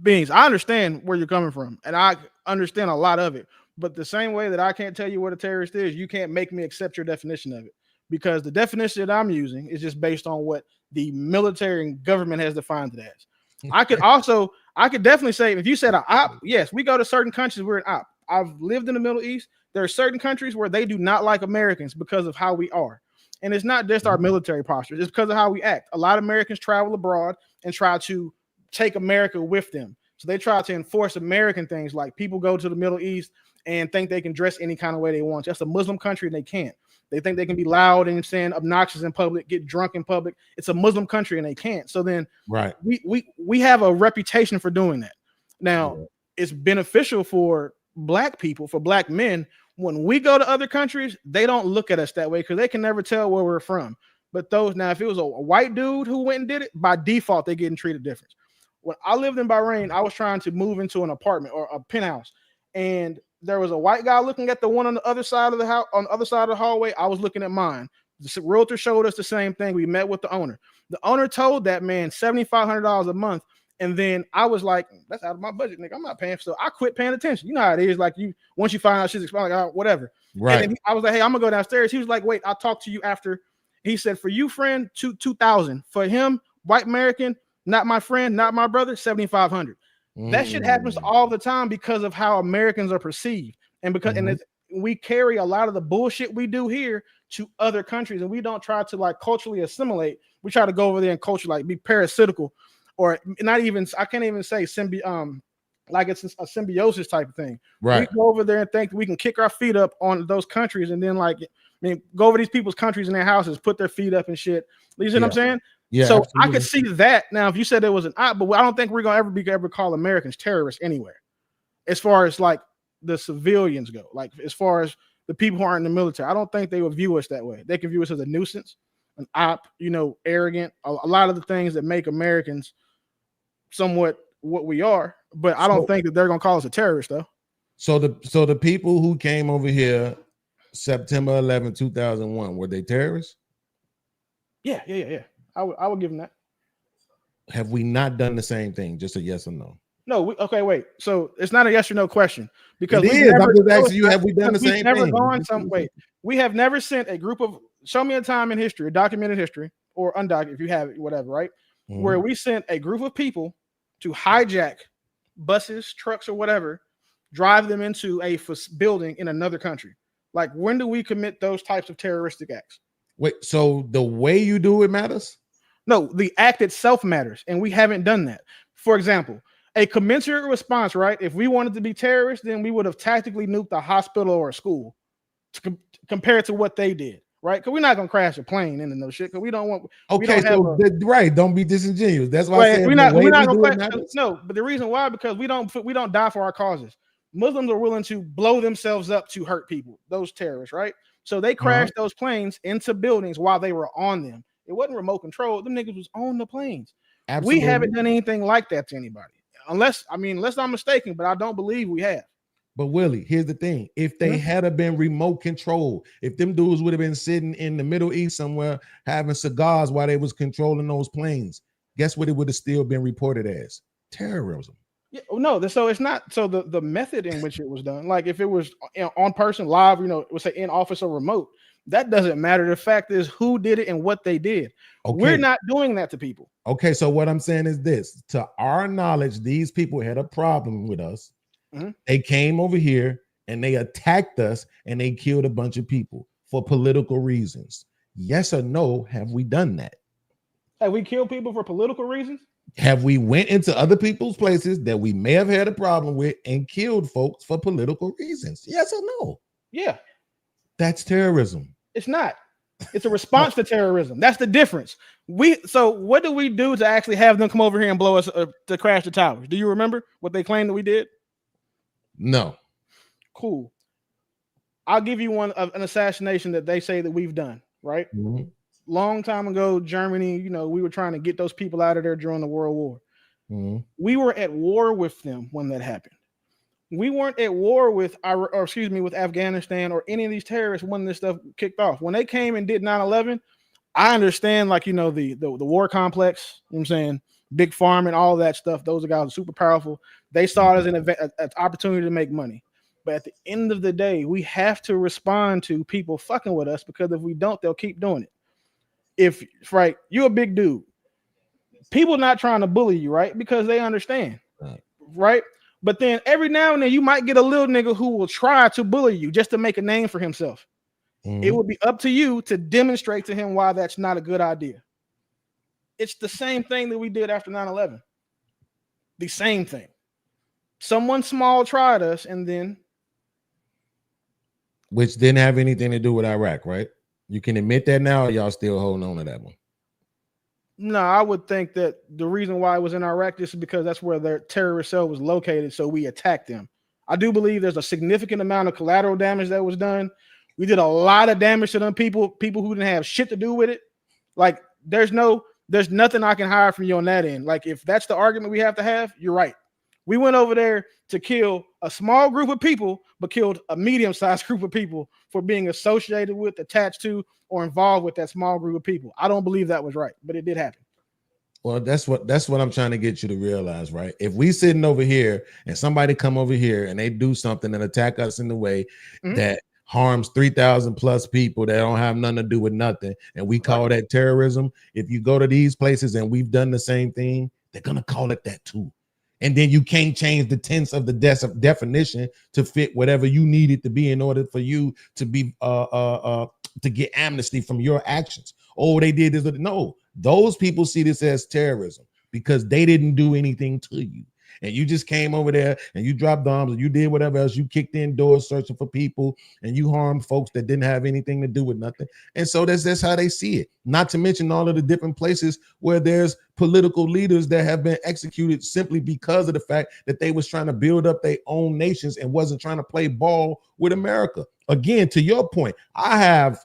Beans, I understand where you're coming from, and I understand a lot of it. But the same way that I can't tell you what a terrorist is, you can't make me accept your definition of it. because the definition that I'm using is just based on what the military and government has defined it as. I could definitely say, if you said an op, yes, we go to certain countries, we're an op. I've lived in the Middle East. There are certain countries where they do not like Americans because of how we are. And it's not just our military posture, it's because of how we act. A lot of Americans travel abroad and try to take America with them. So they try to enforce American things, like people go to the Middle East and think they can dress any kind of way they want. That's a Muslim country and they can't. They think they can be loud and saying obnoxious in public, get drunk in public. It's a Muslim country and they can't. So then we have a reputation for doing that. Now, it's beneficial for black people, for black men. When we go to other countries, they don't look at us that way because they can never tell where we're from. But if it was a white dude who went and did it, by default, they're getting treated different. When I lived in Bahrain, I was trying to move into an apartment or a penthouse, and there was a white guy looking at the one on the other side of the house, on the other side of the hallway. I was looking at mine. The realtor showed us the same thing. We met with the owner. The owner told that man $7,500 a month. And then I was like, that's out of my budget, nigga. I'm not paying. So I quit paying attention. You know how it is. Like once you find out shit's expired, like, whatever. Right. And then I was like, hey, I'm gonna go downstairs. He was like, wait, I'll talk to you after. He said, for you, friend, 2,000. For him, white American, not my friend, not my brother, 7,500. That shit happens all the time because of how Americans are perceived. And because we carry a lot of the bullshit we do here to other countries, and we don't try to like culturally assimilate. We try to go over there and culture like be parasitical, or not even. I can't even say like it's a symbiosis type of thing. Right. We go over there and think we can kick our feet up on those countries, and then go over these people's countries and their houses, put their feet up and shit. You see what I'm saying? Yeah. So absolutely. I could see that. Now, if you said it was an op, but I don't think we're gonna ever call Americans terrorists anywhere, as far as like the civilians go. Like as far as the people who aren't in the military, I don't think they would view us that way. They can view us as a nuisance, an op, arrogant, a lot of the things that make Americans somewhat what we are. But I don't think that they're gonna call us a terrorist though. So the people who came over here September 11, 2001, were they terrorists? Yeah. I would give them that. Have we not done the same thing? Just a yes or no? No. Okay, wait. So it's not a yes or no question because I'm just asking you, have we done the same thing? We have never sent a group of. Show me a time in history, a documented history or undocumented, if you have it, whatever, right? Where we sent a group of people to hijack buses, trucks, or whatever, drive them into a building in another country. Like, when do we commit those types of terroristic acts? Wait, so the way you do it matters? No, the act itself matters, and we haven't done that. For example, a commensurate response, right? If we wanted to be terrorists, then we would have tactically nuked a hospital or a school compared to what they did, right? Because we're not gonna crash a plane into no shit. Because we don't want. Okay, right. Don't be disingenuous. That's why right, I said we're not gonna crash. No, but the reason why, because we don't die for our causes. Muslims are willing to blow themselves up to hurt people. Those terrorists, right? So they crashed those planes into buildings while they were on them. It wasn't remote control. Them niggas was on the planes. Absolutely. We haven't done anything like that to anybody. Unless I'm mistaken, but I don't believe we have. But Willie, here's the thing. If they had been remote control, if them dudes would have been sitting in the Middle East somewhere having cigars while they was controlling those planes, guess what it would have still been reported as? Terrorism. Yeah, no, so it's not. So the method in which it was done, like if it was on person, live, let's say in office or remote, that doesn't matter. The fact is who did it and what they did. Okay. We're not doing that to people. Okay, so what I'm saying is this: to our knowledge, these people had a problem with us. They came over here and they attacked us and they killed a bunch of people for political reasons. Yes or no? Have we done that? Have we killed people for political reasons? Have we went into other people's places that we may have had a problem with and killed folks for political reasons? Yes or no? Yeah. That's terrorism. It's not. It's a response to terrorism. That's the difference. So what do we do to actually have them come over here and blow us to crash the towers? Do you remember what they claimed that we did? No. Cool. I'll give you an assassination that they say that we've done, right? Long time ago, Germany, we were trying to get those people out of there during the World War. We were at war with them when that happened. We weren't at war with with Afghanistan or any of these terrorists when this stuff kicked off. When they came and did 9/11, I understand, the war complex, you know what I'm saying, big farm and all that stuff. Those guys are super powerful. They saw it as an opportunity to make money. But at the end of the day, we have to respond to people fucking with us, because if we don't, they'll keep doing it. If right, you're a big dude, people not trying to bully you, right? Because they understand, right? But then every now and then you might get a little nigga who will try to bully you just to make a name for himself. It will be up to you to demonstrate to him why that's not a good idea. It's the same thing that we did after 9/11. The same thing. Someone small tried us, and then, which didn't have anything to do with Iraq, right? You can admit that now, or y'all still holding on to that one? no, I would think that the reason why it was in Iraq is because that's where their terrorist cell was located, so we attacked them. I do believe there's a significant amount of collateral damage that was done. We did a lot of damage to them people who didn't have shit to do with it. Like, there's nothing I can hide from you on that end. Like, if that's the argument we have to have, you're right. We went over there to kill a small group of people, but killed a medium-sized group of people for being associated with, attached to, or involved with that small group of people. I don't believe that was right, but it did happen. Well, that's what I'm trying to get you to realize, right? If we sitting over here and somebody come over here and they do something and attack us in the way that harms 3,000 plus people that don't have nothing to do with nothing, and we call that terrorism, if you go to these places and we've done the same thing, they're gonna call it that too. And then you can't change the tense of the definition to fit whatever you need it to be in order for you to be to get amnesty from your actions. Oh, they did this. No, those people see this as terrorism because they didn't do anything to you. And you just came over there and you dropped bombs and you did whatever else. You kicked in doors searching for people and you harmed folks that didn't have anything to do with nothing. And so that's how they see it. Not to mention all of the different places where there's political leaders that have been executed simply because of the fact that they was trying to build up their own nations and wasn't trying to play ball with America. Again, to your point, I have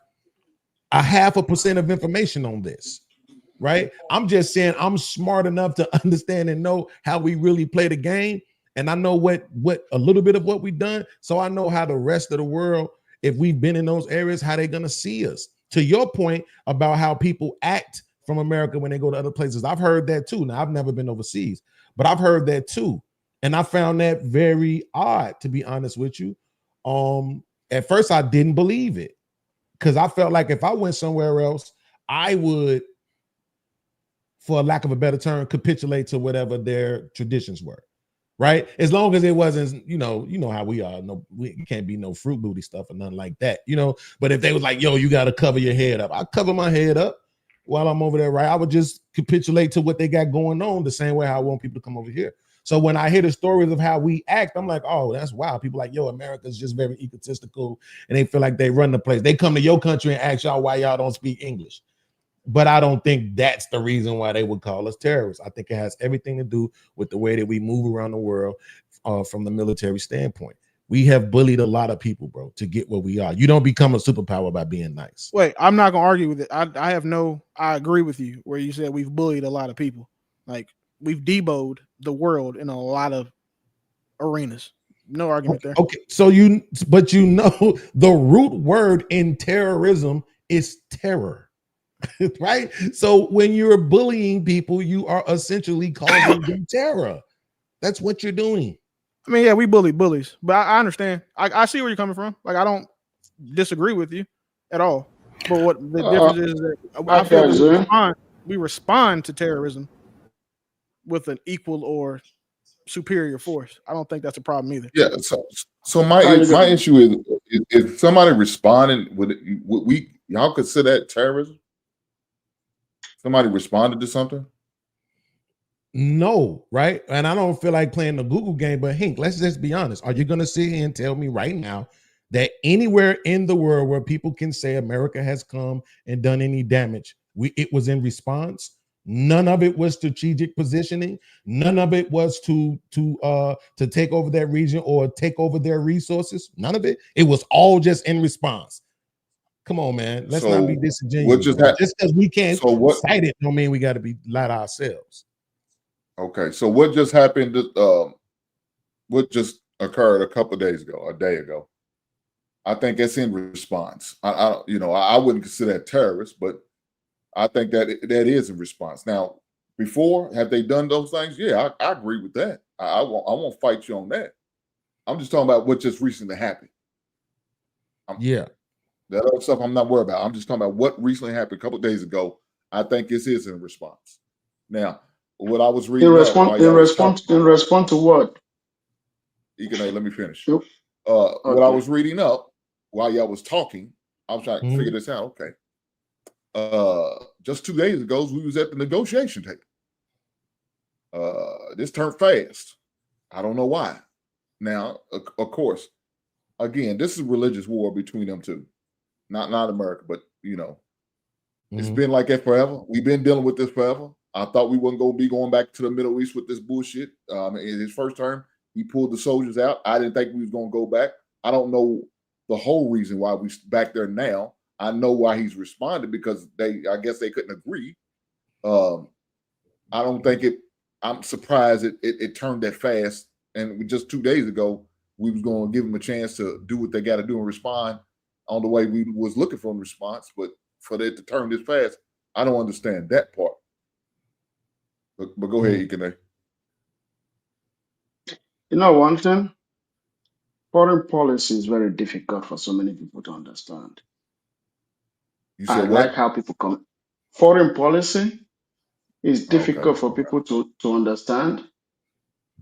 a 0.5% of information on this. Right? I'm just saying I'm smart enough to understand and know how we really play the game. And I know what a little bit of what we've done. So I know how the rest of the world, if we've been in those areas, how they're going to see us. To your point about how people act from America when they go to other places, I've heard that too. Now, I've never been overseas, but I've heard that too. And I found that very odd, to be honest with you. At first, I didn't believe it because I felt like if I went somewhere else, I would, for lack of a better term, capitulate to whatever their traditions were, right? As long as it wasn't, you know how we are. No, we can't be no fruit booty stuff or nothing like that, But if they was like, yo, you got to cover your head up, I cover my head up while I'm over there, right? I would just capitulate to what they got going on the same way I want people to come over here. So when I hear the stories of how we act, I'm like, oh, that's wild. People like, yo, America's just very egotistical and they feel like they run the place. They come to your country and ask y'all why y'all don't speak English. But I don't think that's the reason why they would call us terrorists. I think it has everything to do with the way that we move around the world from the military standpoint. We have bullied a lot of people, bro, to get where we are. You don't become a superpower by being nice. Wait, I'm not going to argue with it. I agree with you where you said we've bullied a lot of people. Like, we've deboed the world in a lot of arenas. No argument there. Okay, so the root word in terrorism is terror. Right? So when you're bullying people, you are essentially causing them terror. That's what you're doing. I mean, yeah, we bully bullies, but I understand. I see where you're coming from. Like, I don't disagree with you at all. But what the difference is that I feel we respond to terrorism with an equal or superior force. I don't think that's a problem either. Yeah. So my issue is if somebody responded, would y'all consider that terrorism? Somebody responded to something? No, right? And I don't feel like playing the Google game, but Hank, let's just be honest. Are you going to sit here and tell me right now that anywhere in the world where people can say America has come and done any damage, it was in response? None of it was strategic positioning. None of it was to take over that region or take over their resources. None of it. It was all just in response. Come on, man. Let's not be disingenuous. Just because we can't cite it don't mean we got to be lie to ourselves. Okay, so what just happened? What just occurred a couple of days ago, a day ago? I think that's in response. I wouldn't consider that terrorist, but I think that is in response. Now, before, have they done those things? Yeah, I agree with that. I won't fight you on that. I'm just talking about what just recently happened. Yeah. That other stuff I'm not worried about. I'm just talking about what recently happened a couple of days ago. I think this is in response. Now, what I was reading In up while y'all was talking, response to what? let me finish. Yep. What I Okay. was reading up while y'all was talking, I was trying to figure this out. Okay. Just 2 days ago, we was at the negotiation table. This turned fast. I don't know why. Now, of course, again, this is a religious war between them two. Not America, but it's been like that forever. We've been dealing with this forever. I thought we wasn't going to be going back to the Middle East with this bullshit. In his first term, he pulled the soldiers out. I didn't think we was going to go back. I don't know the whole reason why we back there now. I know why he's responded, because I guess they couldn't agree. I don't think I'm surprised it turned that fast. And just 2 days ago, we was going to give them a chance to do what they got to do and respond on the way we was looking for a response. But for it to turn this fast, I don't understand that part. But go ahead, Ikene. You know one thing? Foreign policy is very difficult for so many people to understand. You I said like what? how people come. Foreign policy is difficult Okay. for people to understand.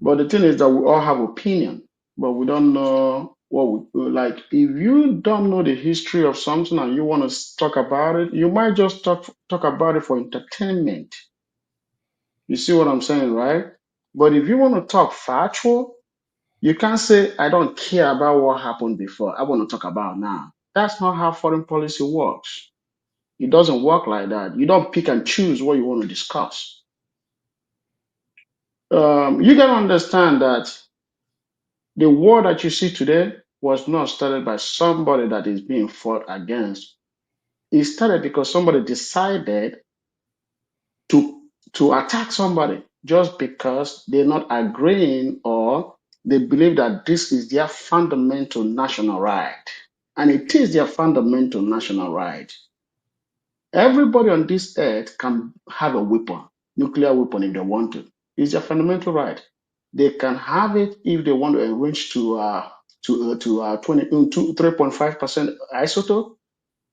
But the thing is that we all have opinion, but we don't know what we like. If you don't know the history of something and you want to talk about it, you might just talk about it for entertainment. You see what I'm saying, right? But if you want to talk factual, you can't say, I don't care about what happened before. I want to talk about now. That's not how foreign policy works. It doesn't work like that. You don't pick and choose what you want to discuss. You got to understand that the war that you see today was not started by somebody that is being fought against. It started because somebody decided to attack somebody just because they're not agreeing or they believe that this is their fundamental national right. And it is their fundamental national right. Everybody on this earth can have a weapon, nuclear weapon, if they want to. It's their fundamental right. They can have it if they want to enrich to 3.5% isotope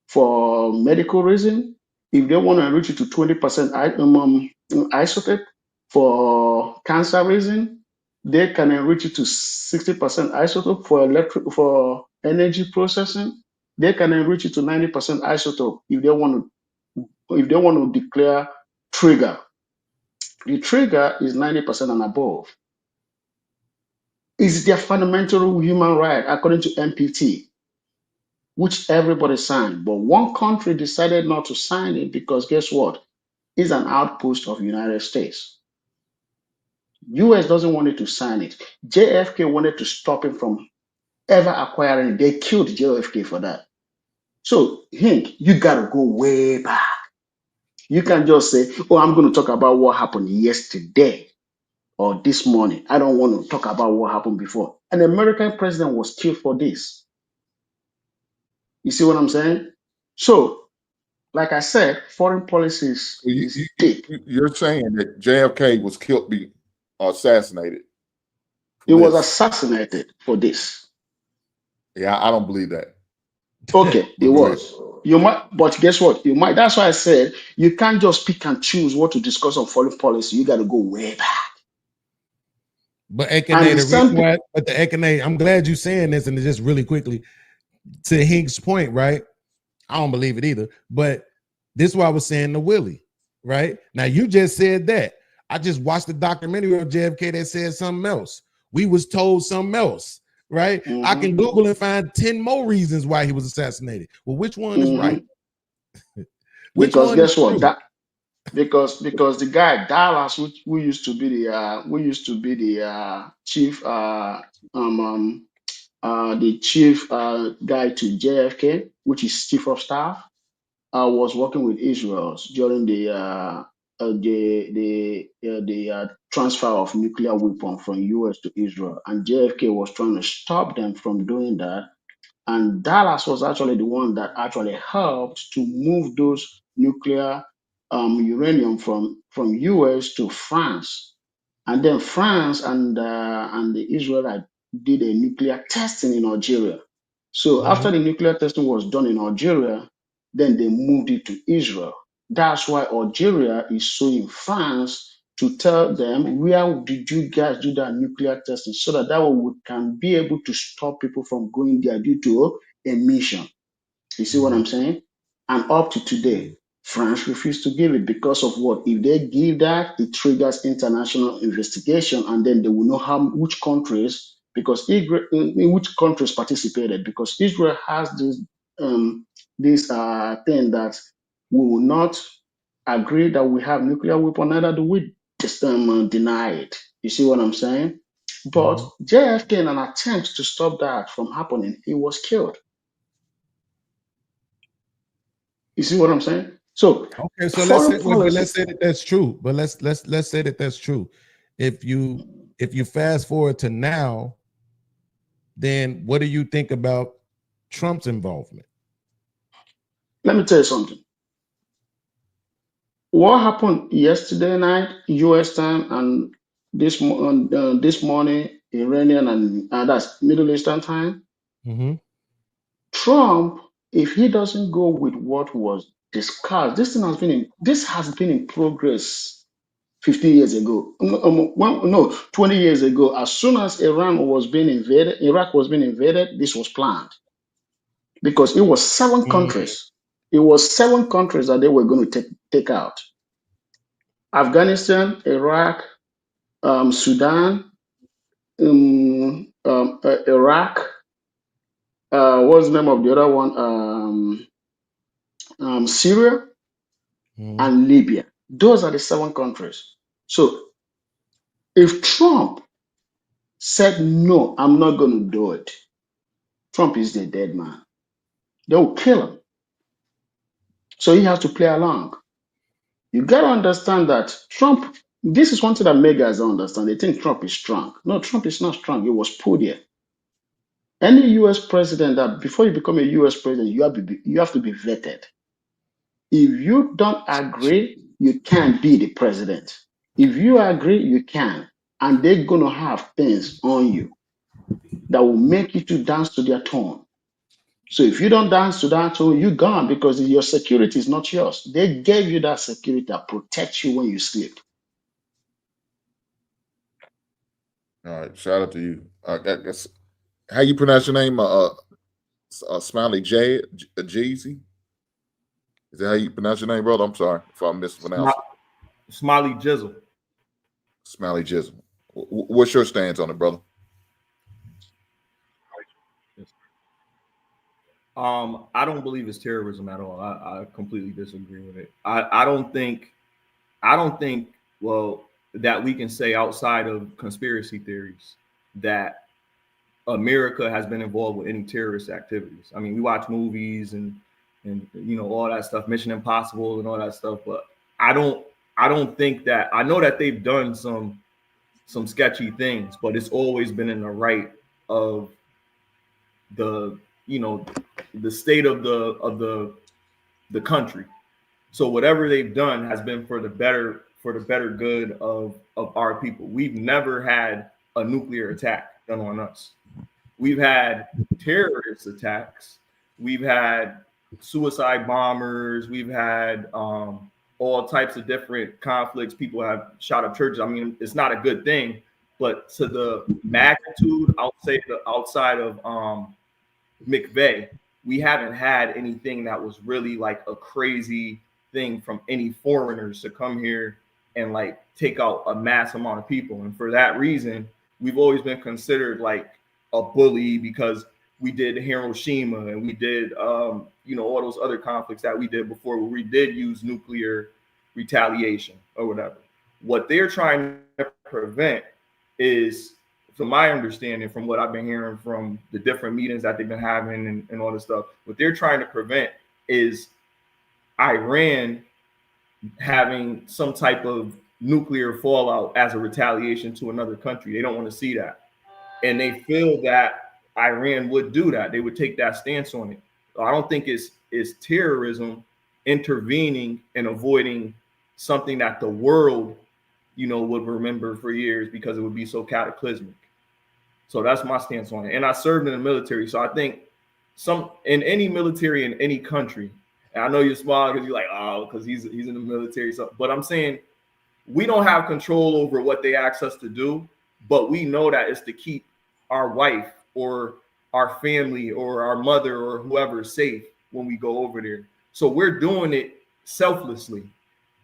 for medical reason. If they want to enrich it to 20% isotope for cancer reason, they can enrich it to 60% isotope for energy processing. They can enrich it to 90% isotope if they want to declare trigger. The trigger is 90% and above. It's their fundamental human right according to NPT, which everybody signed. But one country decided not to sign it because guess what? It's an outpost of United States. US doesn't want it to sign it. JFK wanted to stop him from ever acquiring it. They killed JFK for that. So, Hank, you got to go way back. You can't just say, oh, I'm going to talk about what happened yesterday or this morning. I don't want to talk about what happened before. An American president was killed for this. You see what I'm saying? So, like I said, foreign policy is deep. You're saying that JFK was killed, assassinated. He was assassinated for this. Yeah, I don't believe that. Okay, it was. You might, but guess what? You might. That's why I said you can't just pick and choose what to discuss on foreign policy. You got to go way back. But Ekene, I'm glad you're saying this, and just really quickly to Hink's point, right? I don't believe it either, but this is why I was saying to Willie, right? Now you just said that. I just watched the documentary of JFK that said something else. We was told something else, right? I can Google and find 10 more reasons why he was assassinated. Well, which one is right? Because guess what? Because the guy Dallas, who used to be the chief guy to JFK, which is chief of staff, was working with Israel during the transfer of nuclear weapon from US to Israel, and JFK was trying to stop them from doing that. And Dallas was actually the one that actually helped to move those nuclear uranium from US to France, and then France and the Israelite did a nuclear testing in Algeria. So after the nuclear testing was done in Algeria, then they moved it to Israel. That's why Algeria is suing France to tell them, where did you guys do that nuclear testing, so that way we can be able to stop people from going there due to emission. You see what I'm saying? And up to today, France refused to give it because of what? If they give that, it triggers international investigation, and then they will know which countries, because in which countries participated. Because Israel has this thing that we will not agree that we have nuclear weapon, neither do we just deny it. You see what I'm saying? But JFK, in an attempt to stop that from happening, he was killed. You see what I'm saying? So okay, so let's say that that's true. But let's say that that's true. If you fast forward to now, then what do you think about Trump's involvement? Let me tell you something. What happened yesterday night, U.S. time, and this morning, Iranian and that's Middle Eastern time? Trump, if he doesn't go with what was discussed, this has been in progress 15 years ago. 20 years ago. As soon as Iraq was being invaded, this was planned. Because it was 7 countries. It was 7 countries that they were going to take out. Afghanistan, Iraq, Sudan, Iraq. What's the name of the other one? Syria and Libya. Those are the 7 countries. So if Trump said, no, I'm not going to do it, Trump is the dead man. They will kill him. So he has to play along. You got to understand that Trump, this is one thing that mega guys don't understand. They think Trump is strong. No, Trump is not strong. He was put here. Any US president that before you become a US president, you have to be vetted. If you don't agree, you can't be the president. If you agree, you can. And they're going to have things on you that will make you to dance to their tone. So if you don't dance to that tone, you're gone, because your security is not yours. They gave you that security that protects you when you sleep. All right, shout out to you. That's how you pronounce your name? Smiley Jeezy. Is that how you pronounce your name, brother? I'm sorry if I mispronounced it. Smiley Jizzle. Smiley Jizzle. What's your stance on it, brother? I don't believe it's terrorism at all. I completely disagree with it. I don't think well that we can say outside of conspiracy theories that America has been involved with any terrorist activities. I mean, we watch movies and you know all that stuff, Mission Impossible and all that stuff, but I don't think that. I know that they've done some sketchy things, but it's always been in the right of the the state of the country. So whatever they've done has been for the better good of our people. We've never had a nuclear attack done on us. We've had terrorist attacks. We've had suicide bombers. We've had all types of different conflicts. People have shot up churches. I mean, it's not a good thing, but to the magnitude, I'll say outside of McVeigh, we haven't had anything that was really like a crazy thing from any foreigners to come here and like take out a mass amount of people. And for that reason, we've always been considered like a bully because we did Hiroshima and we did, all those other conflicts that we did before where we did use nuclear retaliation or whatever. What they're trying to prevent is, from my understanding, from what I've been hearing from the different meetings that they've been having and all this stuff, what they're trying to prevent is Iran having some type of nuclear fallout as a retaliation to another country. They don't want to see that. And they feel that Iran would do that. They would take that stance on it. I don't think it's terrorism intervening and avoiding something that the world, would remember for years because it would be so cataclysmic. So that's my stance on it. And I served in the military. So I think in any military in any country, and I know you're smiling because you're like, oh, because he's in the military. So, but I'm saying we don't have control over what they ask us to do, but we know that it's to keep our wife or our family or our mother or whoever safe when we go over there. So we're doing it selflessly.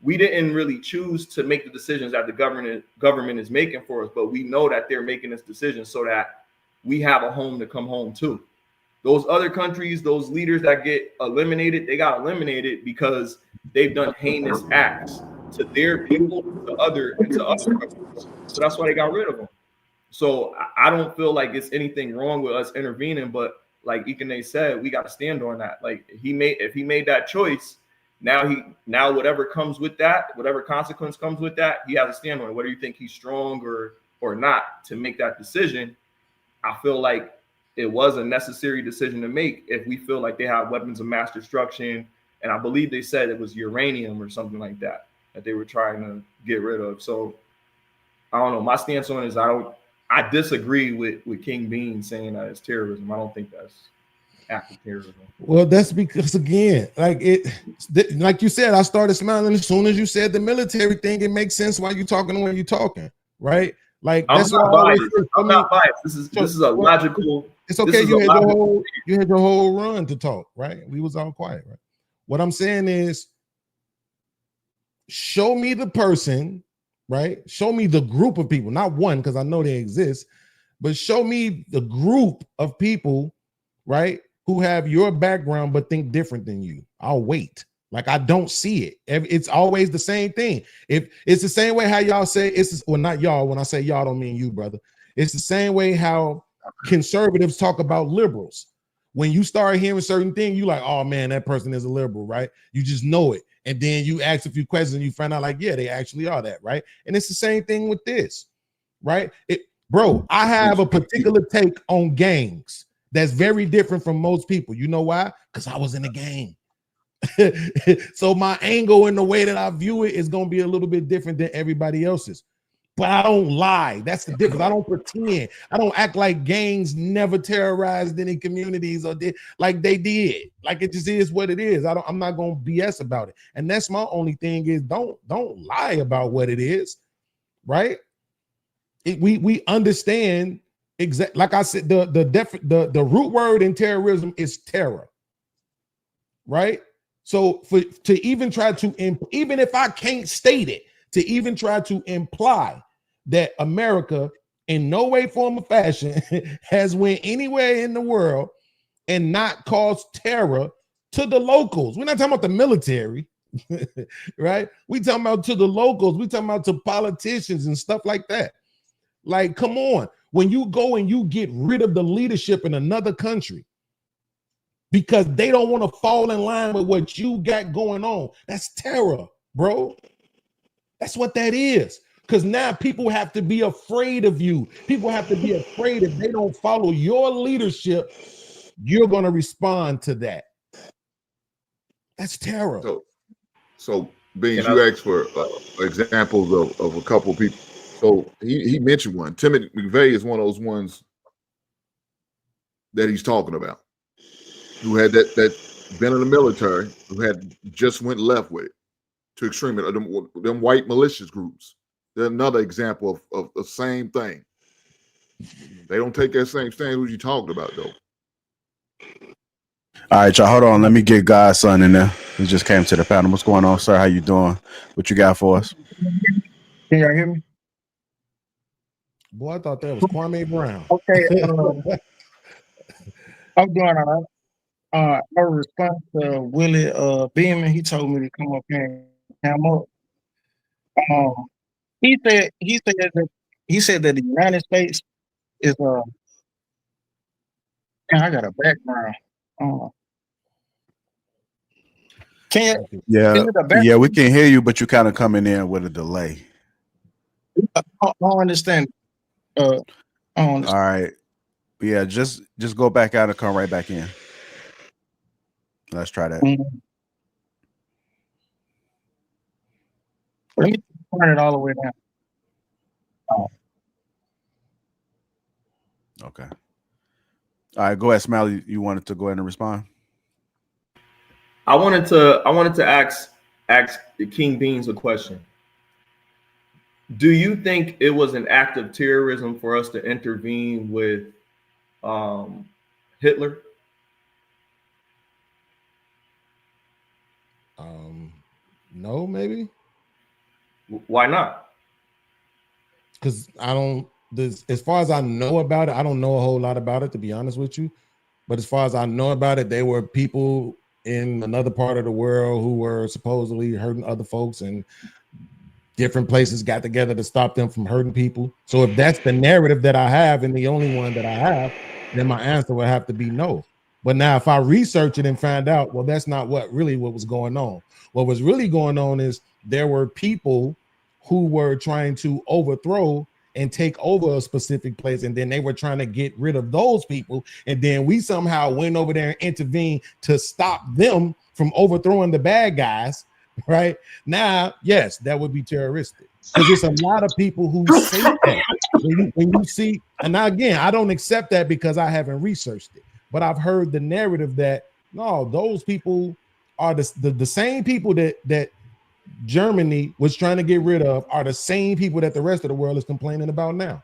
We didn't really choose to make the decisions that the government is making for us, but we know that they're making this decision so that we have a home to come home to. Those other countries, those leaders that get eliminated, they got eliminated because they've done heinous acts to their people, to other countries. So that's why they got rid of them. So I don't feel like it's anything wrong with us intervening, but like Ikene said, we got to stand on that. Like if he made that choice, now whatever comes with that, whatever consequence comes with that, he has to stand on it. Whether you think he's strong or not to make that decision, I feel like it was a necessary decision to make if we feel like they have weapons of mass destruction. And I believe they said it was uranium or something like that they were trying to get rid of. So I don't know. My stance on it is I disagree with King Bean saying that it's terrorism. I don't think that's active terrorism. Well, that's because again, like you said, I started smiling as soon as you said the military thing. It makes sense why you're talking when you're talking, right? Like I'm that's not why biased. I'm not biased. This is a logical. It's okay. You had your whole run to talk, right? We was all quiet, right? What I'm saying is, show me the person, right? Show me the group of people, not one, because I know they exist, but show me the group of people, right, who have your background but think different than you. I'll wait. Like I don't see it. It's always the same thing. If it's the same way how y'all say well, not y'all. When I say y'all, I don't mean you, brother. It's the same way how conservatives talk about liberals. When you start hearing certain things, you like, oh man, that person is a liberal, right? You just know it. And then you ask a few questions and you find out like, yeah, they actually are that, right? And it's the same thing with this, right? Bro, I have a particular take on gangs that's very different from most people. You know why? Because I was in a gang. So my angle and the way that I view it is going to be a little bit different than everybody else's. But I don't lie. That's the difference. I don't pretend. I don't act like gangs never terrorized any communities or did like they did. Like it just is what it is. I'm not gonna BS about it. And that's my only thing is don't lie about what it is, right? We understand exactly. Like I said, the root word in terrorism is terror, right? So to even try to even if I can't state it, to even try to imply that America in no way, form, or fashion has went anywhere in the world and not caused terror to the locals. We're not talking about the military, right? We talking about to the locals. We talking about to politicians and stuff like that. Like, come on. When you go and you get rid of the leadership in another country because they don't want to fall in line with what you got going on, that's terror, bro. That's what that is. Because now people have to be afraid of you. People have to be afraid if they don't follow your leadership, you're going to respond to that. That's terror. So Beans, you asked for examples of a couple of people. So he mentioned one. Timothy McVeigh is one of those ones that he's talking about, who had that been in the military, who had just went left with it to extremism. Them white malicious groups. They're another example of the same thing. They don't take that same stand as you talking about, though. All right, y'all, hold on. Let me get Godson in there. He just came to the panel. What's going on, sir? How you doing? What you got for us? Can y'all hear me? Boy, I thought that was Kwame Brown. Okay, I'm doing all right. I respond to Willie Beeman. He told me to come up here and come up. He said that the United States is I got a background. Yeah, we can hear you, but you kind of coming in with a delay. I don't understand. I don't understand. All right. Yeah, just go back out and come right back in. Let's try that. Let me turn it all the way down. Okay. All right, go ahead, Smiley. You wanted to go ahead and respond? I wanted to ask King Beans a question. Do you think it was an act of terrorism for us to intervene with Hitler? No, maybe. Why not? Because I don't. As far as I know about it, I don't know a whole lot about it, to be honest with you. But as far as I know about it, there were people in another part of the world who were supposedly hurting other folks, and different places got together to stop them from hurting people. So if that's the narrative that I have and the only one that I have, then my answer would have to be no. But now if I research it and find out, well, that's not what was going on. What was really going on is there were people who were trying to overthrow and take over a specific place, and then they were trying to get rid of those people, and then we somehow went over there and intervened to stop them from overthrowing the bad guys. Right now, yes, that would be terroristic, because there's a lot of people who say that. When you see, and now again, I don't accept that because I haven't researched it, but I've heard the narrative that no, those people are the same people that Germany was trying to get rid of are the same people that the rest of the world is complaining about now.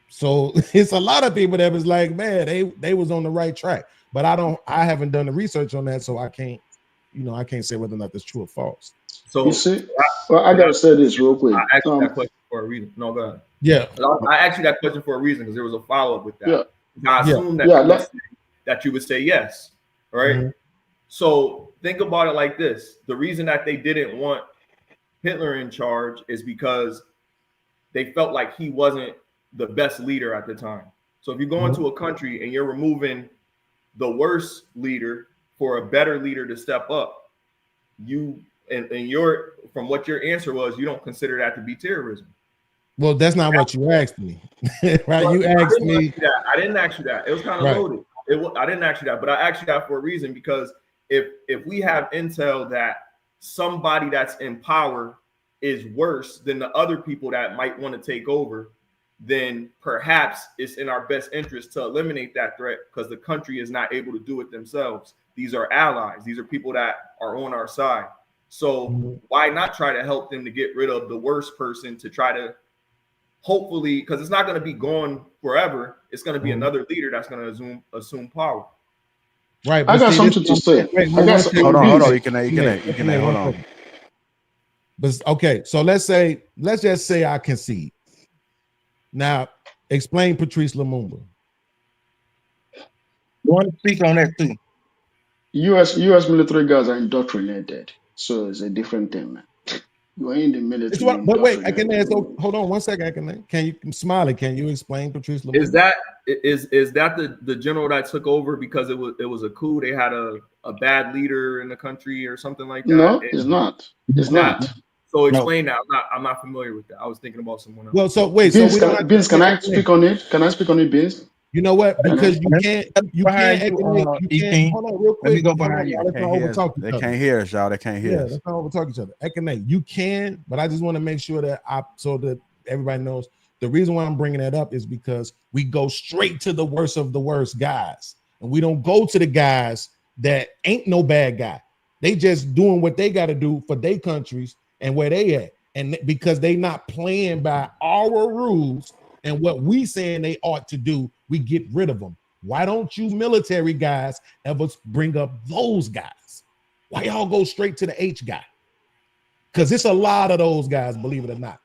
So it's a lot of people that was like, man, they was on the right track, but I haven't done the research on that, so I can't say whether or not that's true or false. So you see, I gotta say this real quick. I asked you that question for a reason. No, go ahead. Yeah, I asked you that question for a reason because there was a follow-up with that. Yeah. I assume that you would say yes, right? Mm-hmm. So think about it like this. The reason that they didn't want Hitler in charge is because they felt like he wasn't the best leader at the time. So if you go into a country and you're removing the worst leader for a better leader to step up, from what your answer was, you don't consider that to be terrorism. Well, that's not what you asked me, right? You asked me. I didn't ask you that. It was kind of loaded. I didn't ask you that, but I asked you that for a reason, because if we have intel that somebody that's in power is worse than the other people that might want to take over, then perhaps it's in our best interest to eliminate that threat, because the country is not able to do it themselves. These are allies. These are people that are on our side. So why not try to help them to get rid of the worst person, to try to hopefully, because it's not going to be gone forever. It's going to be another leader that's going to assume power. Right. I got something to say. Hold on. You can hold on. But okay, so let's just say I concede. Now, explain Patrice Lumumba. I want to speak on that too. U.S. military guys are indoctrinated, so it's a different thing, man. You are in the military. But wait, I can ask. Hold on one second. Can you explain Patrice Lumumba? Is that the general that took over because it was a coup? They had a bad leader in the country or something like that? No, it's not. It's not. So explain that. I'm not familiar with that. I was thinking about someone else. Well, so wait. Beans, can I speak on it? Can I speak on it, Beans? You know what? Because you can't. Hold on, real quick. Let me go behind you. They can't hear us, y'all. They can't hear us. Let's not overtalk each other. Ekene, you can, but I just want to make sure that so that everybody knows. The reason why I'm bringing that up is because we go straight to the worst of the worst guys, and we don't go to the guys that ain't no bad guy. They just doing what they got to do for their countries and where they at, and because they not playing by our rules and what we saying they ought to do, we get rid of them. Why don't you military guys ever bring up those guys? Why y'all go straight to the H guy? Because it's a lot of those guys, believe it or not.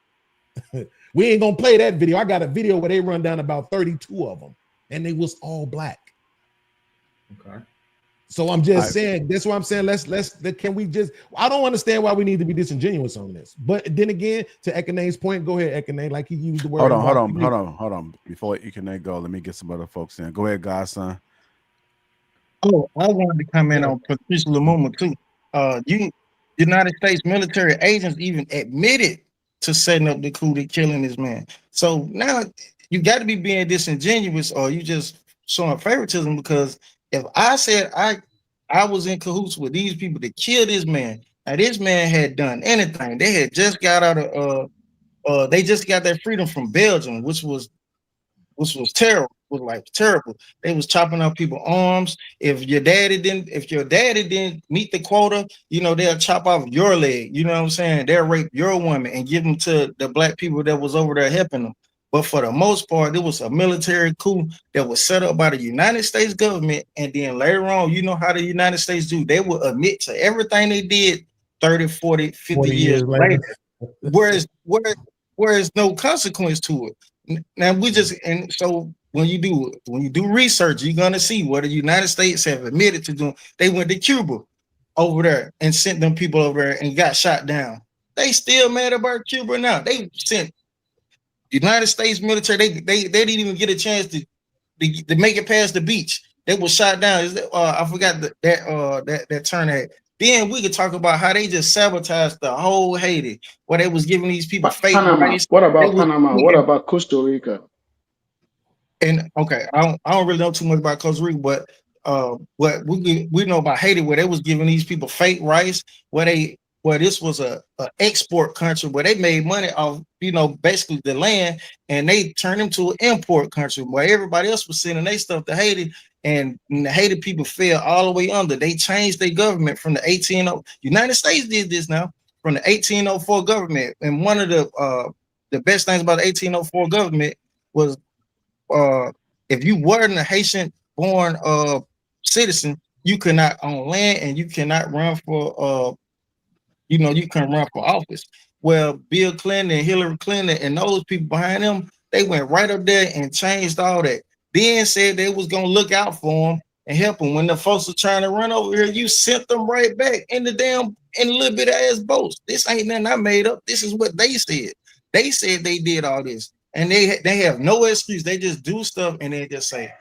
We ain't gonna play that video. I got a video where they run down about 32 of them, and they was all black. Okay. So I'm just saying, that's what I'm saying. Can we just, I don't understand why we need to be disingenuous on this. But then again, to Ekene's point, go ahead, Ekene, like he used the word. Hold on. Before Ekene go, let me get some other folks in. Go ahead, Godson. Oh, I wanted to comment on Patrice Lumumba too. United States military agents even admitted to setting up the coup, to killing this man. So now you got to be being disingenuous, or you just showing favoritism, because if I said I was in cahoots with these people to kill this man, now this man had done anything. They had just got out of they just got their freedom from Belgium, which was which was terrible. Was like terrible. They was chopping up people's arms. If your daddy didn't meet the quota, you know, they'll chop off your leg. You know what I'm saying? They'll rape your woman and give them to the black people that was over there helping them. But for the most part, it was a military coup that was set up by the United States government. And then later on, you know how the United States do. They will admit to everything they did 30, 40, 50 years later. Whereas no consequence to it. Now we just, and so when you do research, you're gonna see what the United States have admitted to doing. They went to Cuba over there and sent them people over there and got shot down. They still mad about Cuba now. They sent United States military. They didn't even get a chance to make it past the beach. They were shot down. I forgot that turn at. Then we could talk about how they just sabotaged the whole Haiti, where they was giving these people fake Panama. rights. What about Panama? What about Costa Rica? And okay, I don't really know too much about Costa Rica, but what we know about Haiti, where they was giving these people fake rice, where this was a export country where they made money off, you know, basically the land, and they turned them to an import country where everybody else was sending their stuff to Haiti, and the Haiti people fell all the way under. They changed their government from the 1800. United States did this now from the 1804 government, and one of the best things about the 1804 government was if you weren't a Haitian-born citizen, you could not own land and you cannot run for you can run for office. Well, Bill Clinton and Hillary Clinton and those people behind them, they went right up there and changed all that. Then said they was gonna look out for them and help them. When the folks were trying to run over here, you sent them right back in a little bit of ass boats. This ain't nothing I made up. This is what they said. They said they did all this, and they have no excuse. They just do stuff and they just say,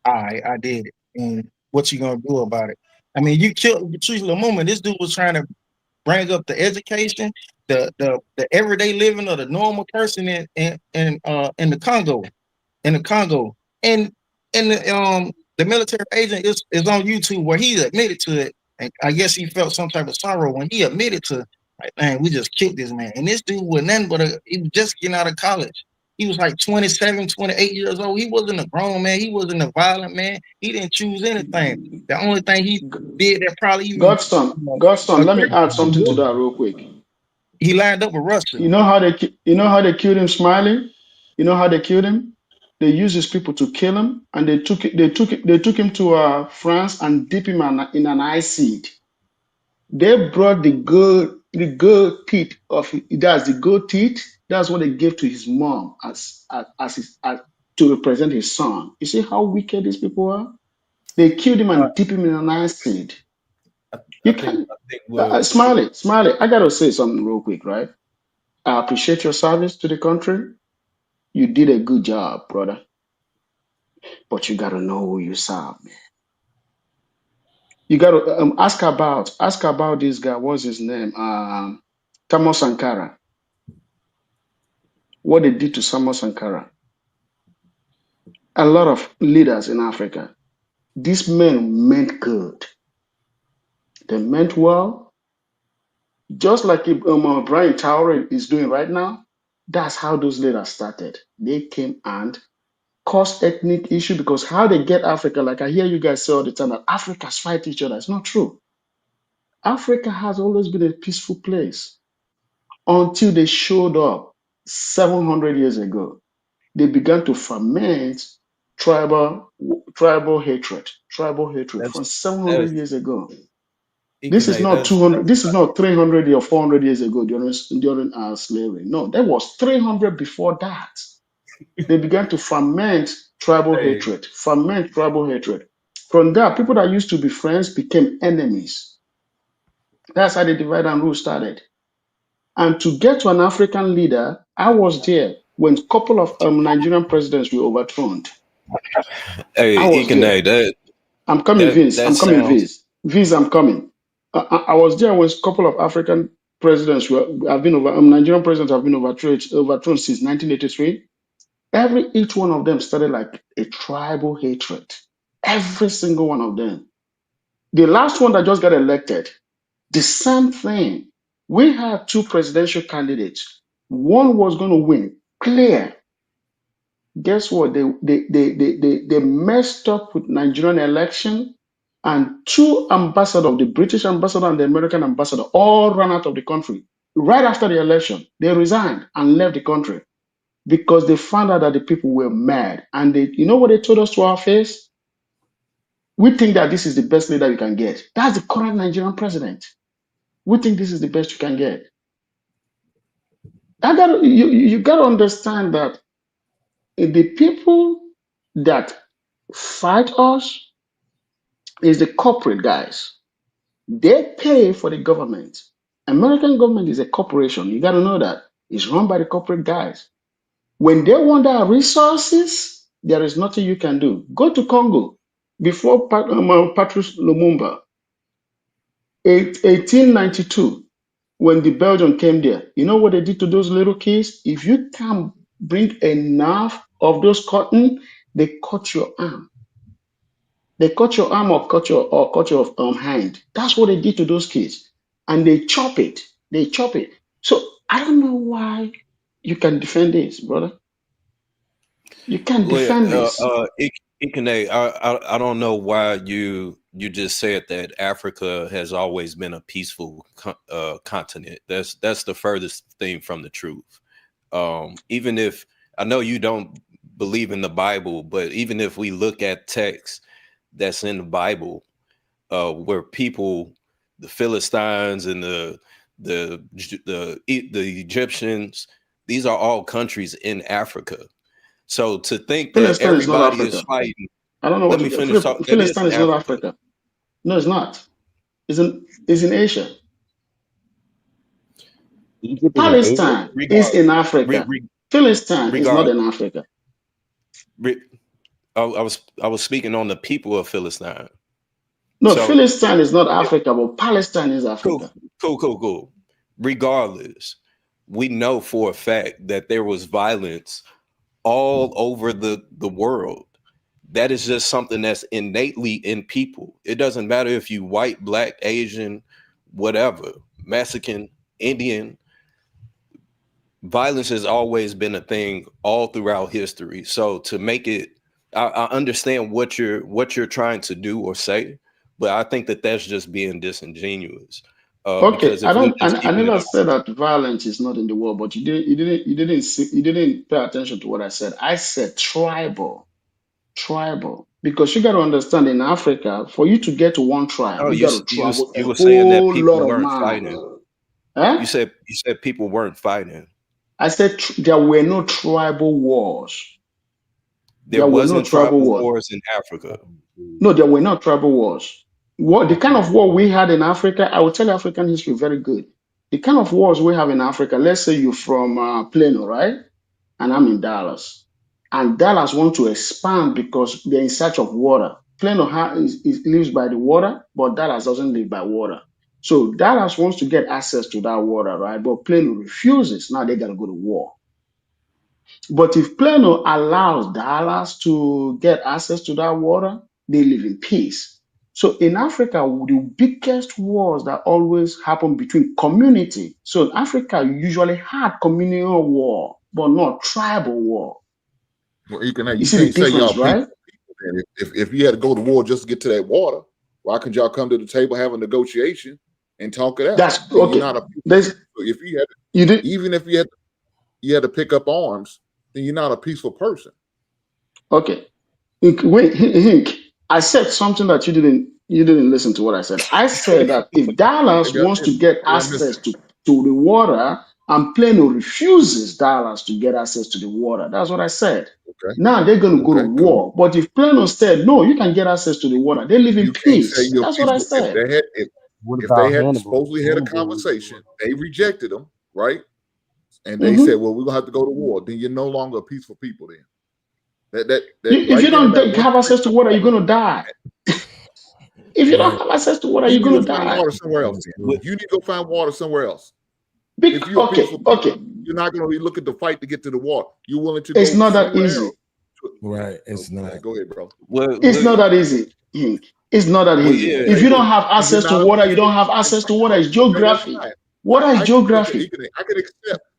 "All right, I did it." And what you gonna do about it? I mean, you killed Patrice Lumumba. This dude was trying to bring up the education, the everyday living of the normal person in the Congo, and the military agent is on YouTube where he admitted to it, and I guess he felt some type of sorrow when he admitted to, like, man, we just killed this man, and this dude was nothing but he was just getting out of college. He was like 27, 28 years old. He wasn't a grown man. He wasn't a violent man. He didn't choose anything. The only thing he did that probably even Godson, let me add something to that real quick. He lined up with Russia. You know how they killed him, Smiley? You know how they killed him? They used his people to kill him, and they took him to France and dipped him in an ice seed. They brought the gold teeth of the gold teeth. That's what they gave to his mom as to represent his son. You see how wicked these people are? They killed him and dipped him in an ice seed. Smiley, I gotta say something real quick, right? I appreciate your service to the country. You did a good job, brother. But you gotta know who you serve, man. You gotta ask about this guy. What's his name? Thomas Sankara. What they did to Thomas Sankara. A lot of leaders in Africa. These men meant good. They meant well. Just like Brian Traore is doing right now. That's how those leaders started. They came and caused ethnic issue, because how they get Africa, like I hear you guys say all the time that Africans fight each other. It's not true. Africa has always been a peaceful place until they showed up 700 years ago. They began to ferment tribal hatred from 700 years ago. This is not 200. This is not 300 or 400 years ago during slavery. No, that was 300 before that. They began to ferment tribal hatred. From that, people that used to be friends became enemies. That's how the divide and rule started. And to get to an African leader, I was there when a couple of Nigerian presidents were overthrown. Hey, I'm coming, Vince. Vince, I'm coming. I was there when a couple of African presidents Nigerian presidents have been overthrown since 1983. Each one of them started like a tribal hatred. Every single one of them. The last one that just got elected, the same thing. We had two presidential candidates. One was going to win, clear. guess what? They messed up with Nigerian election, and two ambassadors, the British ambassador and the American ambassador, all ran out of the country right after the election. They resigned and left the country because they found out that the people were mad. And you know what they told us to our face? We think that this is the best leader you can get. That's the current Nigerian president. We think this is the best you can get. You got to understand that the people that fight us is the corporate guys. They pay for the government. American government is a corporation. You got to know that. It's run by the corporate guys. When they want our resources, there is nothing you can do. Go to Congo before Patrice Lumumba, 1892, when the Belgian came there. You know what they did to those little kids? If you can't bring enough of those cotton, they cut your arm. They cut your arm or cut your hand. That's what they did to those kids. And they chop it. They chop it. So I don't know why you can defend this, brother. You can't defend this. Ikene, I don't know why you just said that Africa has always been a peaceful continent. That's the furthest thing from the truth. Even if I know you don't believe in the Bible, but even if we look at texts that's in the Bible, where people, the Philistines and the Egyptians, these are all countries in Africa. So to think that everybody is fighting, I don't know what. Let me finish. Philistine is not Africa. No, it's not. It's in Asia. Palestine is in Africa. Philistine is not in Africa. I was speaking on the people of Philistine. No, so, Philistine is not Africa, but Palestine is Africa. Cool. Regardless, we know for a fact that there was violence all over the world. That is just something that's innately in people. It doesn't matter if you white, black, Asian, whatever, Mexican, Indian. Violence has always been a thing all throughout history. So to make it, I understand what you're trying to do or say, but I think that that's just being disingenuous. Okay, I never said that violence is not in the world, but you didn't pay attention to what I said. I said tribal, because you got to understand, in Africa, for you to get to one tribe, you got to travel a whole lot of miles. Huh? You said people weren't fighting. I said there were no tribal wars. There wasn't tribal wars in Africa. No, there were not tribal wars. The kind of war we had in Africa, I will tell you African history very good. The kind of wars we have in Africa, let's say you're from Plano, right? And I'm in Dallas. And Dallas wants to expand because they're in search of water. Plano lives by the water, but Dallas doesn't live by water. So Dallas wants to get access to that water, right? But Plano refuses. Now they got to go to war. But if Plano allows Dallas to get access to that water, they live in peace. So in Africa, the biggest wars that always happen between community. So in Africa, you usually had communal war, but not tribal war. Well, you can't say y'all right? If you had to go to war just to get to that water, why couldn't y'all come to the table, have a negotiation, and talk it out? That's okay. You're not a if you had to pick up arms, then you're not a peaceful person. Okay. Wait, Hink. I said something that you didn't listen to what I said. I said that if Dallas wants to get access to the water and Plano refuses Dallas to get access to the water, that's what I said. Okay. Now they're going to go to war. But if Plano said, no, you can get access to the water, they live in peace. That's what I said. If they had supposedly had a conversation, they rejected them, right? And they said, well, we're going to have to go to war. Then you're no longer a peaceful people then. If you don't have access to water, you're going to die. If you don't have access to water, you're going to die. Water somewhere else. You need to go find water somewhere else. If you're peaceful people, you're not going to be looking to fight to get to the water. You're willing to go. It's not that easy. Else. Right. It's not. Go ahead, bro. It's not that easy. It's not that easy. If you don't have access to water, you don't have access to water. It's geography. Water is geography.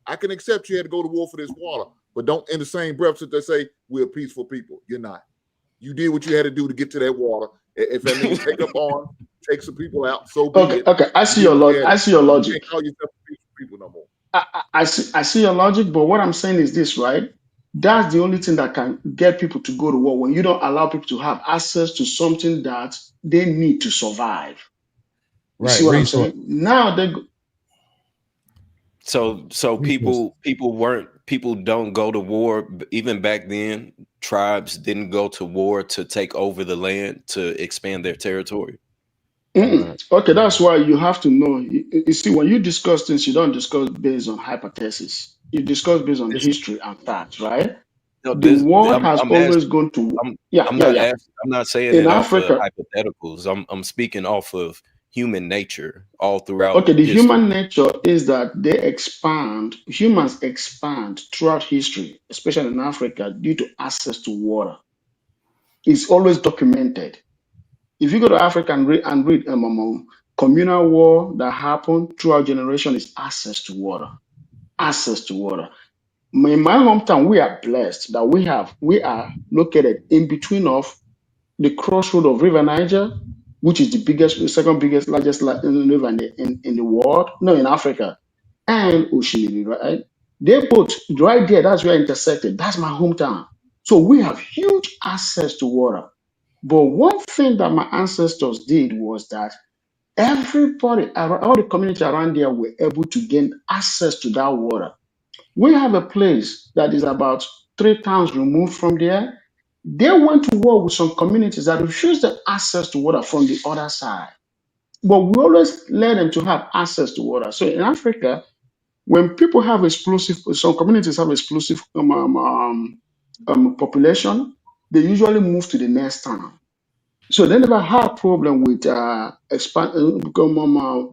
I can accept you had to go to war for this water, But don't, in the same breath, that they say we're peaceful people. You're not. You did what you had to do to get to that water. If that means take up arms, take some people out, so be it. Okay. I see your logic. I see your You logic. can't call yourself peaceful people no more. I see your logic, but what I'm saying is this, right? That's the only thing that can get people to go to war, when you don't allow people to have access to something that they need to survive. You see what I'm saying? Now they go. So people don't go to war. Even back then, tribes didn't go to war to take over the land, to expand their territory. Okay, that's why you have to know. You see, when you discuss things, you don't discuss based on hypothesis. You discuss based on history and facts, right? No, The world has always gone to I'm not saying in it off of Africa. hypotheticals. I'm speaking off of human nature all throughout. Okay, the history. human nature is that humans expand throughout history, especially in Africa, due to access to water. It's always documented. If you go to Africa and read communal war that happened throughout generation, is access to water. Access to water. In my hometown, we are blessed that we are located in between of the crossroad of River Niger, which is the second biggest, largest river in the world, no, in Africa, and Oshimiri, right? They both right there. That's where intersected. That's my hometown. So we have huge access to water. But one thing that my ancestors did was that everybody, all the community around there, were able to gain access to that water. We have a place that is about 3 towns removed from there. They went to war with some communities that refused the access to water from the other side. But we always let them to have access to water. So in Africa, when people have some communities have explosive population, they usually move to the next town. So they never had problem with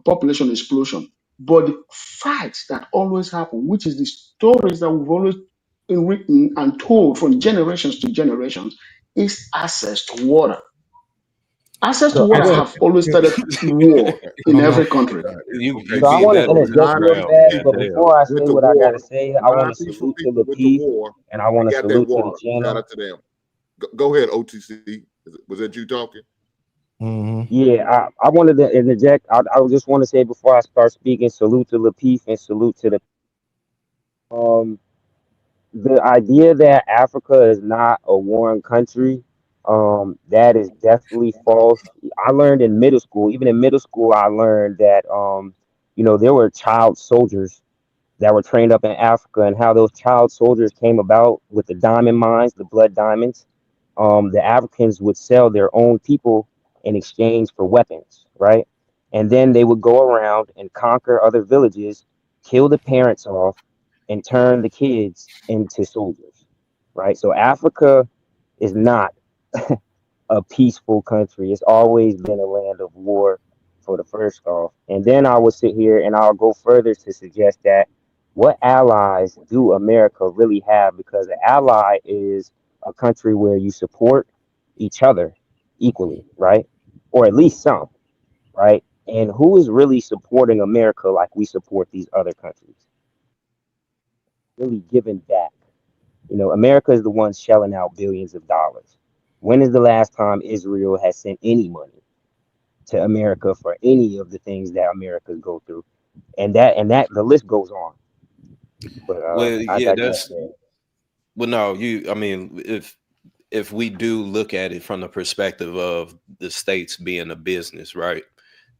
population explosion. But the fights that always happen, which is the stories that we've always been written and told from generations to generations, is access to water. Access to water have always started war in every country. So I want to interject real fast, but before I say what I got to say, I want to salute to Lapeef, and I want to salute to the channel. Shout out to them. Go ahead, OTC. Was that you talking? Yeah, I wanted to interject. I just want to say before I start speaking, salute to Lapeef and salute to the idea that Africa is not a warring country. That is definitely false. I learned in middle school, even in middle school, I learned that there were child soldiers that were trained up in Africa, and how those child soldiers came about with the diamond mines, the blood diamonds. The Africans would sell their own people in exchange for weapons, right? And then they would go around and conquer other villages, kill the parents off, and turn the kids into soldiers, right? So Africa is not a peaceful country. It's always been a land of war, for the first off. And then I will sit here and I'll go further to suggest that what allies do America really have? Because an ally is a country where you support each other equally, right? Or at least some, right? And who is really supporting America like we support these other countries? Really giving back. America is the one shelling out billions of dollars. When is the last time Israel has sent any money to America for any of the things that Americans go through? And that the list goes on. But Well, yeah, I mean, if we do look at it from the perspective of the states being a business, right?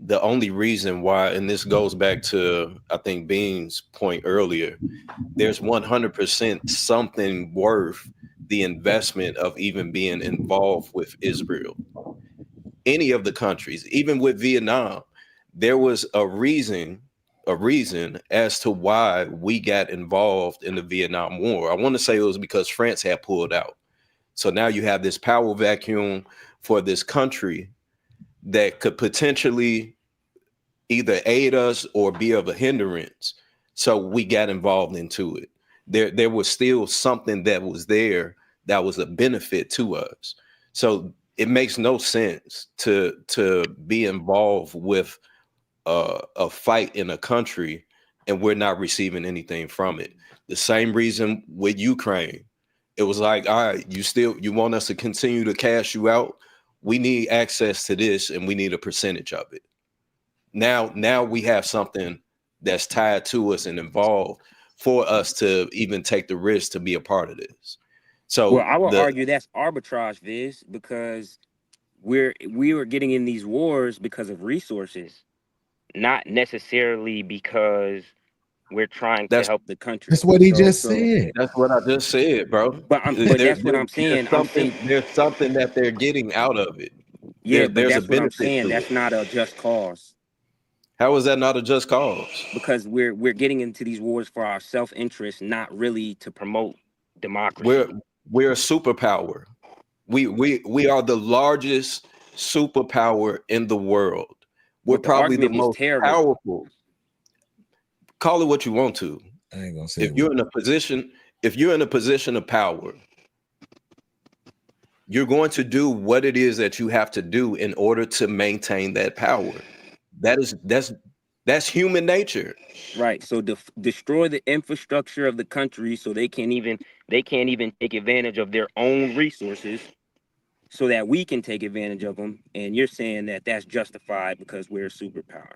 The only reason why, and this goes back to, I think, Bean's point earlier, there's 100% something worth the investment of even being involved with Israel. Any of the countries, even with Vietnam, there was a reason as to why we got involved in the Vietnam War. I want to say it was because France had pulled out. So now you have this power vacuum for this country that could potentially either aid us or be of a hindrance. So we got involved into it. There was still something that was there that was a benefit to us. So it makes no sense to be involved with a fight in a country and we're not receiving anything from it. The same reason with Ukraine. It was like, all right, you want us to continue to cash you out? We need access to this and we need a percentage of it. Now we have something that's tied to us and involved for us to even take the risk to be a part of this. So well, I would argue that's arbitrage, Viz, because we were getting in these wars because of resources, not necessarily because we're trying to help the country. That's what he just said. That's what I just said, bro. But that's what I'm saying. There's something that they're getting out of it. Yeah, but there's that's a what I'm benefit saying. to That's it. not a just cause. How is that not a just cause? Because we're getting into these wars for our self-interest, not really to promote democracy. We're a superpower. We are the largest superpower in the world. We're probably the most powerful. Call it what you want to. I ain't gonna say if you're in a position of power, you're going to do what it is that you have to do in order to maintain that power. That's human nature. Right. So destroy the infrastructure of the country so they can't even take advantage of their own resources so that we can take advantage of them. And you're saying that that's justified because we're a superpower.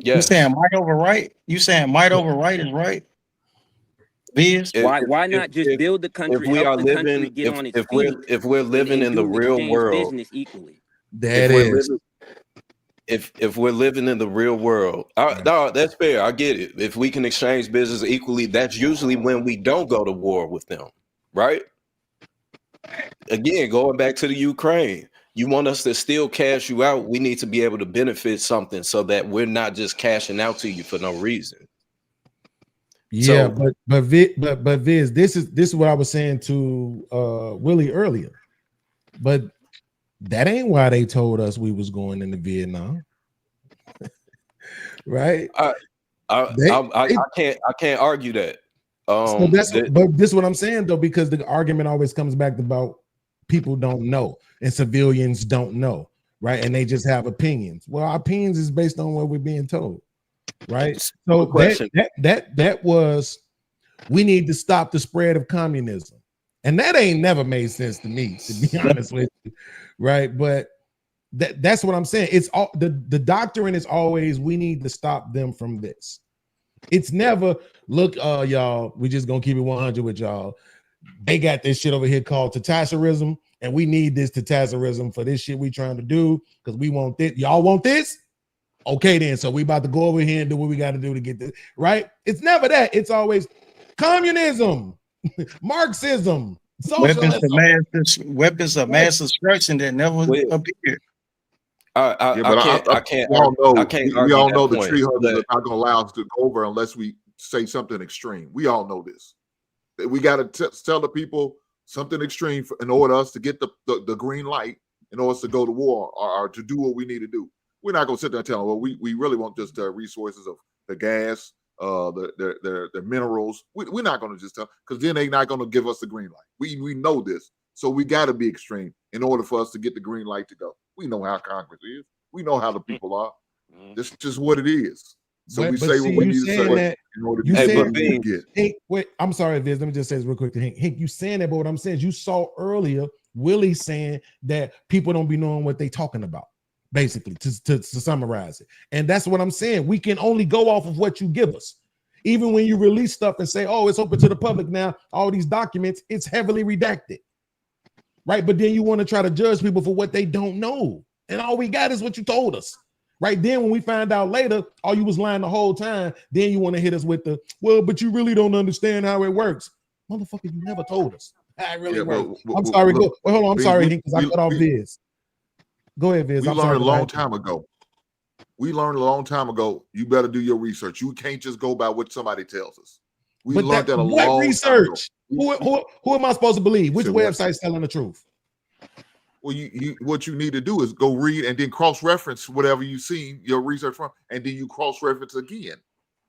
Yeah. You saying might over right? You saying might over right is right? Viz? Why not just build the country, help the country get on its feet? If we're living in the real world, business equally. If we're living in the real world, no, that's fair. I get it. If we can exchange business equally, that's usually when we don't go to war with them, right? Again, going back to the Ukraine, you want us to still cash you out. We need to be able to benefit something so that we're not just cashing out to you for no reason. Yeah, but Viz, this is what I was saying to Willie earlier. But that ain't why they told us we was going into Vietnam, right? I can't argue that. But this is what I'm saying though, because the argument always comes back about people don't know and civilians don't know, right? And they just have opinions. Well, our opinions is based on what we're being told, right? So that was, we need to stop the spread of communism, and that ain't never made sense to me, to be honest with you, right? But that's what I'm saying. It's all the doctrine is always, we need to stop them from this. It's never, look, y'all, we just gonna keep it 100 with y'all. They got this shit over here called terrorism, and we need this terrorism for this shit we trying to do because we want this. Y'all want this? Okay, then. So we about to go over here and do what we got to do to get this, right? It's never that. It's always communism, Marxism, socialism. Weapons of mass destruction that never appeared. I can't. We all know the the tree huggers are not going to allow us to go over unless we say something extreme. We all know this. We got to tell the people something extreme in order us to get the green light in order to go to war or to do what we need to do. We're not going to sit there and tell them, well, we really want just the resources of the gas, the minerals. We're not going to just tell, because then they're not going to give us the green light. We know this. So we got to be extreme in order for us to get the green light to go. We know how Congress is. We know how the people are. This is just what it is. So we say what we need to say in order to get what we get. Hank, wait, I'm sorry, Viz. Let me just say this real quick to Hank. Hank, you saying that, but what I'm saying is you saw earlier Willie saying that people don't be knowing what they talking about, basically, to summarize it. And that's what I'm saying. We can only go off of what you give us. Even when you release stuff and say, oh, it's open to the public now, all these documents, it's heavily redacted. Right? But then you want to try to judge people for what they don't know. And all we got is what you told us. Right? Then when we find out later, all you was lying the whole time, then you want to hit us with the, well, but you really don't understand how it works. Motherfucker, you never told us. I really I'm sorry. Hold on. I'm sorry, because I cut off Viz. Go ahead, Viz. We learned a long time ago. You better do your research. You can't just go by what somebody tells us. We learned that a long research? time ago. Who am I supposed to believe? Which website's telling the truth? Well, what you need to do is go read and then cross-reference whatever you've seen your research from, and then you cross-reference again.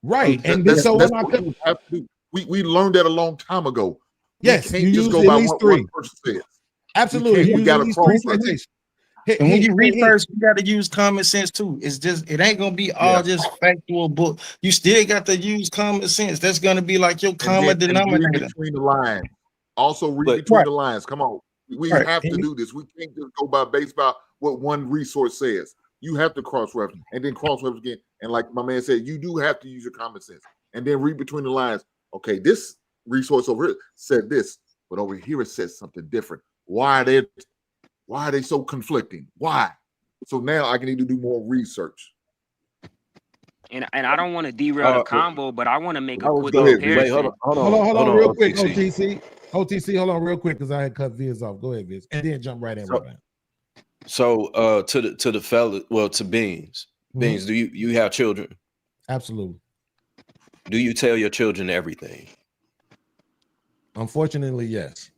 Right. That's what you have to do. We learned that a long time ago. Yes, you can't just go by what one person says. Absolutely. We got to cross-reference. And when you research, you got to use common sense too. It's just, it ain't gonna be all just factual book. You still got to use common sense. That's gonna be like your common denominator. Read between the lines. Also read between the lines. Come on. We have to do this. We can't just go based about what one resource says. You have to cross-reference and then cross-reference again. And like my man said, you do have to use your common sense. And then read between the lines. Okay, this resource over here said this, but over here it says something different. Why are they so conflicting? Why? So now I can need to do more research. And I don't want to derail the combo, but I want to make a quick comparison. comparison. Wait, hold on, real quick, OTC. OTC, hold on real quick, because I had cut Viz off. Go ahead, Viz, and then jump right in. So to the fella, well, to Beans. Beans, do you have children? Absolutely. Do you tell your children everything? Unfortunately, yes.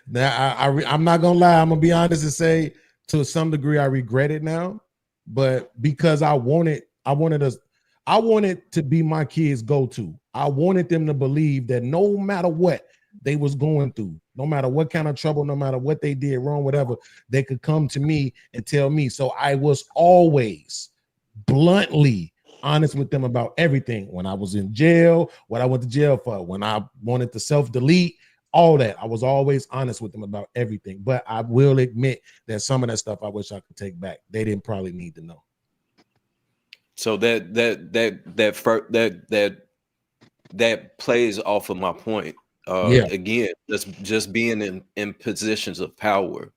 Now I'm not gonna lie, I'm gonna be honest and say to some degree I regret it now, but because I wanted to be my kids' go-to. I wanted them to believe that no matter what they was going through, no matter what kind of trouble, no matter what they did wrong, whatever, they could come to me and tell me. So I was always bluntly honest with them about everything. When I was in jail, what I went to jail for, when I wanted to self-delete, all that. I was always honest with them about everything. But I will admit that some of that stuff I wish I could take back. They didn't probably need to know. So that plays off of my point. Again, just being in positions of power,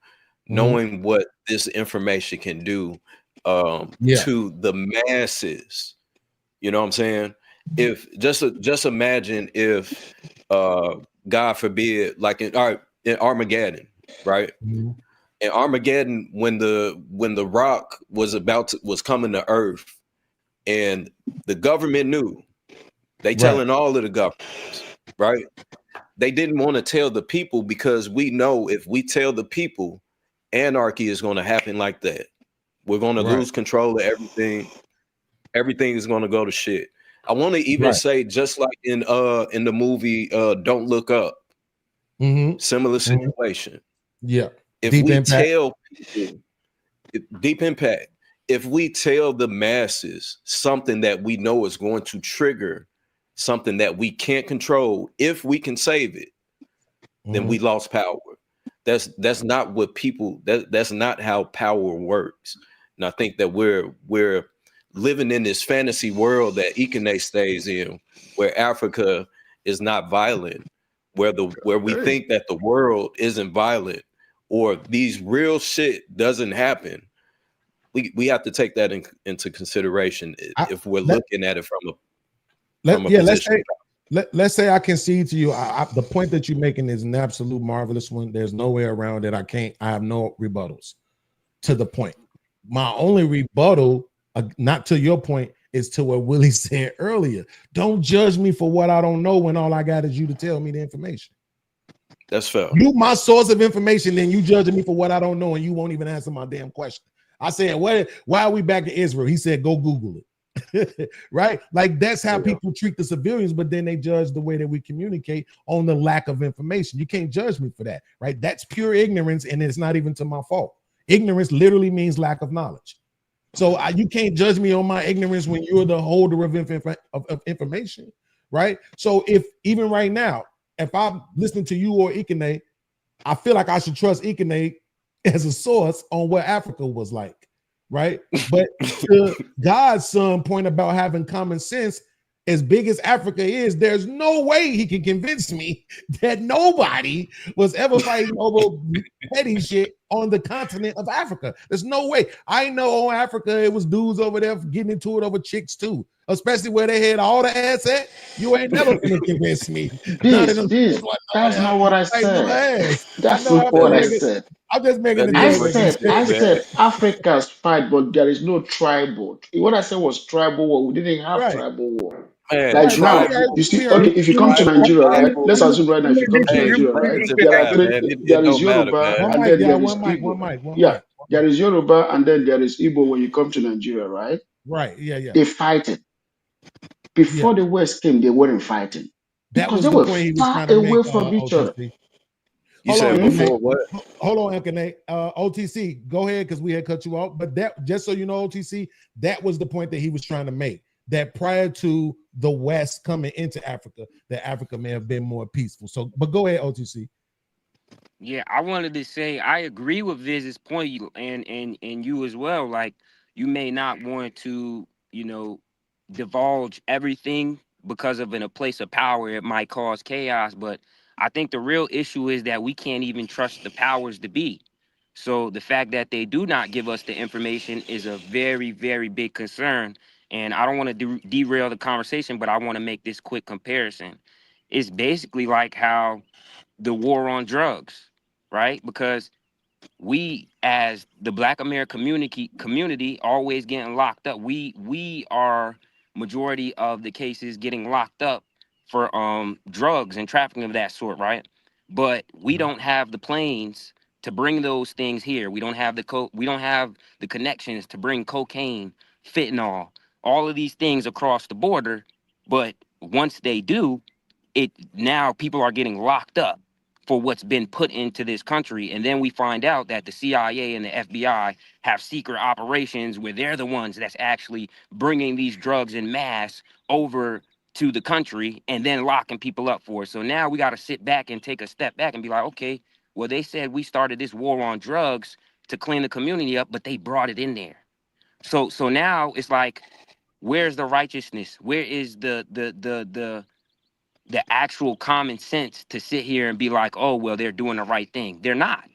knowing what this information can do to the masses. You know what I'm saying? If just imagine if God forbid, like in Armageddon, right? In Armageddon, when the rock was coming to Earth, and the government knew, they telling all of the governments, right? They didn't want to tell the people because we know if we tell the people, anarchy is going to happen like that. We're going to lose control of everything. Everything is going to go to shit. I want to even say, just like in the movie Don't Look Up, similar situation. If Deep we Impact. tell people, Deep Impact, if we tell the masses something that we know is going to trigger something that we can't control, if we can save it, then we lost power. That's not what people, that's not how power works. And I think that we're living in this fantasy world that Ikene stays in, where Africa is not violent, where we think that the world isn't violent, or these real shit doesn't happen. We have to take that into consideration if we're looking at it from a position. Let's say I concede to you. The point that you're making is an absolute marvelous one. There's no way around it. I have no rebuttals to the point. My only rebuttal, not to your point, is to what Willie said earlier. Don't judge me for what I don't know when all I got is you to tell me the information. That's fair. You my source of information, then you judging me for what I don't know, and you won't even answer my damn question. I said, why are we back in Israel? He said, go Google it. Right? Like that's how people treat the civilians, but then they judge the way that we communicate on the lack of information. You can't judge me for that, right? That's pure ignorance, and it's not even to my fault. Ignorance literally means lack of knowledge. So you can't judge me on my ignorance when you're the holder of information, right? So if even right now, if I'm listening to you or Ikene, I feel like I should trust Ikene as a source on what Africa was like, right? But to God's son point about having common sense, as big as Africa is, there's no way he can convince me that nobody was ever fighting over petty shit on the continent of Africa. There's no way. I know on Africa it was dudes over there getting into it over chicks too, especially where they had all the assets. You ain't never gonna convince me. That's not what I said. That's not what I said. I'm just making I said Africa's fight, but there is no tribal. What I said was tribal war. We didn't have tribal war. Man, like now, you see, okay, if you come to Nigeria, right? Let's assume right now, if you come to Nigeria, right? There is Yoruba, and then there is Igbo. Yeah, there is Yoruba, and then there is Igbo when you come to Nigeria, right? Right. Yeah. They fighting. Before the West came, they weren't fighting because they were far away from each other. You Hold said on, before Nkane. what? Hold on, Nkane. OTC, go ahead because we had cut you off. But that, just so you know, OTC, that was the point that he was trying to make. That prior to the West coming into Africa, that Africa may have been more peaceful. So, but go ahead, OTC. Yeah, I wanted to say I agree with Viz's point, and you as well. Like, you may not want to, divulge everything because of in a place of power, it might cause chaos. But I think the real issue is that we can't even trust the powers to be. So the fact that they do not give us the information is a very, very big concern. And I don't want to derail the conversation, but I want to make this quick comparison. It's basically like how the war on drugs, right? Because we, as the Black American community always getting locked up. We are majority of the cases getting locked up for drugs and trafficking of that sort, right? But we don't have the planes to bring those things here. We don't have the connections to bring cocaine, fentanyl, all of these things across the border. But once they do, now people are getting locked up for what's been put into this country. And then we find out that the CIA and the FBI have secret operations where they're the ones that's actually bringing these drugs in mass over to the country and then locking people up for it. So now we got to sit back and take a step back and be like, okay, well, they said we started this war on drugs to clean the community up, but they brought it in there. So now it's like, where's the righteousness? Where is the actual common sense to sit here and be like, oh, well, they're doing the right thing? They're not,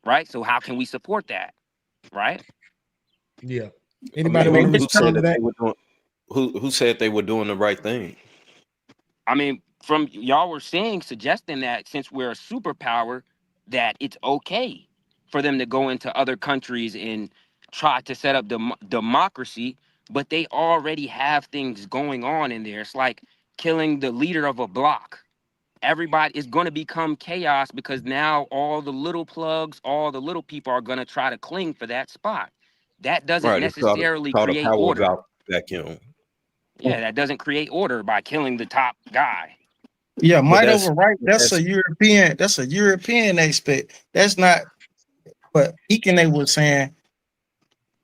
right? So how can we support that, right? Yeah. Anybody want to respond to that? Who said they were doing the right thing? I mean, from y'all were suggesting that since we're a superpower, that it's okay for them to go into other countries and try to set up democracy, but they already have things going on in there. It's like killing the leader of a block. Everybody is going to become chaos because now all the little plugs, all the little people are going to try to cling for that spot. That doesn't necessarily create order. Vacuum. Yeah, that doesn't create order by killing the top guy. Yeah, might overwrite. That's a European. That's a European aspect. That's not. But Ekene was saying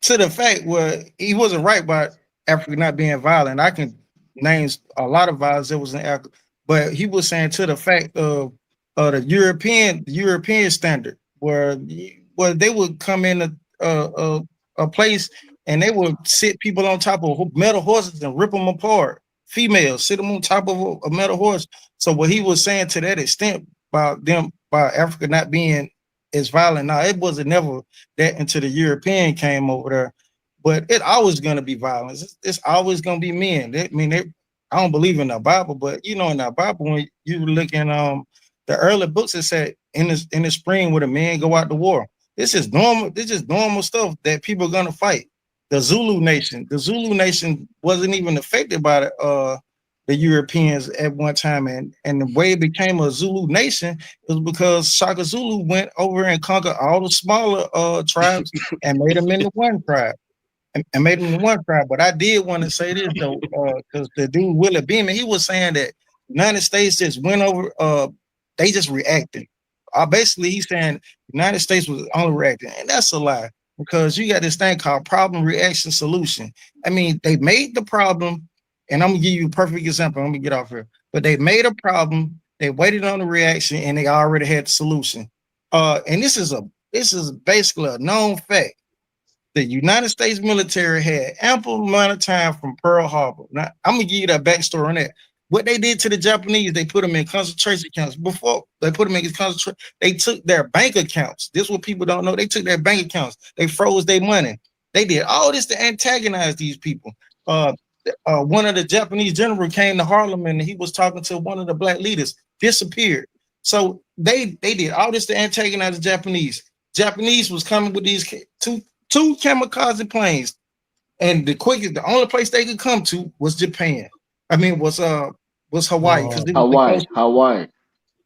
to the fact where he wasn't right about Africa not being violent. I can name a lot of violence that was in Africa, but he was saying to the fact of the European standard where they would come in a place and they would sit people on top of metal horses and rip them apart. Females sit them on top of a metal horse. So what he was saying to that extent about Africa not being as violent. Now it wasn't never that until the European came over there, but it always going to be violence. It's always going to be men. I don't believe in the Bible, but in the Bible when you look in the early books, it said in the spring when the men go out to war. This is normal. This is normal stuff that people are going to fight. The Zulu Nation wasn't even affected by the Europeans at one time, and the way it became a Zulu nation was because Shaka Zulu went over and conquered all the smaller tribes and made them into one tribe. But I did want to say this though, because the dude Willie Beeman, he was saying that the United States just went over, they just reacted. Basically, he's saying the United States was only reacting, and that's a lie. Because you got this thing called problem, reaction, solution. I mean, they made the problem, and I'm gonna give you a perfect example. Let me get off here. But they made a problem, they waited on the reaction, and they already had the solution. And this is basically a known fact. The United States military had ample amount of time from Pearl Harbor. Now, I'm gonna give you that backstory on that. What they did to the Japanese, they put them in concentration camps. Before they put them in concentration, they took their bank accounts. This is what people don't know. They took their bank accounts. They froze their money. They did all this to antagonize these people. One of the Japanese generals came to Harlem and he was talking to one of the black leaders, disappeared. So they did all this to antagonize the Japanese. Japanese was coming with these two kamikaze planes, and the only place they could come to was Japan. I mean, was Hawaii, because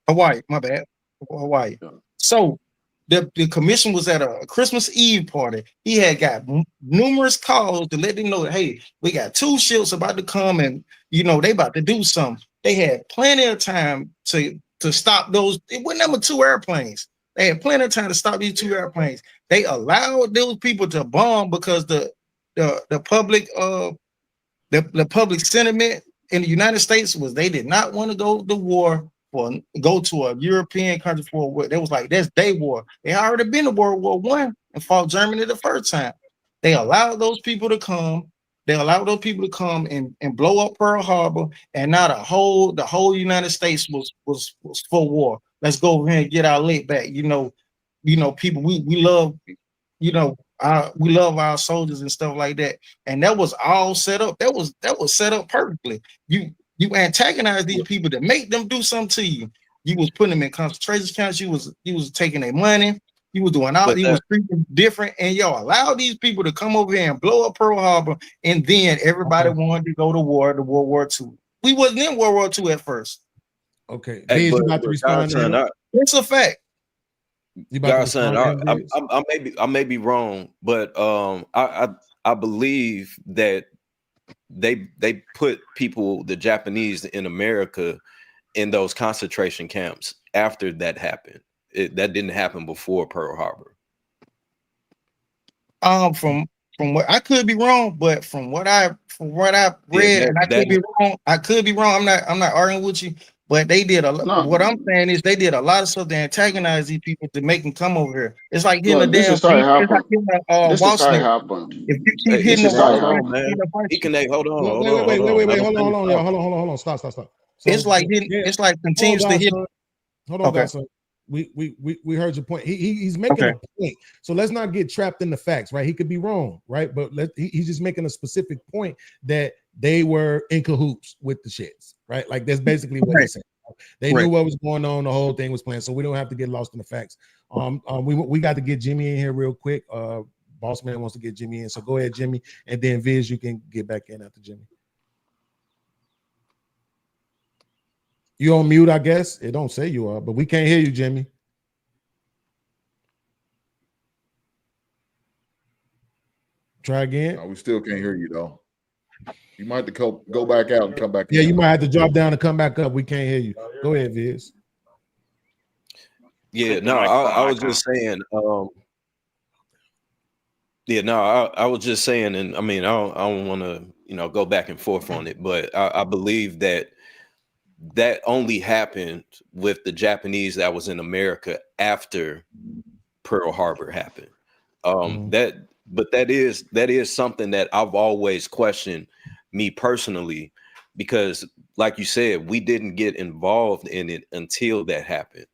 Hawaii, my bad. Hawaii. So the commission was at a Christmas Eve party. He had got numerous calls to let them know that, hey, we got 2 ships about to come and they about to do something. They had plenty of time to to stop those. It wasn't number 2 airplanes. They had plenty of time to stop these 2 airplanes. They allowed those people to bomb because the public the public sentiment in the United States was they did not want to go to war or go to a European country for a war. They was like, that's their war. They already been to World War I and fought Germany the first time. They allowed those people to come. They allowed those people to come and blow up Pearl Harbor, and now the whole United States was for war. Let's go over here and get our leg back. You know, people we love, we love our soldiers and stuff like that. And that was all set up. That was set up perfectly. You antagonize these people to make them do something to you. You was putting them in concentration camps. You was taking their money. You was doing all. You was treating different, and y'all allow these people to come over here and blow up Pearl Harbor, and then everybody wanted to go to war, to World War II. We wasn't in World War II at first. Okay, hey, you about to respond? It's a fact. Godson, I may be wrong, but I believe that they put people, the Japanese in America, in those concentration camps after that happened. That didn't happen before Pearl Harbor. From what I could be wrong, but from what I read, and I could be wrong. I could be wrong. I'm not arguing with you, but they did a lot. No. What I'm saying is they did a lot of stuff to antagonize these people to make them come over here. It's like hitting a damn. This is how it happened. If you keep hitting the hold on. Stop. So, it's like it's like continues to hit. Hold on, guys. We heard your point. He's making a point. So let's not get trapped in the facts, right? He could be wrong, right? But he's just making a specific point that they were in cahoots with the shits, right? Like that's basically what he's saying. They knew what was going on. The whole thing was planned, so we don't have to get lost in the facts. We got to get Jimmy in here real quick. Boss man wants to get Jimmy in, so go ahead, Jimmy, and then Viz, you can get back in after Jimmy. You on mute, I guess. It don't say you are, but we can't hear you, Jimmy. Try again. No, we still can't hear you though. You might have to go back out and come back. Yeah, you might have to drop down and come back up. We can't hear you. Go ahead, Viz. Yeah, no, I was just saying. I was just saying, and I mean, I don't want to, go back and forth on it, but I believe that only happened with the Japanese that was in America after Pearl Harbor happened. That is something that I've always questioned, me personally, because like you said, we didn't get involved in it until that happened.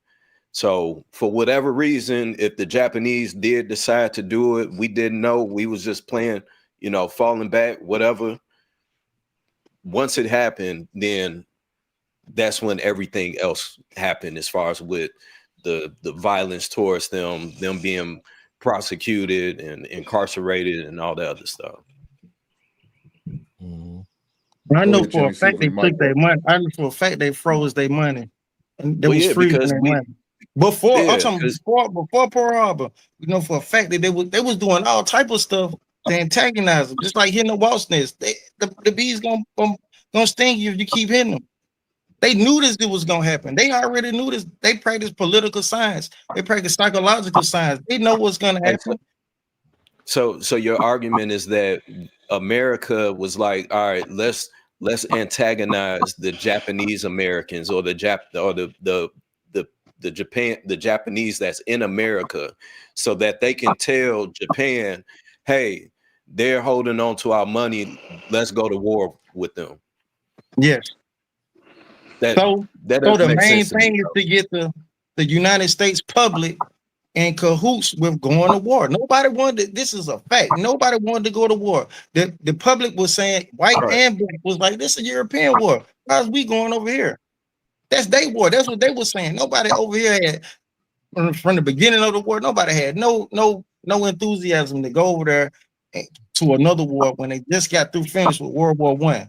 So for whatever reason, if the Japanese did decide to do it, we didn't know. We was just playing, falling back, whatever. Once it happened, then that's when everything else happened, as far as with the violence towards them being prosecuted and incarcerated and all that other stuff. I know for a fact they took their money. I know for a fact they froze their money. And they was freezing their money. Before Pearl Harbor, for a fact that they was doing all type of stuff to antagonize them, just like hitting the wasp nest. The bees gonna sting you if you keep hitting them. They knew this was gonna happen. They already knew this. They practice political science. They practice psychological science. They know what's gonna happen. So your argument is that America was like, all right, let's antagonize the Japanese Americans or the Japanese that's in America, so that they can tell Japan, hey, they're holding on to our money. Let's go to war with them. Yes. So the main thing is to get the United States public in cahoots with going to war. Nobody wanted. This is a fact. Nobody wanted to go to war. The public was saying, white and black was like, this is a European war. How's we going over here? That's their war. That's what they were saying. Nobody over here had, from the beginning of the war, nobody had no enthusiasm to go over there to another war when they just got through finished with World War I.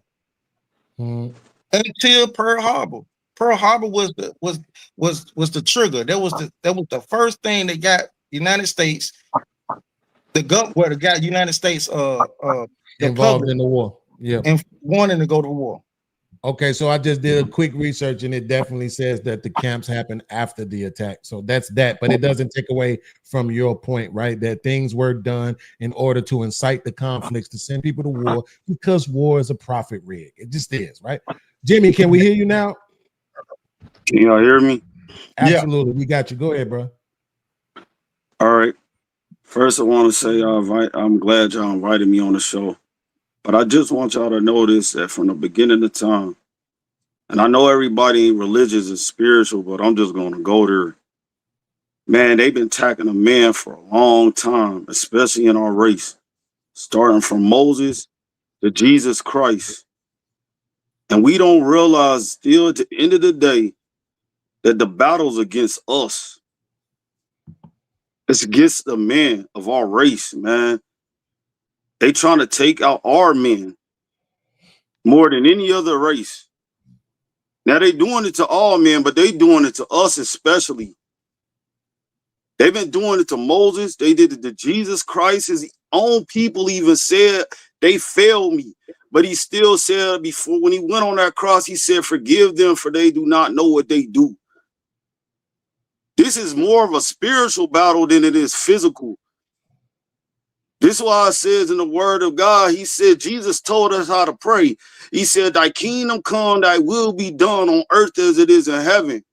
Until Pearl Harbor. Pearl Harbor was the trigger. That was the first thing that got United States, United States involved in the war. Yeah. And wanting to go to war. Okay, so I just did a quick research and it definitely says that the camps happened after the attack. So that's that, but it doesn't take away from your point, right? That things were done in order to incite the conflicts, to send people to war, because war is a profit rig. It just is, right? Jimmy, can we hear you now? Can y'all hear me? Absolutely. We got you. Go ahead, bro. All right. First, I want to say I'm glad y'all invited me on the show. But I just want y'all to notice that from the beginning of time, and I know everybody ain't religious and spiritual, but I'm just going to go there. Man, they've been attacking a man for a long time, especially in our race, starting from Moses to Jesus Christ. And we don't realize still at the end of the day that the battle's against us. It's against the men of our race, man. They trying to take out our men more than any other race. Now they doing it to all men, but they doing it to us especially. They've been doing it to Moses. They did it to Jesus Christ. His own people even said they failed me. But he still said before, when he went on that cross, he said, forgive them for they do not know what they do. This is more of a spiritual battle than it is physical. This is why it says in the word of God, he said, Jesus told us how to pray. He said, thy kingdom come, thy will be done on earth as it is in heaven.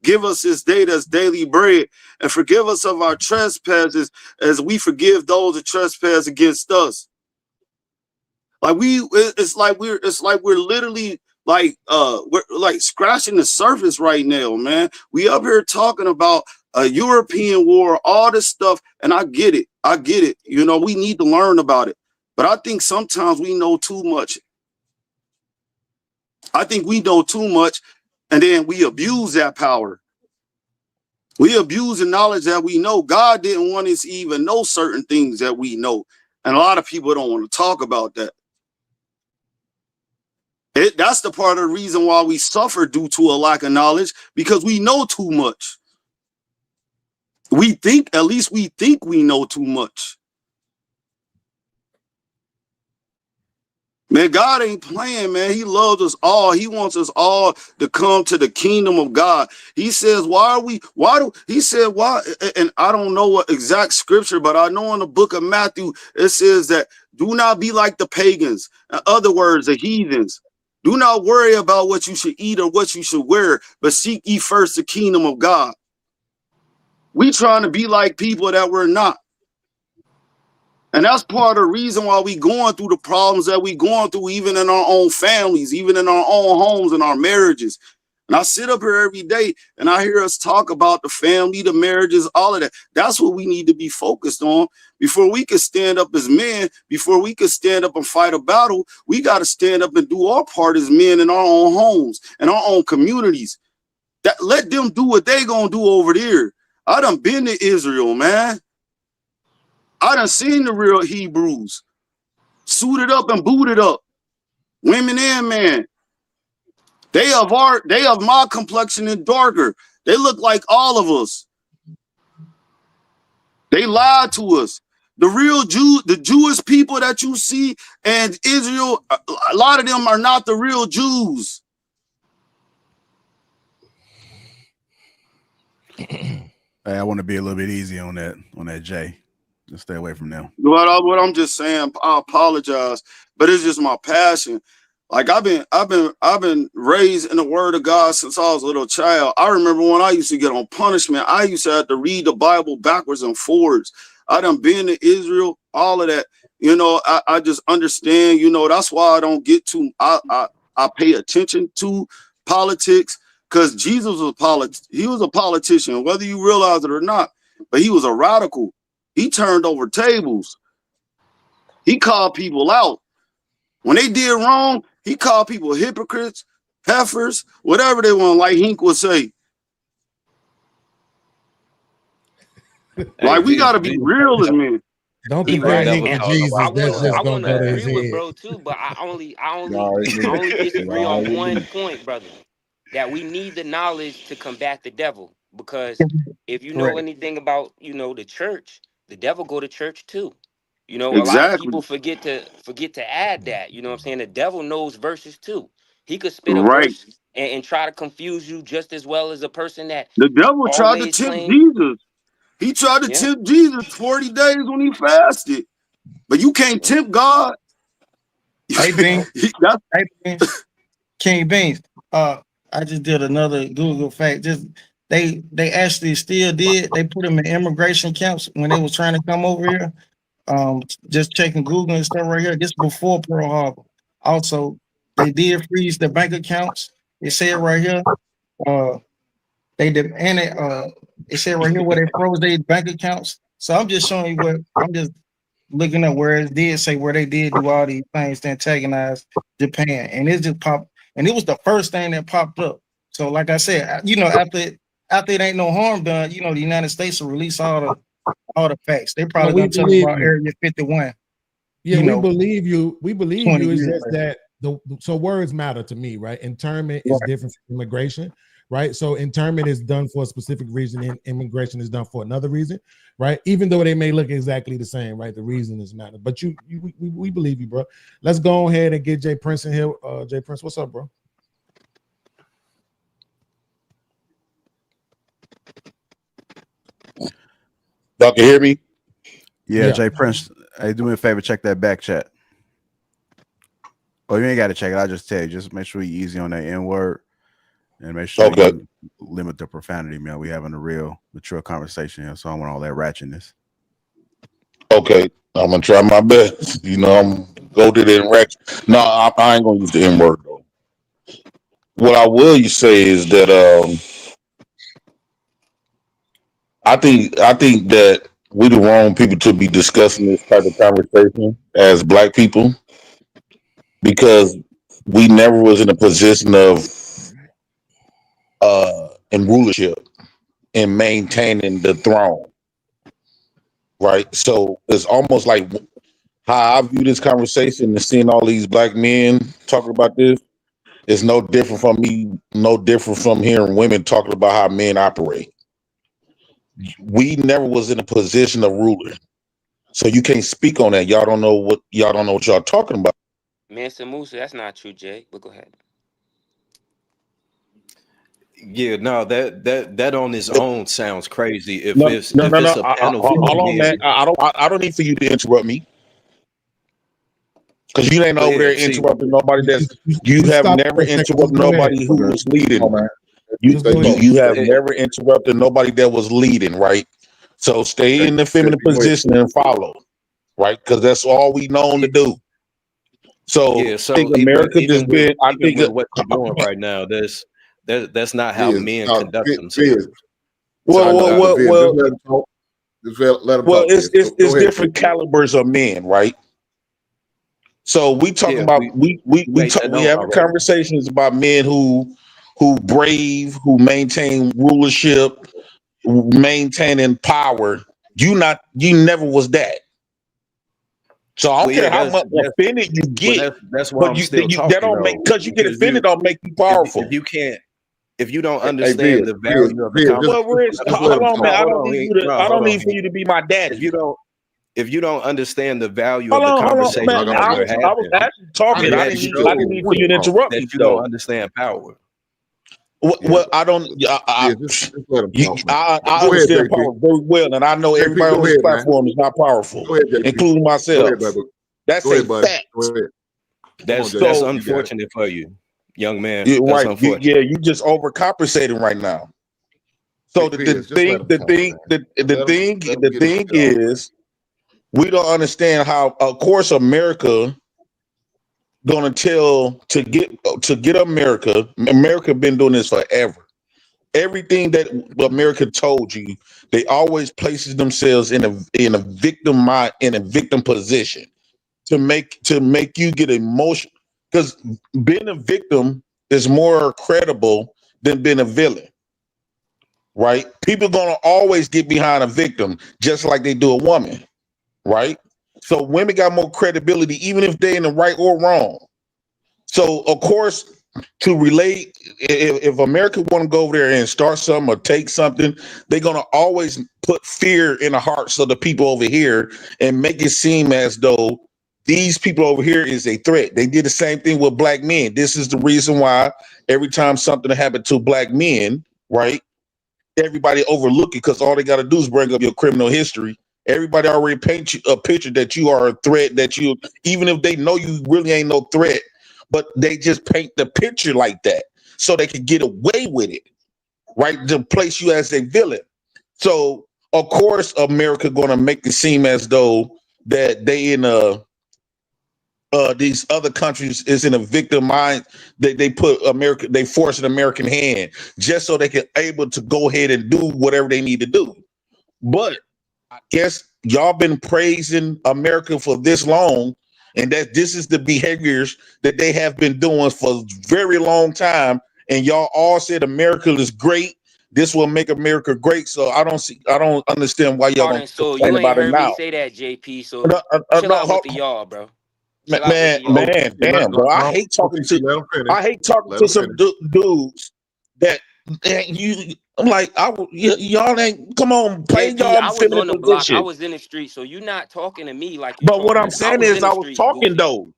Give us this day that's daily bread, and forgive us of our trespasses as we forgive those that trespass against us. Like it's like we're literally we're like scratching the surface right now, man. We up here talking about a European war, all this stuff, and I get it. You know, we need to learn about it. But I think sometimes we know too much. I think we know too much, and then we abuse that power. We abuse the knowledge that we know. God didn't want us to even know certain things that we know. And a lot of people don't want to talk about that. That's the part of the reason why we suffer due to a lack of knowledge, because we know too much. At least we think we know too much. Man, God ain't playing, man. He loves us all. He wants us all to come to the kingdom of God. He says, why? And I don't know what exact scripture, but I know in the book of Matthew, it says that do not be like the pagans. In other words, the heathens. Do not worry about what you should eat or what you should wear, but seek ye first the kingdom of God. We trying to be like people that we're not. And that's part of the reason why we going through the problems that we going through, even in our own families, even in our own homes and our marriages. And I sit up here every day and I hear us talk about the family, the marriages, all of that. That's what we need to be focused on. Before we can stand up as men, before we can stand up and fight a battle, we got to stand up and do our part as men in our own homes and our own communities. Let them do what they gonna do over there. I done been to Israel, man. I done seen the real Hebrews suited up and booted up, women and men. They of my complexion and darker. They look like all of us. They lied to us. The real the Jewish people that you see and Israel, a lot of them are not the real Jews. Hey, I want to be a little bit easy on that Jay. Just stay away from them. What I'm just saying, I apologize, but it's just my passion. Like I've been raised in the word of God since I was a little child. I remember when I used to get on punishment, I used to have to read the Bible backwards and forwards. I done been to Israel, all of that. You know, I just understand, you know, that's why I don't get too, I pay attention to politics, because Jesus was he was a politician, whether you realize it or not, but he was a radical. He turned over tables. He called people out. When they did wrong, he called people hypocrites, heifers, whatever they want, like Hink would say. Like, we got to be real as men. Don't compare Hink to Jesus. That's just going to go to his agree with head. bro too, but I only disagree on one point, brother. That we need the knowledge to combat the devil, because if you know anything about, you know, the church, the devil go to church too. You know, a lot of people forget to add that. You know what I'm saying? The devil knows verses too. He could spit a Right. verse and try to confuse you just as well as a person that The devil tried to always tempt claimed. Jesus. He tried to tempt Jesus 40 days when he fasted. But you can't tempt God. Hey, Beans. Hey, Beans. King Beans. I just did another Google fact. Just they actually still did. They put them in immigration camps when they was trying to come over here. Just checking Google and stuff right here. This before Pearl Harbor. Also, they did freeze their bank accounts. It said right here. They did, and it said right here where they froze their bank accounts. So I'm just showing you what I'm just looking at where it did say where they did do all these things to antagonize Japan, and it just popped, and it was the first thing that popped up. So, like I said, you know, after it ain't no harm done, you know, the United States will release all the facts. They probably we gonna tell believe about you. Area 51. Yeah, you we know, believe you. We believe 20 you. It's years just later. that so words matter to me, right? Internment is different from immigration, right? So internment is done for a specific reason, and immigration is done for another reason, right? Even though they may look exactly the same, right? The reason is matter. But we believe you, bro. Let's go ahead and get Jay Prince in here. Jay Prince, what's up, bro? Y'all can hear me? Yeah, Jay Prince. Hey, do me a favor, check that back chat. Oh, you ain't got to check it. I'll just tell you. Just make sure you're easy on that N word, and make sure you limit the profanity, man. We having a real mature conversation here, so I don't want all that ratchetness. Okay, I'm gonna try my best. You know, I'm go to the ratchet. No, I ain't gonna use the N word though. What I will say is that I think that we the wrong people to be discussing this type of conversation as Black people, because we never was in a position of in rulership and maintaining the throne, right? So it's almost like how I view this conversation and seeing all these Black men talking about this is no different from me, no different from hearing women talking about how men operate. We never was in a position of ruler, so you can't speak on that. Y'all don't know what y'all talking about. Mansa Musa, that's not true, Jay. But go ahead. Yeah, no, that on its own sounds crazy. If No, it's no. a panel Hold full of on, man. men, I don't need for you to interrupt me, because you ain't over there interrupting nobody. You have never interrupted nobody who was leading. You have never interrupted nobody that was leading, right? So stay in the feminine position and follow, right? Because that's all we known to do. So yeah. So I think America even just been. I think with what you're doing right now, that's not how men conduct themselves. Well. Just let him Well, talk. it's different calibers of men, right? So we talking about we having conversations about men who brave, who maintain rulership, maintaining power. You never was that. So I don't care how much offended you get. That's why I'm still talking. That don't make, because you get offended don't make you powerful. If you don't understand the value of the conversation, well, Rich, hold on, man. I don't need for you to be my daddy. If you don't understand the value Hold of the on, conversation, man. I was actually talking. I didn't need for you to interrupt me. You don't understand power. Well, I don't. I understand power very well, and I know everybody on this platform is not powerful, including myself. That's a fact. That's unfortunate for you, young man. You're That's right. unfortunate. You just overcompensating right now. So the thing is, we don't understand how. Of course, America gonna to get America. America been doing this forever. Everything that America told you, they always places themselves in a victim position to make you get emotional, because being a victim is more credible than being a villain, right? People gonna always get behind a victim, just like they do a woman, right? So women got more credibility, even if they're in the right or wrong. So of course, to relate, if America want to go over there and start something or take something, they're gonna always put fear in the hearts of the people over here and make it seem as though these people over here is a threat. They did the same thing with black men. This is the reason why every time something happened to black men, right, everybody overlook it because all they got to do is bring up your criminal history. Everybody already paint you a picture that you are a threat, that you, even if they know you really ain't no threat, but they just paint the picture like that so they can get away with it, right, to place you as a villain. So, of course, America going to make it seem as though that they in these other countries is in a victim mind. They put America, they force an American hand just so they can able to go ahead and do whatever they need to do. But I guess y'all been praising America for this long, and that this is the behaviors that they have been doing for a very long time. And y'all all said America is great. This will make America great. So I don't understand why y'all don't So complain you ain't about it heard me now. say that, JP. So No, chill out with the y'all, bro. Chill out with the y'all. Damn, bro. I hate talking to some dudes that I'm like, y'all ain't, come on, play JP, y'all I was feminine on the block. I position. was in the street. So you not talking to me like you But what talking I'm to them. I saying was is in the I was street, talking goofy. though.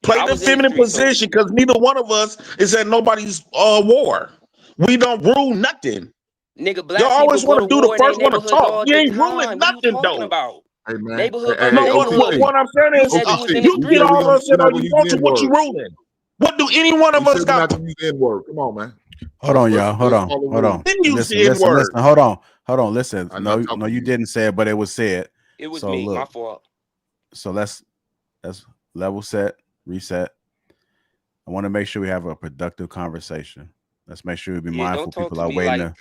Play I the was in the feminine street, so position because neither one of us is at nobody's war. We don't rule nothing. nigga, Y'all black people always go want to to do the war in their first one to neighborhoods talk. all You the ain't ruling time. What are you nothing talking though. about? Hey man, Neighborhood hey, versus No, neighborhood. what I'm saying You is said you was in the you get street. all us in we're not all gonna you use want the to, what you N-word. ruling? What do any one of We us said we're got? not gonna use the N-word. Come on, man. Hold on, y'all. Hold Let's on. follow Hold rules. on. Didn't use Listen, the N-word. listen. Hold on. Hold on. Listen. I'm No, not talking no, to you you. didn't say it, but it was said. It was So me, my look. fault. So let's level set, reset. I want to make sure we have a productive conversation. Let's make sure we be Yeah, mindful. don't talk People to are me waiting like to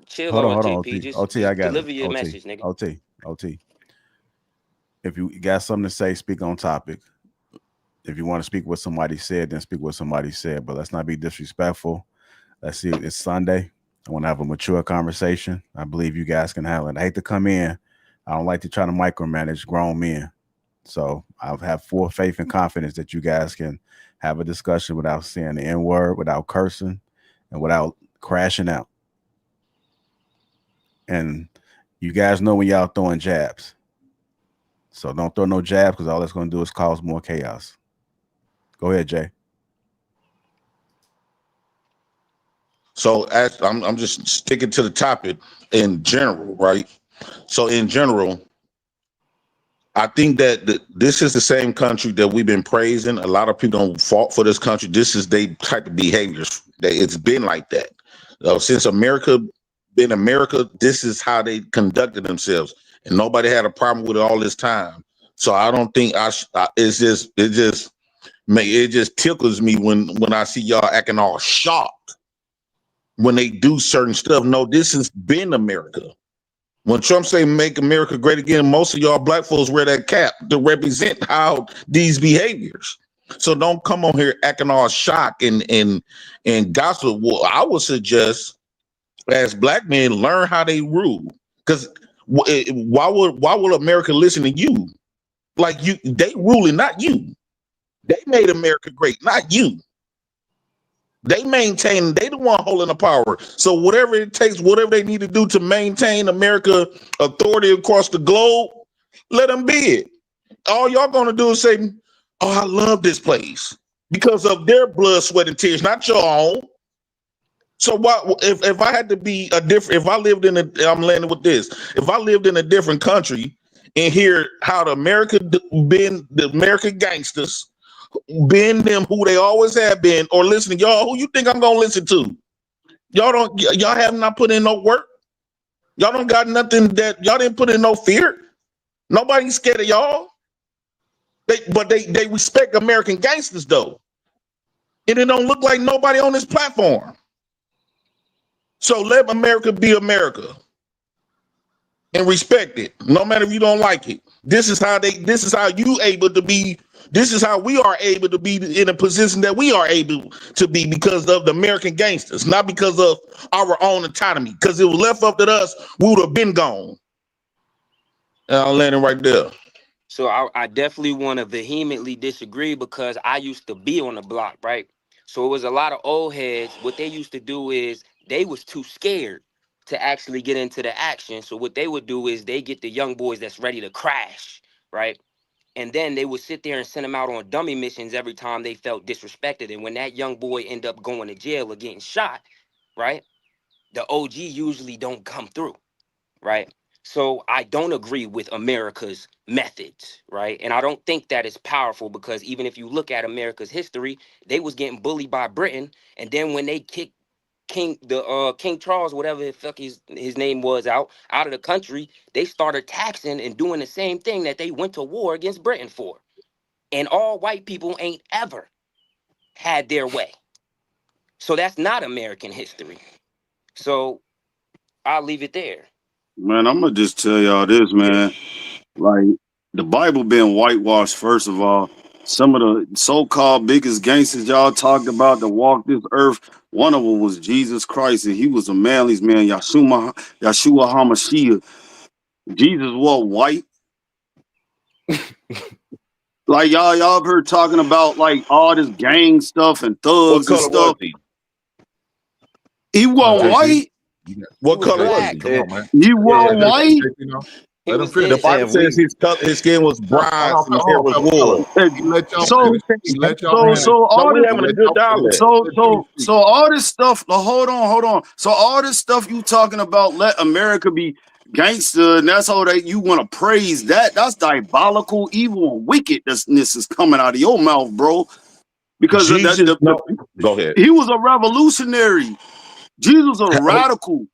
chill hold on, on hold on. JP. OT. OT, I Just got it. deliver your OT. message, nigga. OT. OT. If you got something to say, speak on topic. If you want to speak what somebody said, then speak what somebody said. But let's not be disrespectful. Let's see. It's Sunday. I want to have a mature conversation. I believe you guys can handle it. I hate to come in. I don't like to try to micromanage grown men. So I have full faith and confidence that you guys can have a discussion without saying the N-word, without cursing, and without crashing out. And you guys know when y'all throwing jabs. So don't throw no jabs because all that's going to do is cause more chaos. Go ahead, Jay. So as I'm just sticking to the topic in general, right? So in general, I think that this is the same country that we've been praising. A lot of people don't fault for this country. This is their type of behaviors. It's been like that since America been America. This is how they conducted themselves, and nobody had a problem with it all this time. So I don't think it just tickles me when I see y'all acting all shocked when they do certain stuff. No, this has been America. When Trump say make America great again, most of y'all black folks wear that cap to represent how these behaviors. So don't come on here acting all shocked and gossip. Well, I would suggest as black men learn how they rule. Because why would America listen to you? Like they ruling, not you. They made America great, not you. They maintain, they the one holding the power. So whatever it takes, whatever they need to do to maintain America authority across the globe, let them be it. All y'all gonna do is say, oh, I love this place because of their blood, sweat, and tears, not your own. So what if I had to be a different, if I lived in a, I'm landing with this, if I lived in a different country and hear how the American gangsters, been them who they always have been, or listening, y'all, who you think I'm gonna listen to? Y'all have not put in no work. Y'all don't got nothing that y'all didn't put in no fear. Nobody's scared of y'all. But they respect American gangsters though. And it don't look like nobody on this platform. So let America be America and respect it, no matter if you don't like it. This is how you able to be. This is how we are able to be in a position that we are able to be because of the American gangsters, not because of our own autonomy. Because it was left up to us, we would have been gone. And I'll land it right there. So I definitely want to vehemently disagree because I used to be on the block, right? So it was a lot of old heads. What they used to do is they was too scared to actually get into the action. So what they would do is they get the young boys that's ready to crash, right? And then they would sit there and send them out on dummy missions every time they felt disrespected. And when that young boy end up going to jail or getting shot, right, the OG usually don't come through, right? So I don't agree with America's methods, right? And I don't think that is powerful, because even if you look at America's history, they was getting bullied by Britain. And then when they kicked King Charles, whatever the fuck his name was, out of the country, they started taxing and doing the same thing that they went to war against Britain for. And all white people ain't ever had their way. So that's not American history. So I'll leave it there. Man, I'm gonna just tell y'all this, man. Like, the Bible been whitewashed, first of all. Some of the so-called biggest gangsters y'all talked about that walked this earth, one of them was Jesus Christ, and he was a manly's man, Yahshua HaMashiach. Jesus was white. Like, y'all heard talking about, like, all this gang stuff and thugs and stuff. He wasn't white. What color was he? Come on, man. He wasn't white. Let him finish. The Bible says his skin was bronze and his hair was wool. So all this stuff. Hold on. So all this stuff you talking about, let America be gangster, and that's all that you want to praise. That's diabolical, evil, and wickedness is coming out of your mouth, bro. Because go ahead. He was a revolutionary. Jesus was a radical.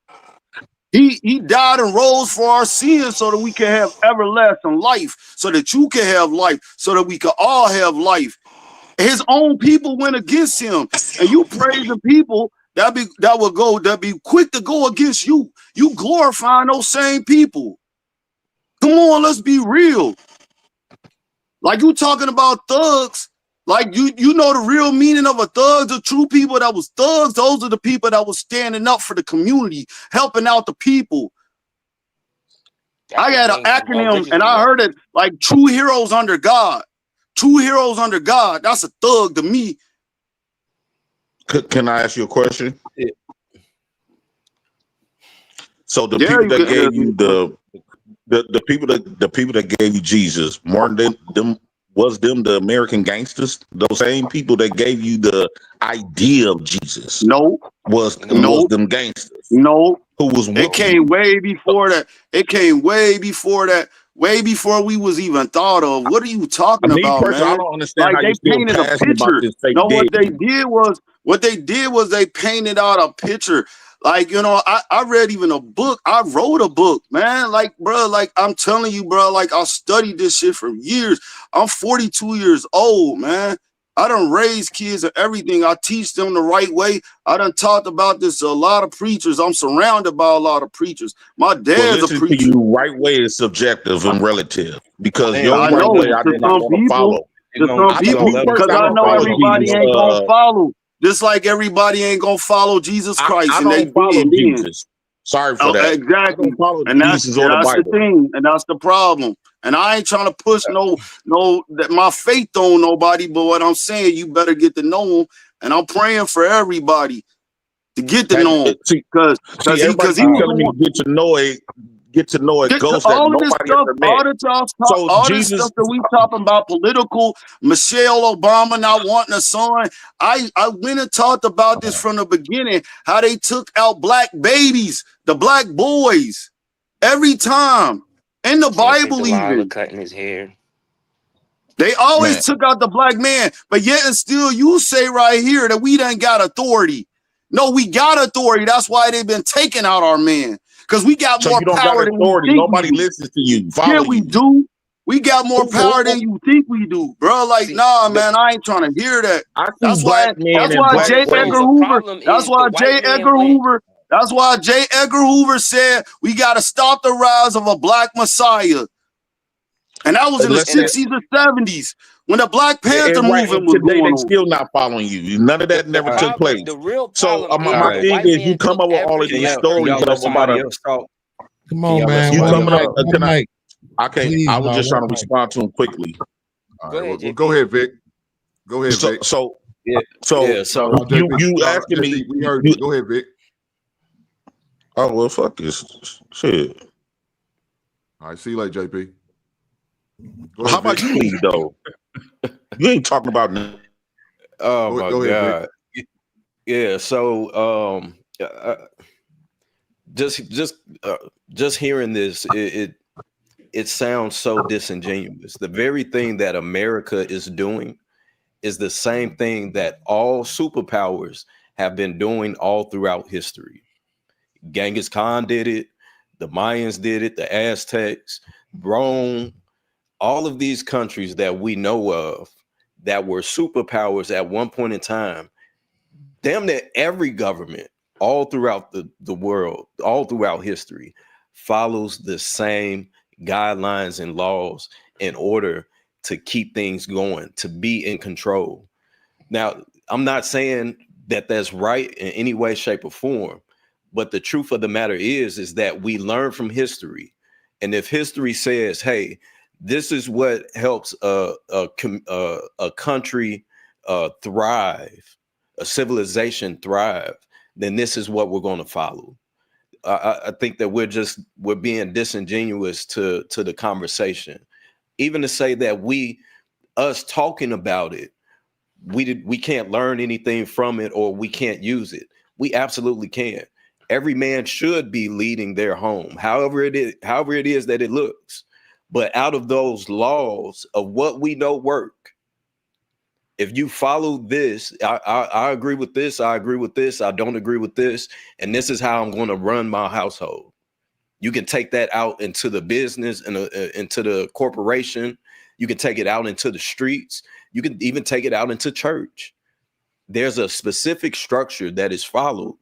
He died and rose for our sins so that we can have everlasting life, so that you can have life, so that we can all have life. His own people went against him, and you praise the people that be quick to go against you. You glorifying those same people. Come on, let's be real. Like, you talking about thugs. Like, you know the real meaning of a thug, the true people that was thugs, those are the people that was standing up for the community, helping out the people. I got an acronym, and I heard it like true heroes under God. True heroes under God. That's a thug to me. Can I ask you a question? Yeah. So the people that gave you the people that gave you Jesus, more than them. Was them the American gangsters? Those same people that gave you the idea of Jesus? No. Was them gangsters? No. Who was? It came way before that. It came way before that. Way before we was even thought of. What are you talking about, man? I don't understand like, how they painted a picture. No, what they did was they painted out a picture. Like, you know, I read even a book. I wrote a book, man. Like, bro, like, I'm telling you, bro, like, I studied this shit for years. I'm 42 years old, man. I done raised kids and everything. I teach them the right way. I done talked about this to a lot of preachers. I'm surrounded by a lot of preachers. My dad's a preacher. To you, right way is subjective and relative, because your right way I did not want to follow. To some people, because I know everybody ain't gonna follow. Just like everybody ain't gonna follow Jesus Christ. I don't follow Jesus. Sorry for that. Exactly. And that's the thing, and that's the problem. And I ain't trying to push my faith on nobody, but what I'm saying, you better get to know him. And I'm praying for everybody to get to know him, because he was telling me to get to know a ghost that nobody ever met. All this stuff that we talking about, political, Michelle Obama not wanting a son. I went and talked about this from the beginning, how they took out black babies, the black boys, every time. In the Bible, even cutting his hair. They always took out the black man, but yet and still you say right here that we done got authority. No, we got authority. That's why they've been taking out our man. Because we got more power than we think. Nobody listens to you. We do. We got more power than you think we do, bro. Like, nah, man, I ain't trying to hear that. That's why J. Edgar Hoover said we got to stop the rise of a black messiah. And that was in the 60s or 70s when the Black Panther movement was today, going they on. still not following you. None of that never took place. So my thing is, you come up with all of these stories about come on, man. You coming up? I can't. I was just trying to respond to him quickly. Go ahead, Vic. Go ahead, Vic. So you asking me? We heard you. Go ahead, Vic. Oh well, fuck this shit. All right, see you later, JP. How about you lead though? You ain't talking about nothing. Oh my go ahead, God. Yeah. So just hearing this, it sounds so disingenuous. The very thing that America is doing is the same thing that all superpowers have been doing all throughout history. Genghis Khan did it, the Mayans did it, the Aztecs, Rome, all of these countries that we know of that were superpowers at one point in time. Damn near every government all throughout the world, all throughout history, follows the same guidelines and laws in order to keep things going, to be in control. Now, I'm not saying that that's right in any way, shape, or form, but the truth of the matter is that we learn from history. And if history says, hey, this is what helps a country thrive, a civilization thrive, then this is what we're going to follow. I think that we're being disingenuous to the conversation, even to say that us talking about it, we can't learn anything from it or we can't use it. We absolutely can. Every man should be leading their home, however it is that it looks. But out of those laws of what we know work, if you follow this, I agree with this, I agree with this, I don't agree with this, and this is how I'm going to run my household. You can take that out into the business and into the corporation. You can take it out into the streets. You can even take it out into church. There's a specific structure that is followed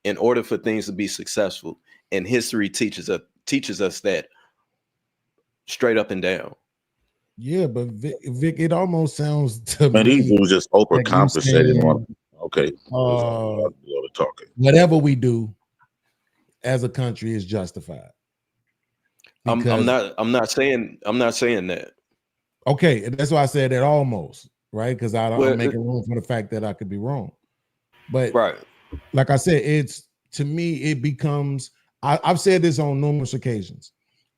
in order for things to be successful. And history teaches us that straight up and down. Yeah, but Vic, it almost sounds to Man, me these dudes just overcompensating on. Okay, talking. Whatever we do as a country is justified. I'm not saying that. Okay, that's why I said that almost, right? Because I'm making room for the fact that I could be wrong. But right, like I said, it's to me, it becomes. I've said this on numerous occasions.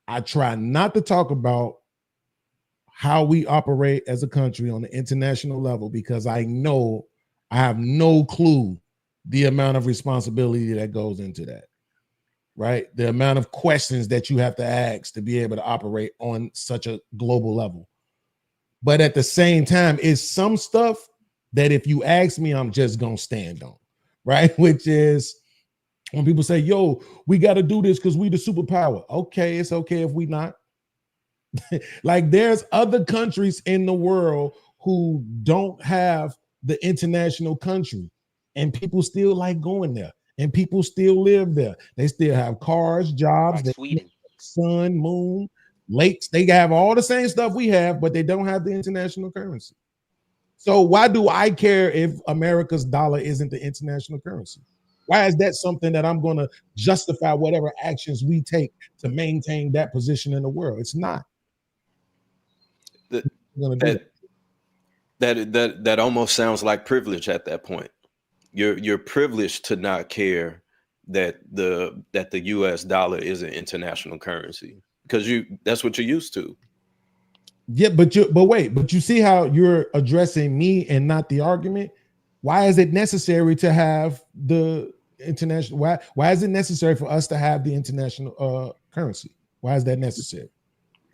I try not to talk about how we operate as a country on the international level because I know I have no clue the amount of responsibility that goes into that, right? The amount of questions that you have to ask to be able to operate on such a global level. But at the same time, it's some stuff that if you ask me, I'm just going to stand on, right? Which is when people say, yo, we got to do this because we the superpower. Okay, it's okay if we not. Like there's other countries in the world who don't have the international country and people still like going there and people still live there. They still have cars, jobs, like Sweden, sun, moon, lakes. They have all the same stuff we have, but they don't have the international currency. So why do I care if America's dollar isn't the international currency? Why is that something that I'm going to justify whatever actions we take to maintain that position in the world? It's not. That almost sounds like privilege at that point. You're privileged to not care that the US dollar is an international currency because that's what you're used to. Yeah, but you see how you're addressing me and not the argument? Why is it necessary to have the international? Why is it necessary for us to have the international currency? Why is that necessary?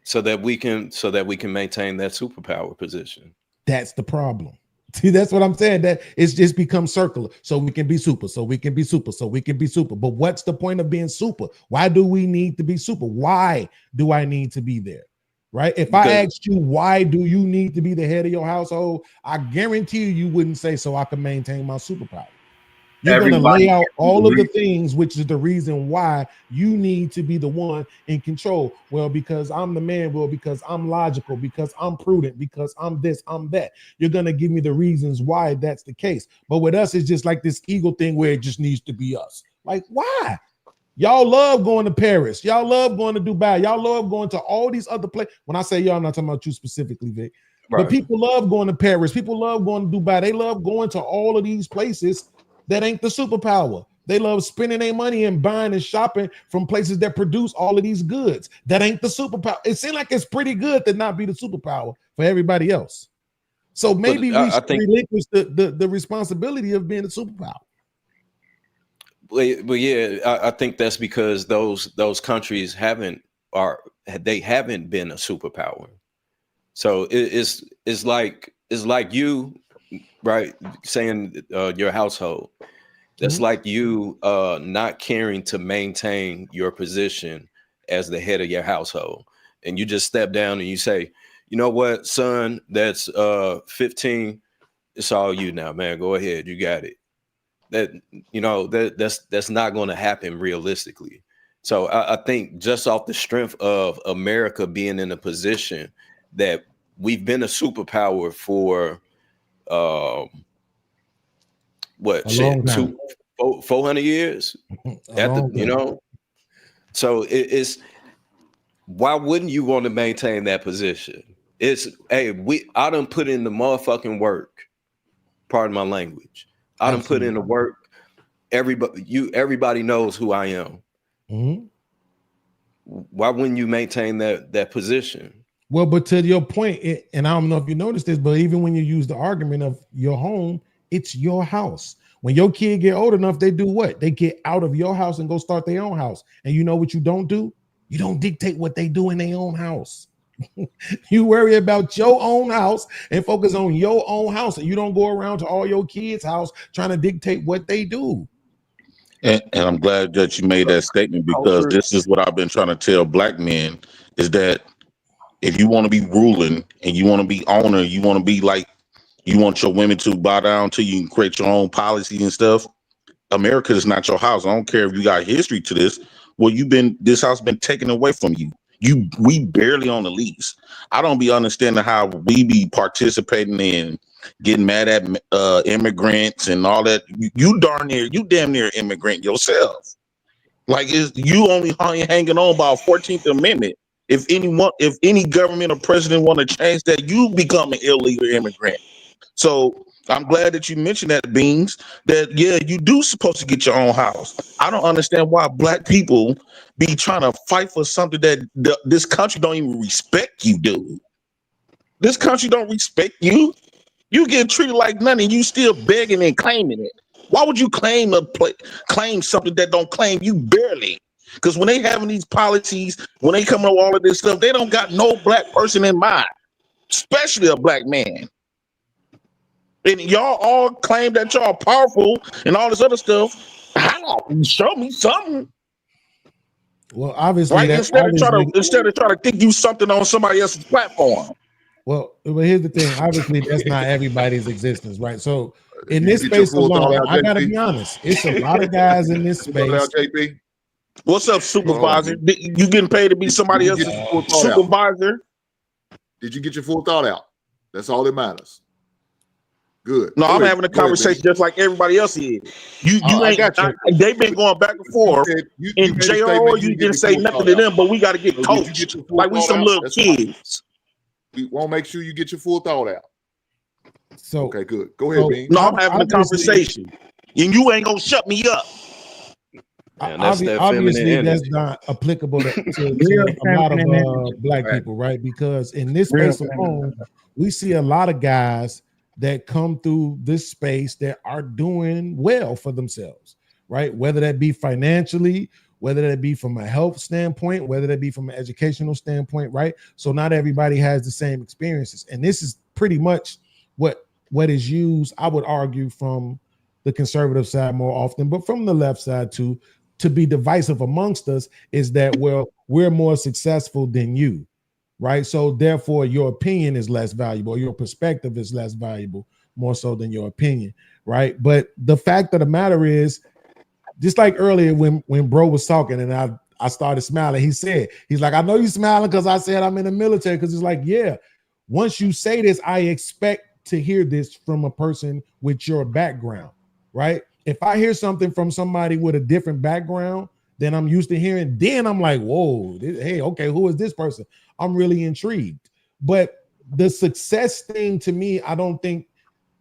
So that we can maintain that superpower position. That's the problem. See, that's what I'm saying. That it's just become circular. So we can be super. So we can be super. So we can be super. But what's the point of being super? Why do we need to be super? Why do I need to be there? Right? If I asked you, why do you need to be the head of your household? I guarantee you wouldn't say so I can maintain my superpower. You're going to lay out all of the things, which is the reason why you need to be the one in control. Well, because I'm the man. Well, because I'm logical, because I'm prudent, because I'm this, I'm that. You're going to give me the reasons why that's the case. But with us, it's just like this ego thing where it just needs to be us. Like, why? Y'all love going to Paris. Y'all love going to Dubai. Y'all love going to all these other places. When I say y'all, I'm not talking about you specifically, Vic. Right. But people love going to Paris. People love going to Dubai. They love going to all of these places that ain't the superpower. They love spending their money and buying and shopping from places that produce all of these goods. That ain't the superpower. It seems like it's pretty good to not be the superpower for everybody else. So maybe we should relinquish the responsibility of being a superpower. But yeah, I think that's because those countries haven't been a superpower. So it's like you, right, saying your household. That's like you not caring to maintain your position as the head of your household, and you just step down and you say, you know what, son, that's 15. It's all you now, man. Go ahead, you got it. That's not going to happen realistically. So I think just off the strength of America being in a position that we've been a superpower for 400 years so it's why wouldn't you want to maintain that position? I done put in the motherfucking work, pardon my language. I done put in the work. Everybody knows who I am. Mm-hmm. Why wouldn't you maintain that position? Well, but to your point, and I don't know if you noticed this, but even when you use the argument of your home, it's your house. When your kid get old enough, they do what? They get out of your house and go start their own house. And you know what you don't do? You don't dictate what they do in their own house. You worry about your own house and focus on your own house. And you don't go around to all your kids' house trying to dictate what they do. And I'm glad that you made that statement, because this is what I've been trying to tell black men, is that if you want to be ruling and you want to be owner, you want to be like, you want your women to bow down to you and create your own policy and stuff, America is not your house. I don't care if you got history to this. Well, this house been taken away from you. We barely on the lease. I don't be understanding how we be participating in getting mad at immigrants and all that. You damn near immigrant yourself. Like, you only hanging on by 14th Amendment. If any government or president want to change that, you become an illegal immigrant. So I'm glad that you mentioned that, Beans, that, yeah, you do supposed to get your own house. I don't understand why black people be trying to fight for something that this country don't even respect you, dude. This country don't respect you. You get treated like nothing, you still begging and claiming it. Why would you claim something that don't claim you barely? Because when they having these policies, when they come up with all of this stuff, they don't got no black person in mind, especially a black man. And y'all all claim that y'all powerful and all this other stuff. How? Show me something. Well, obviously, right? Instead of trying to think you something on somebody else's platform. Well, here's the thing. Obviously, that's not everybody's existence, right? So in this space alone, I gotta be honest, it's a lot of guys in this space. JP. What's up, supervisor? You getting paid to be somebody else's supervisor? Did you get your full thought out? That's all that matters. Good. No, I'm having a conversation just like everybody else is. They've been going back and forth. In JR, you didn't say nothing to them, but we got to get coached like we some little kids. We want to make sure you get your full thought out. So okay, good. Go ahead, Bean. No, I'm having a conversation, and you ain't gonna shut me up. Obviously, that's not applicable to a lot of black people, right? Because in this space alone, we see a lot of guys that come through this space that are doing well for themselves, right? Whether that be financially, whether that be from a health standpoint, whether that be from an educational standpoint, right? So not everybody has the same experiences. And this is pretty much what is used, I would argue, from the conservative side more often, but from the left side too, to be divisive amongst us, is that, well, we're more successful than you, right? So therefore your opinion is less valuable, your perspective is less valuable, more so than your opinion, right? But the fact of the matter is, just like earlier when bro was talking and I started smiling, he's like, I know you smiling because I said I'm in the military, because it's like, yeah, once you say this, I expect to hear this from a person with your background, right? If I hear something from somebody with a different background than I'm used to hearing, then I'm like, whoa, hey, okay, who is this person? I'm really intrigued. But the success thing, to me, I don't think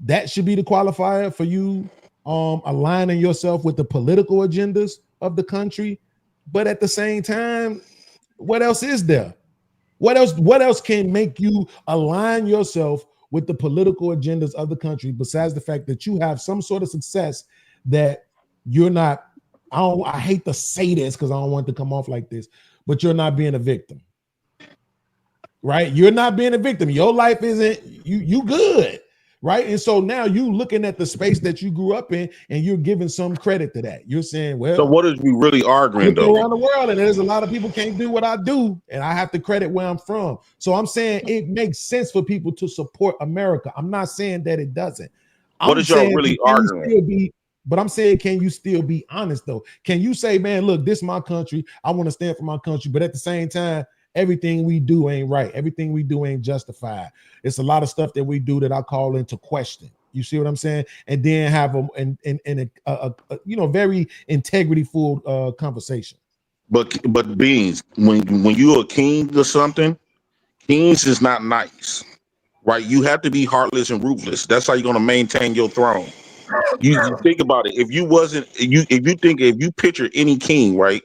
that should be the qualifier for you aligning yourself with the political agendas of the country. But at the same time, what else is there? What else can make you align yourself with the political agendas of the country besides the fact that you have some sort of success that you're not, I hate to say this because I don't want it to come off like this, but you're not being a victim. Right? You're not being a victim. Your life isn't, you good. Right? And so now you looking at the space that you grew up in and you're giving some credit to that. You're saying, well, so what is we really arguing though? Around the world, and there's a lot of people can't do what I do, and I have to credit where I'm from. So I'm saying it makes sense for people to support America. I'm not saying that it doesn't. What is y'all really arguing? But I'm saying, can you still be honest though? Can you say, man, look, this is my country. I want to stand for my country, but at the same time, everything we do ain't right. Everything we do ain't justified. It's a lot of stuff that we do that I call into question. You see what I'm saying? And then have a very integrity-full conversation. But Beans, when you're a king or something, kings is not nice, right? You have to be heartless and ruthless. That's how you're gonna maintain your throne. You think about it. If you picture any king, right?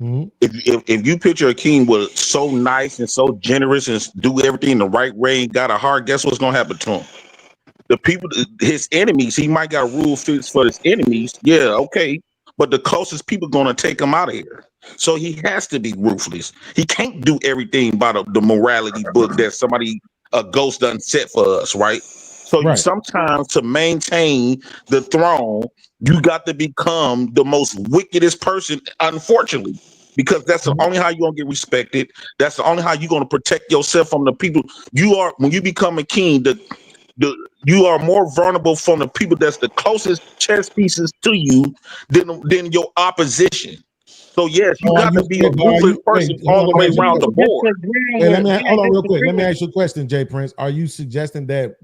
Mm-hmm. If you picture a king was so nice and so generous and do everything the right way and got a heart, guess what's gonna happen to him? The people, his enemies, he might got rule fits for his enemies. Yeah, okay. But the closest people gonna take him out of here. So he has to be ruthless. He can't do everything by the morality book that a ghost done set for us, right? So Right. Sometimes to maintain the throne, you got to become the most wickedest person, unfortunately, because that's the only how you're gonna get respected. That's the only how you're gonna protect yourself from the people. When you become a king, you are more vulnerable from the people that's the closest chess pieces to you than your opposition. So yes, you got to be a ruthless person all the way around the board. Hold on real quick. Let me ask you a question, Jay Prince. Are you suggesting that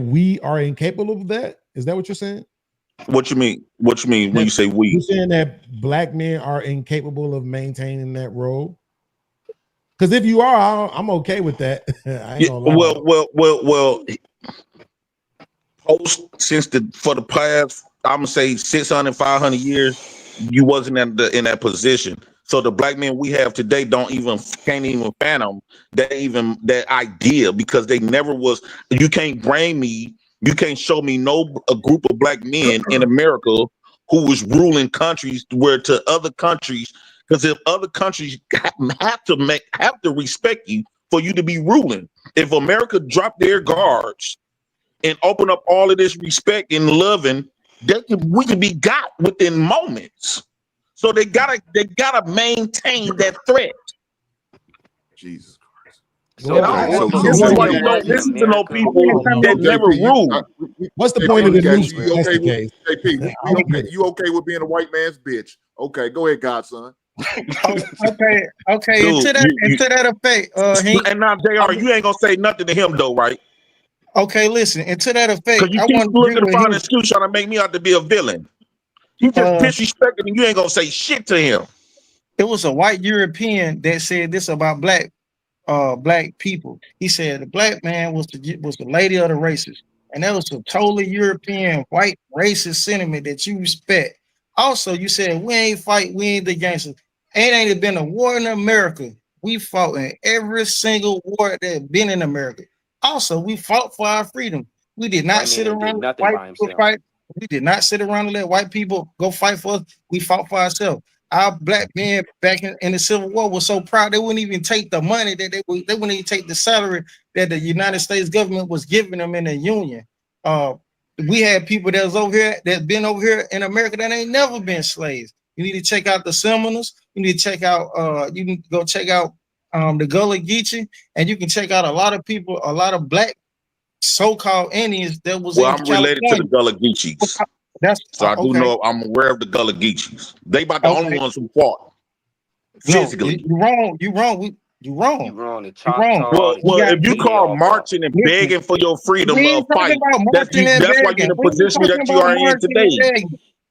we are incapable of that? Is that what you're saying? What you mean? What you mean when you say we? You're saying that black men are incapable of maintaining that role? Because if you are, I'm okay with that. I ain't gonna lie. Well. For the past, I'm gonna say 600, 500 years, you wasn't in that position. So the black men we have today can't even fathom that idea, because they never was. You can't bring me. You can't show me a group of black men in America who was ruling countries to other countries. Because if other countries have to respect you for you to be ruling, if America dropped their guards and open up all of this respect and loving, we can be got within moments. So they gotta maintain that threat. Jesus Christ. Listen to no people that never rule. What's the point of the news? You okay with being a white man's bitch? Okay, go ahead, godson. Okay. Dude, to that effect, and now JR, you ain't gonna say nothing to him though, right? Okay, listen, and to that effect, because you keep looking to find an excuse trying to make me out to be a villain. You just disrespecting me. You ain't gonna say shit to him. It was a white European that said this about black people. He said the black man was the lady of the races, and that was a totally European white racist sentiment that you respect. Also, you said we ain't the gangsters. Ain't been a war in America. We fought in every single war that been in America. Also, we fought for our freedom. We did not sit around and white people fight. We did not sit around and let white people go fight for us. We fought for ourselves. Our black men back in the Civil War were so proud they wouldn't even take the money that they wouldn't even take the salary that the United States government was giving them in the Union. We had people that was over here that's been over here in America that ain't never been slaves. You need to check out the Seminoles. You need to check out. You can go check out the Gullah Geechee, and you can check out a lot of people, a lot of black so-called Indians that was. Well, I'm related to the Gullah Geechees. So I do know. I'm aware of the Gullah Geechees. They about the only ones who fought physically. You're wrong. You're wrong. Well, if you call marching and begging for your freedom a fight, that's why you're in the position that you are in today.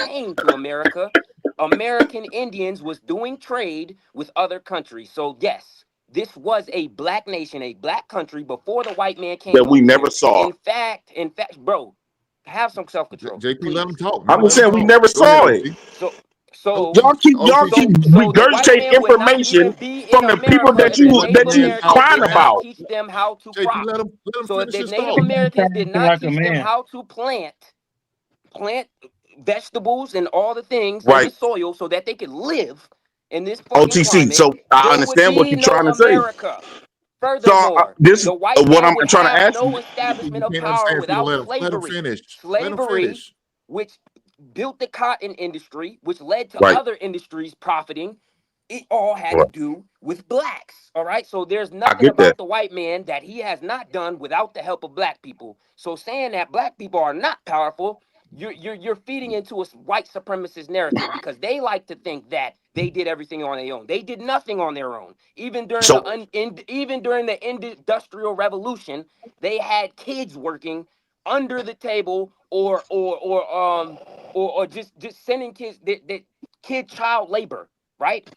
came to America, American Indians was doing trade with other countries. So yes, this was a black nation, a black country before the white man came that we over never here. saw. In fact, JP, bro, have some self-control. let him talk, I'm man. just saying we never Go ahead, saw it. OG. So Y'all keep so the white regurgitating man would not even information be in from the people America that if the Native you Americans crying did not about. teach them how to JP, crop. let him So if finish the his Native thought. Americans did not like a teach them man. how to plant vegetables and all the things in the Right. soil so that they could live in this fucking OTC. climate, So I there would understand what be you're no trying to say. America. So Furthermore, this the is white what man I'm would trying to have ask no you. establishment You of can't power understand if you don't without let him slavery. finish. Let him Slavery, finish. which built the cotton industry, which led to Right. other industries profiting, it all had to Right. do with blacks. All right. So there's I nothing get that. about the white man that he has not done without the help of black people. So saying that black people are not powerful You're feeding into a white supremacist narrative because they like to think that they did everything on their own. They did nothing on their own. Even during the industrial revolution, they had kids working under the table or just sending kids that child labor, right?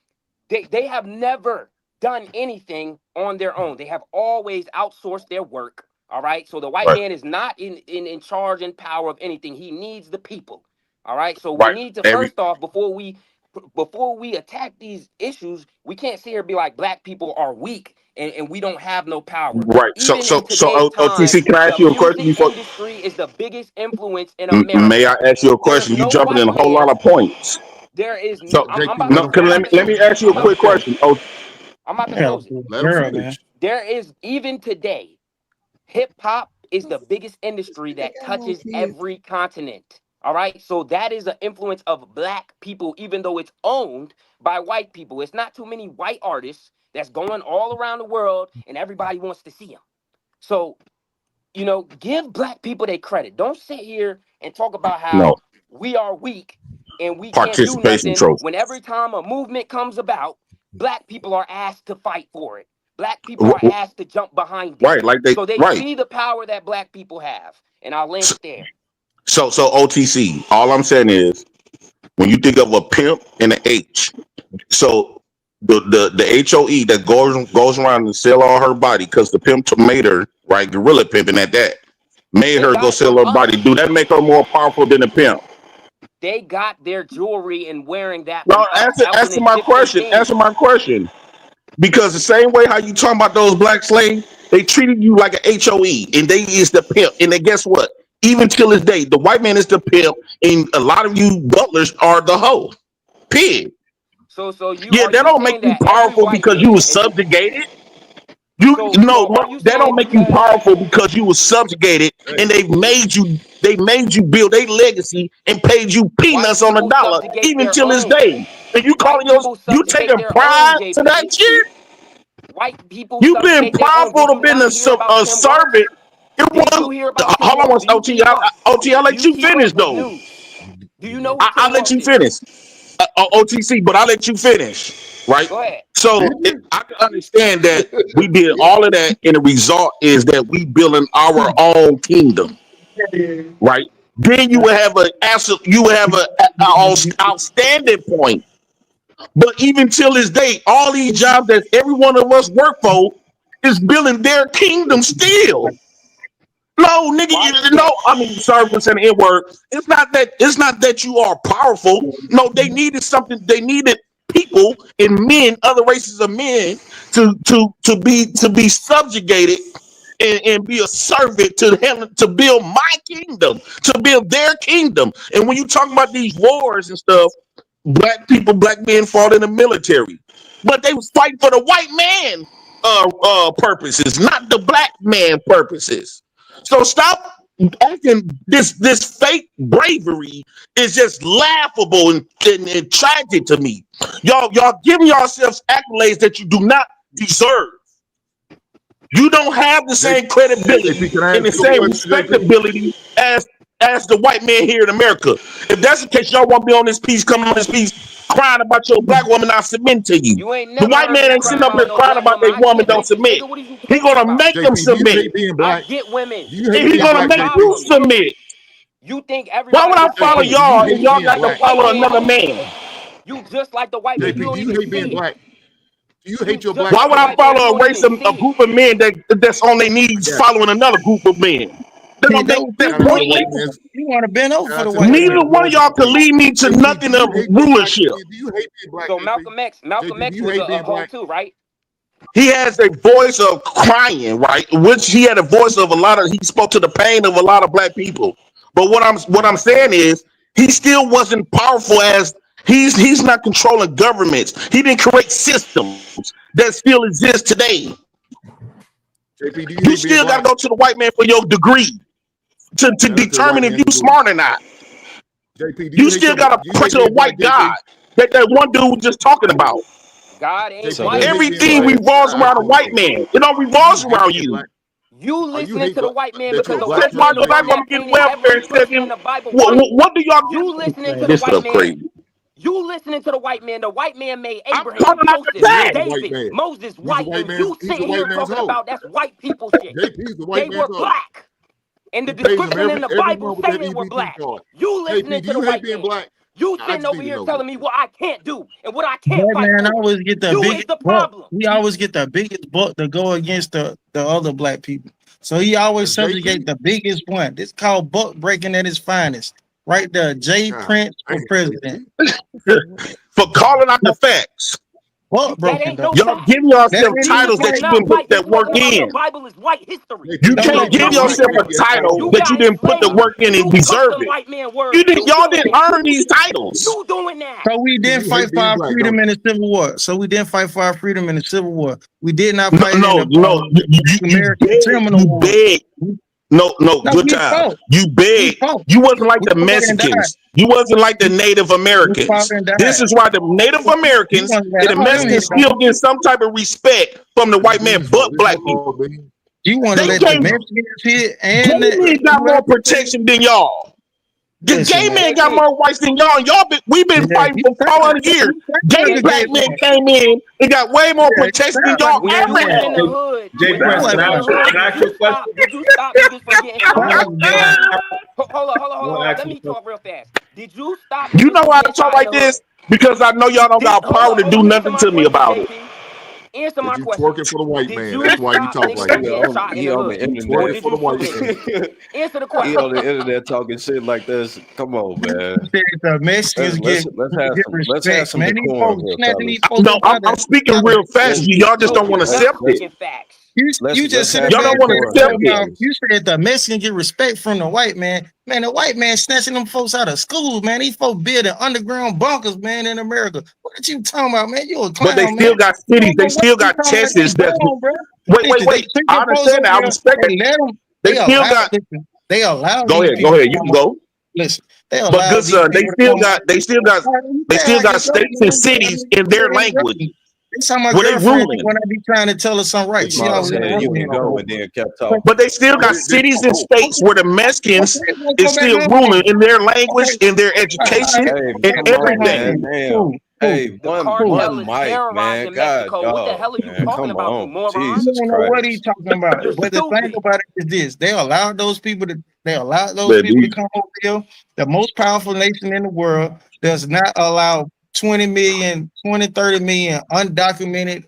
They have never done anything on their own. They have always outsourced their work. All right. So the white man is not in charge and power of anything. He needs the people. All right. So we need to first off, before we attack these issues, we can't sit here and be like black people are weak and we don't have no power. Right. Even So in today's time, OTC, can I ask you a question music before? industry is the biggest influence in America. May I ask you a question? You jumping in a whole lot of points. There is So I'm about to let me ask you a quick question. Oh, I'm about to close it. There is, even today, hip hop is the biggest industry that touches every continent. All right. So that is an influence of black people, even though it's owned by white people. It's not too many white artists that's going all around the world and everybody wants to see them. So, give black people their credit. Don't sit here and talk about how we are weak and we can't do nothing when every time a movement comes about, black people are asked to fight for it. Black people are asked to jump behind it. Right, like so they see the power that black people have. And I'll land there. So OTC, all I'm saying is when you think of a pimp and an H, so the HOE that goes around and sell all her body because the pimp made her, right, gorilla pimping at that, made her go sell her body. Do that make her more powerful than a pimp? They got their jewelry and wearing that. No, answer my question. Answer my question. Because the same way how you talking about those black slaves, they treated you like an HOE and they is the pimp. And then guess what? Even till this day, the white man is the pimp and a lot of you butlers are the hoe. Pig. So that don't make you powerful because you was subjugated. That don't make you powerful because you was subjugated and they made you build a legacy and paid you peanuts on the dollar even till this day. And you calling you taking pride to that shit? White people, you've been powerful to been a servant. It was hold on, OT. I'll let you finish though. Do you know? I'll let you finish. OTC, but I'll let you finish. Right. Go ahead. So I can understand that we did all of that, and the result is that we building our own kingdom. Right. Then you will have an outstanding point. But even till this day, all these jobs that every one of us work for is building their kingdom still. No, nigga, no. I mean, sorry for saying the N-word. It's not that you are powerful. No, they needed something. They needed people and men, other races of men, to be subjugated and be a servant to build my kingdom, to build their kingdom. And when you talk about these wars and stuff, black men fought in the military, but they was fighting for the white man purposes, not the black man purposes. So stop acting this fake bravery is just laughable and tragic to me. Y'all giving yourselves accolades that you do not deserve. You don't have the same credibility and the same respectability as the white man here in America. If that's the case, y'all won't be on this piece, coming on this piece, crying about your black woman not submitting to you. The white man ain't sitting up here crying about their woman don't submit. He gonna make them submit. I get women. He gonna make you submit. You think everybody? Why would I follow y'all and y'all got to follow another man? You just like the white man. You don't even see black. Do you hate your black? Why would I follow a group of men that's on their knees following another group of men? You want to bend over for the white. Neither one of y'all can lead me to nothing of rulership. Do you hate being black? So Malcolm X was a hoe too, right? He has a voice of crying, right? Which he had a voice of he spoke to the pain of a lot of black people. But what I'm saying is he still wasn't powerful as he's not controlling governments. He didn't create systems that still exist today. JP, you still got to go to the white man for your degree to determine if you smart or not. JP, you still got to pray to a white God that one dude was just talking about. God ain't everything revolves around a white man. It don't revolve around you. You you listening hate to the white man that because you're a the black white man person? the one that painted every person in the Bible white. What do y'all? You listening to the This white stuff man. crazy. You listening to the white man. The white man made I'm Abraham, calling out the Joseph, fact. David, Moses He's a white, white and man's. you He's a sitting white here man's talking hoe. about that's white people shit. JP's the They white were man's hoe. black. And the He pays them description in the Bible everyone with say that they were EBT black. card. You listening JP, do to the you hate white being man. black? You I sitting just over need to here know. telling me what I can't do and what I can't That fight man for. always get the You is biggest the buck. problem. He always get the biggest buck to go against the other black people. So he always That's subjugate JP. the biggest one. It's called buck breaking at its finest. Right there, Jay God, Prince for damn, president. For calling out the facts. Buck That broken ain't though. no Y'all fact. give That yourself ain't Jesus titles no that was you fact. not didn't put white. that This work whole time the in. Bible is white history. JP, You Don't can't let give Buck break yourself that. a title You that you got didn't put the enslaved work in and and you took deserve them it. white man words. You Y'all doing didn't that. earn these titles. You doing that. So we didn't you fight hate for being our black, freedom don't in the Civil War. So we didn't fight for our freedom in the Civil War. We did not No, fight in the you American Seminole War. begged. No, No, good we time. fought. You We begged. fought. You wasn't like We the fought and died. Mexicans. You wasn't like the Native We fought Americans. and This died. is why the Native You Americans want and to the let all them Mexicans hit on still get some type of respect from the white man, It's but black your people. fault, man. You want to They let the can't. Mexicans hit Gay and men got more protection than y'all. The listen, gay man. men got more rights than y'all. And we've been Yeah, fighting for 400 years. Gay black men came in and got way more protection than y'all When ever you was had. in the hood, Jay when you Prince, was can in I the ask you hood, can I ask you a question? did you stop niggas from getting shot? Hold I want to on. ask Let you me a question. talk real fast. Did you stop You niggas know from why I getting talk shot in like the hood? this? Because I know y'all don't got power to do Answer nothing my to me question, about it. JP. Answer my Because you question. twerking for the white Did man. you That's why you stop talk niggas like from that. getting shot in He the on the hood? You Or twerking internet. did for the you white shoot man. niggas? Answer the He question. on the internet talking shit like this. Come on, man. The Mexicans Let's get let's have respect, some man. These decorum folks here, snatching fellas. these folks No, up out I'm of speaking real fast. Let's Y'all just don't want to Not accept it. speaking facts. You just sit have there Y'all some don't and want say to decorum with here, accept your it. mouth. fellas. You said the Mexican get respect from the white man. Man, the white man snatching them folks out of school, man. These folks building underground bunkers, man, in America. What are you talking about, man? You a But they clown, man. still got cities. They still got Texas. They That's grown, bro. They wait. take I them folks understand over that. I there. respect They it. let them. They still got. They allow Go these ahead. people Go to ahead. You come can up. go. Listen, they But allow good these son, they people to still come up. got. They still got states and cities in their language It's how my where they girlfriend ruling. when I be trying to tell her something right. She Bob always said you interrupt me. can go and then kept talking. But they still got cities and states where the Mexicans Okay, we'll is go back still home ruling then. in their language, Okay. in their All education, right. Hey, and come Go on, home everything. man. then. Damn. Cool. Hey, The one cartel is mic, man. terrorizing God, Mexico. What the dog, hell are you man. talking Come about, you on. moron? You Jesus don't know what he's Christ. talking about. You're But the thing stupid. about it is this: they allowed those people to But come over here. The most powerful nation in the world does not allow 20 million, 20, 30 million undocumented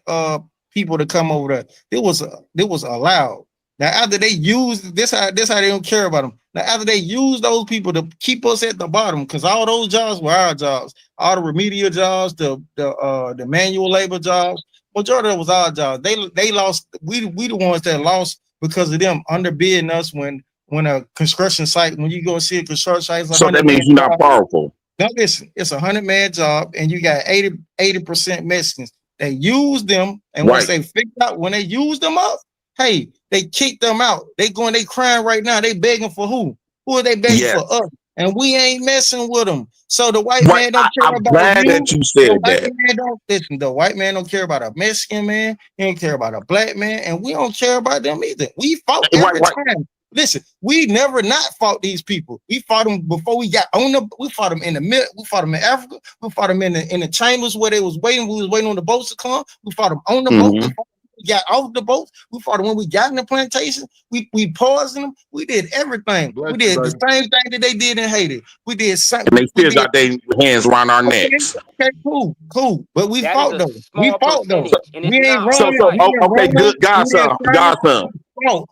people to come over there. It was allowed. Now, after they used this, how they don't care about them. Now, after they used those people to keep us at the bottom, because all those jobs were our jobs, all the remedial jobs, the manual labor jobs, majority of it was our jobs. They lost. We the ones that lost because of them underbidding us when a construction site, when you go see a construction site, it's so that means you're not powerful. Now listen, it's 100-man job, and you got 80% Mexicans. They use them, and once Right. they figure out when they use them up, hey, they kick them out. They crying right now. They begging for who? Who are they begging Yes. for? Us. And we ain't messing with them. So the white Right. man don't care I'm about glad you. that you The said white that. man don't listen. The white man don't care about a Mexican man. He don't care about a black man, and we don't care about them either. We fought every time. Listen, we never not fought these people. We fought them before we got on the. We fought them in the middle. We fought them in Africa. We fought them in the chambers where they was waiting. We was waiting on the boats to come. We fought them on the boat. We fought them when we got off the boat. We fought them when we got in the plantation. We paused them. We did everything. We did the same thing that they did in Haiti. We did something. And they still got their hands around our necks. Okay, cool. But we That fought is a though. small percentage, and We it's ain't not wrong. white. Okay, good godson.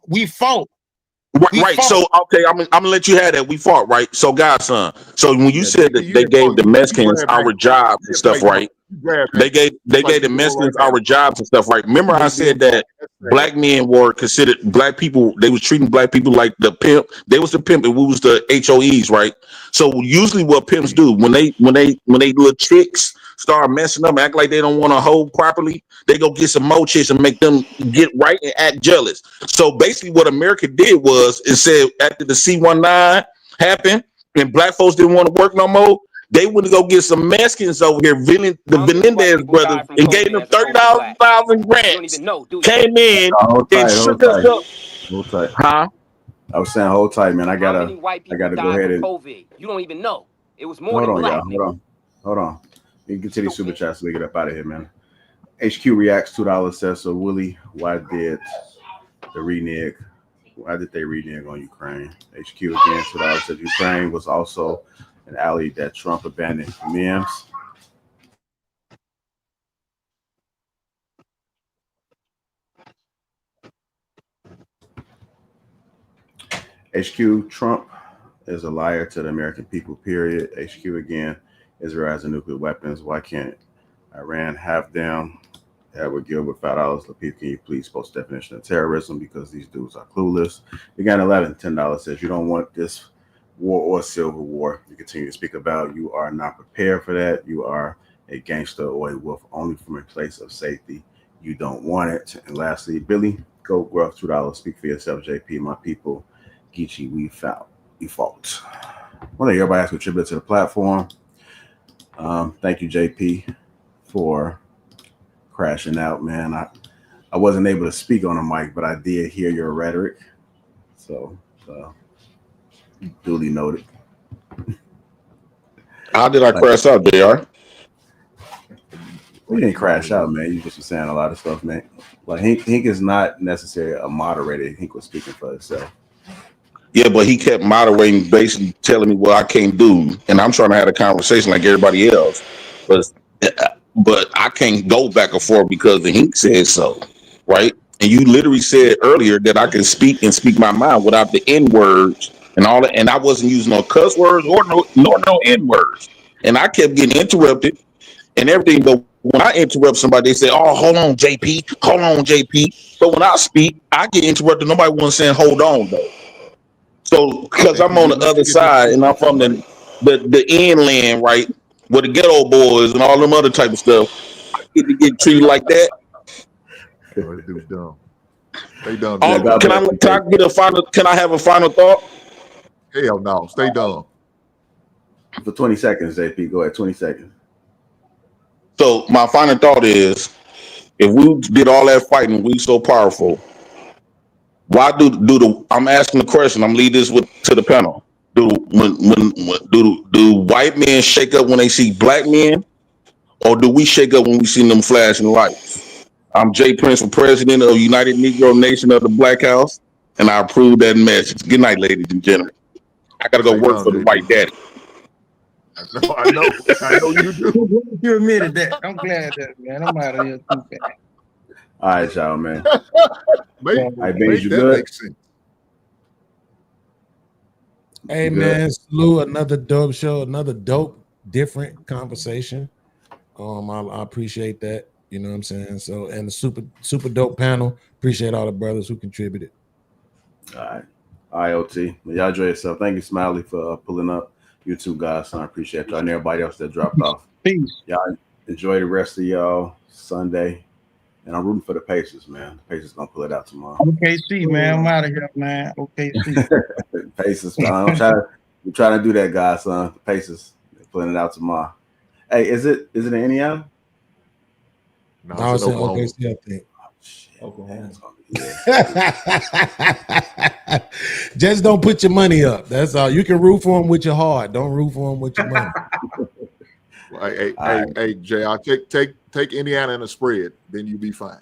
We fought. Right. So okay, I'm gonna let you have that. We fought, right? So godson. So when you said that they gave the Mexicans our jobs and stuff, right? They gave the Mexicans our jobs and stuff, right? Remember I said that black men were considered black people. They was treating black people like the pimp. They was the pimp and we was the HOEs, right? So usually what pimps do when they little chicks start messing up, act like they don't want to hold properly, they go get some more chicks and make them get right and act jealous. So basically what America did was it said after the C-19 happened and black folks didn't want to work no more, They went to go get some Mexicans over here, the Benendez brothers, and gave them $30,000 grants. Came in and shook us up. Hold tight. Huh? I was saying, hold tight, man. I How many gotta white people go died ahead from and COVID? You don't even know. It was more hold than on, black. y'all. Hold on. You can continue super chats so we get up out of here, man. HQ reacts $2 says, so Willie, why did they renege on Ukraine? HQ again, $2 says Ukraine was also an ally that Trump abandoned for memes. HQ, Trump is a liar to the American people, period. HQ again, Israel has nuclear weapons. Why can't Iran have them? Edward Gilbert, $5. Lapeef, can you please post definition of terrorism because these dudes are clueless? Again, 11, $10 says you don't want this war or civil war. You continue to speak about you are not prepared for that. You are a gangster or a wolf only from a place of safety. You don't want it. And lastly, Billy, go Gruff, $2. Speak for yourself, JP. My people, Geechee, we found default. Well, everybody has contributed to the platform. Thank you, JP, for crashing out, man. I wasn't able to speak on the mic, but I did hear your rhetoric. So duly noted. How did I crash out, JR? You didn't crash out, man. You just were saying a lot of stuff, man. Like Hink is not necessarily a moderator. Hink was speaking for himself. Yeah, but he kept moderating, basically telling me what I can't do, and I'm trying to have a conversation like everybody else. But I can't go back and forth because the Hink said so, right? And you literally said earlier that I can speak and speak my mind without the N words and all that, and I wasn't using no cuss words or no N words, and I kept getting interrupted and everything. But when I interrupt somebody, they say, "Oh, hold on, JP, hold on, JP." But when I speak, I get interrupted. Nobody wants saying "hold on" though. So because I'm on the other side and I'm from the inland, right, where the ghetto boys and all them other type of stuff, I get treated like that. Oh, this dude's dumb. Stay dumb. Can I get a final? Can I have a final thought? Hell no, stay dumb. For 20 seconds, JP. Go ahead, 20 seconds. So my final thought is, if we did all that fighting, we so powerful. Why I'm asking the question. I'm leading this to the panel. Do white men shake up when they see black men, or do we shake up when we see them flashing lights? I'm Jay Prince, for president of United Negro Nation of the Black House, and I approve that message. Good night, ladies and gentlemen. I gotta go work for the white daddy. I know you do. You admitted that. I'm glad that, man. I'm out of here too fast. All right, y'all, man. Make you that good? make sense. Hey, man, salute, another dope show, another dope, different conversation. I appreciate that. You know what I'm saying? So, and the super dope panel. Appreciate all the brothers who contributed. All right. IoT. Y'all enjoy yourself. Thank you, Smiley, for pulling up. You too, guys. So I appreciate y'all and everybody else that dropped off. Peace. Y'all enjoy the rest of y'all Sunday. And I'm rooting for the Pacers, man. The Pacers gonna pull it out tomorrow. OKC, man. I'm out of here, man. OKC. Pacers, I'm trying to do that, guys, son. The Pacers, they're pulling it out tomorrow. Hey, is it in Indiana? No, it's in OKC, I think. Oklahoma. Just don't put your money up. That's all. You can root for them with your heart. Don't root for them with your money. Hey, JR, take Indiana in a spread, then you'll be fine.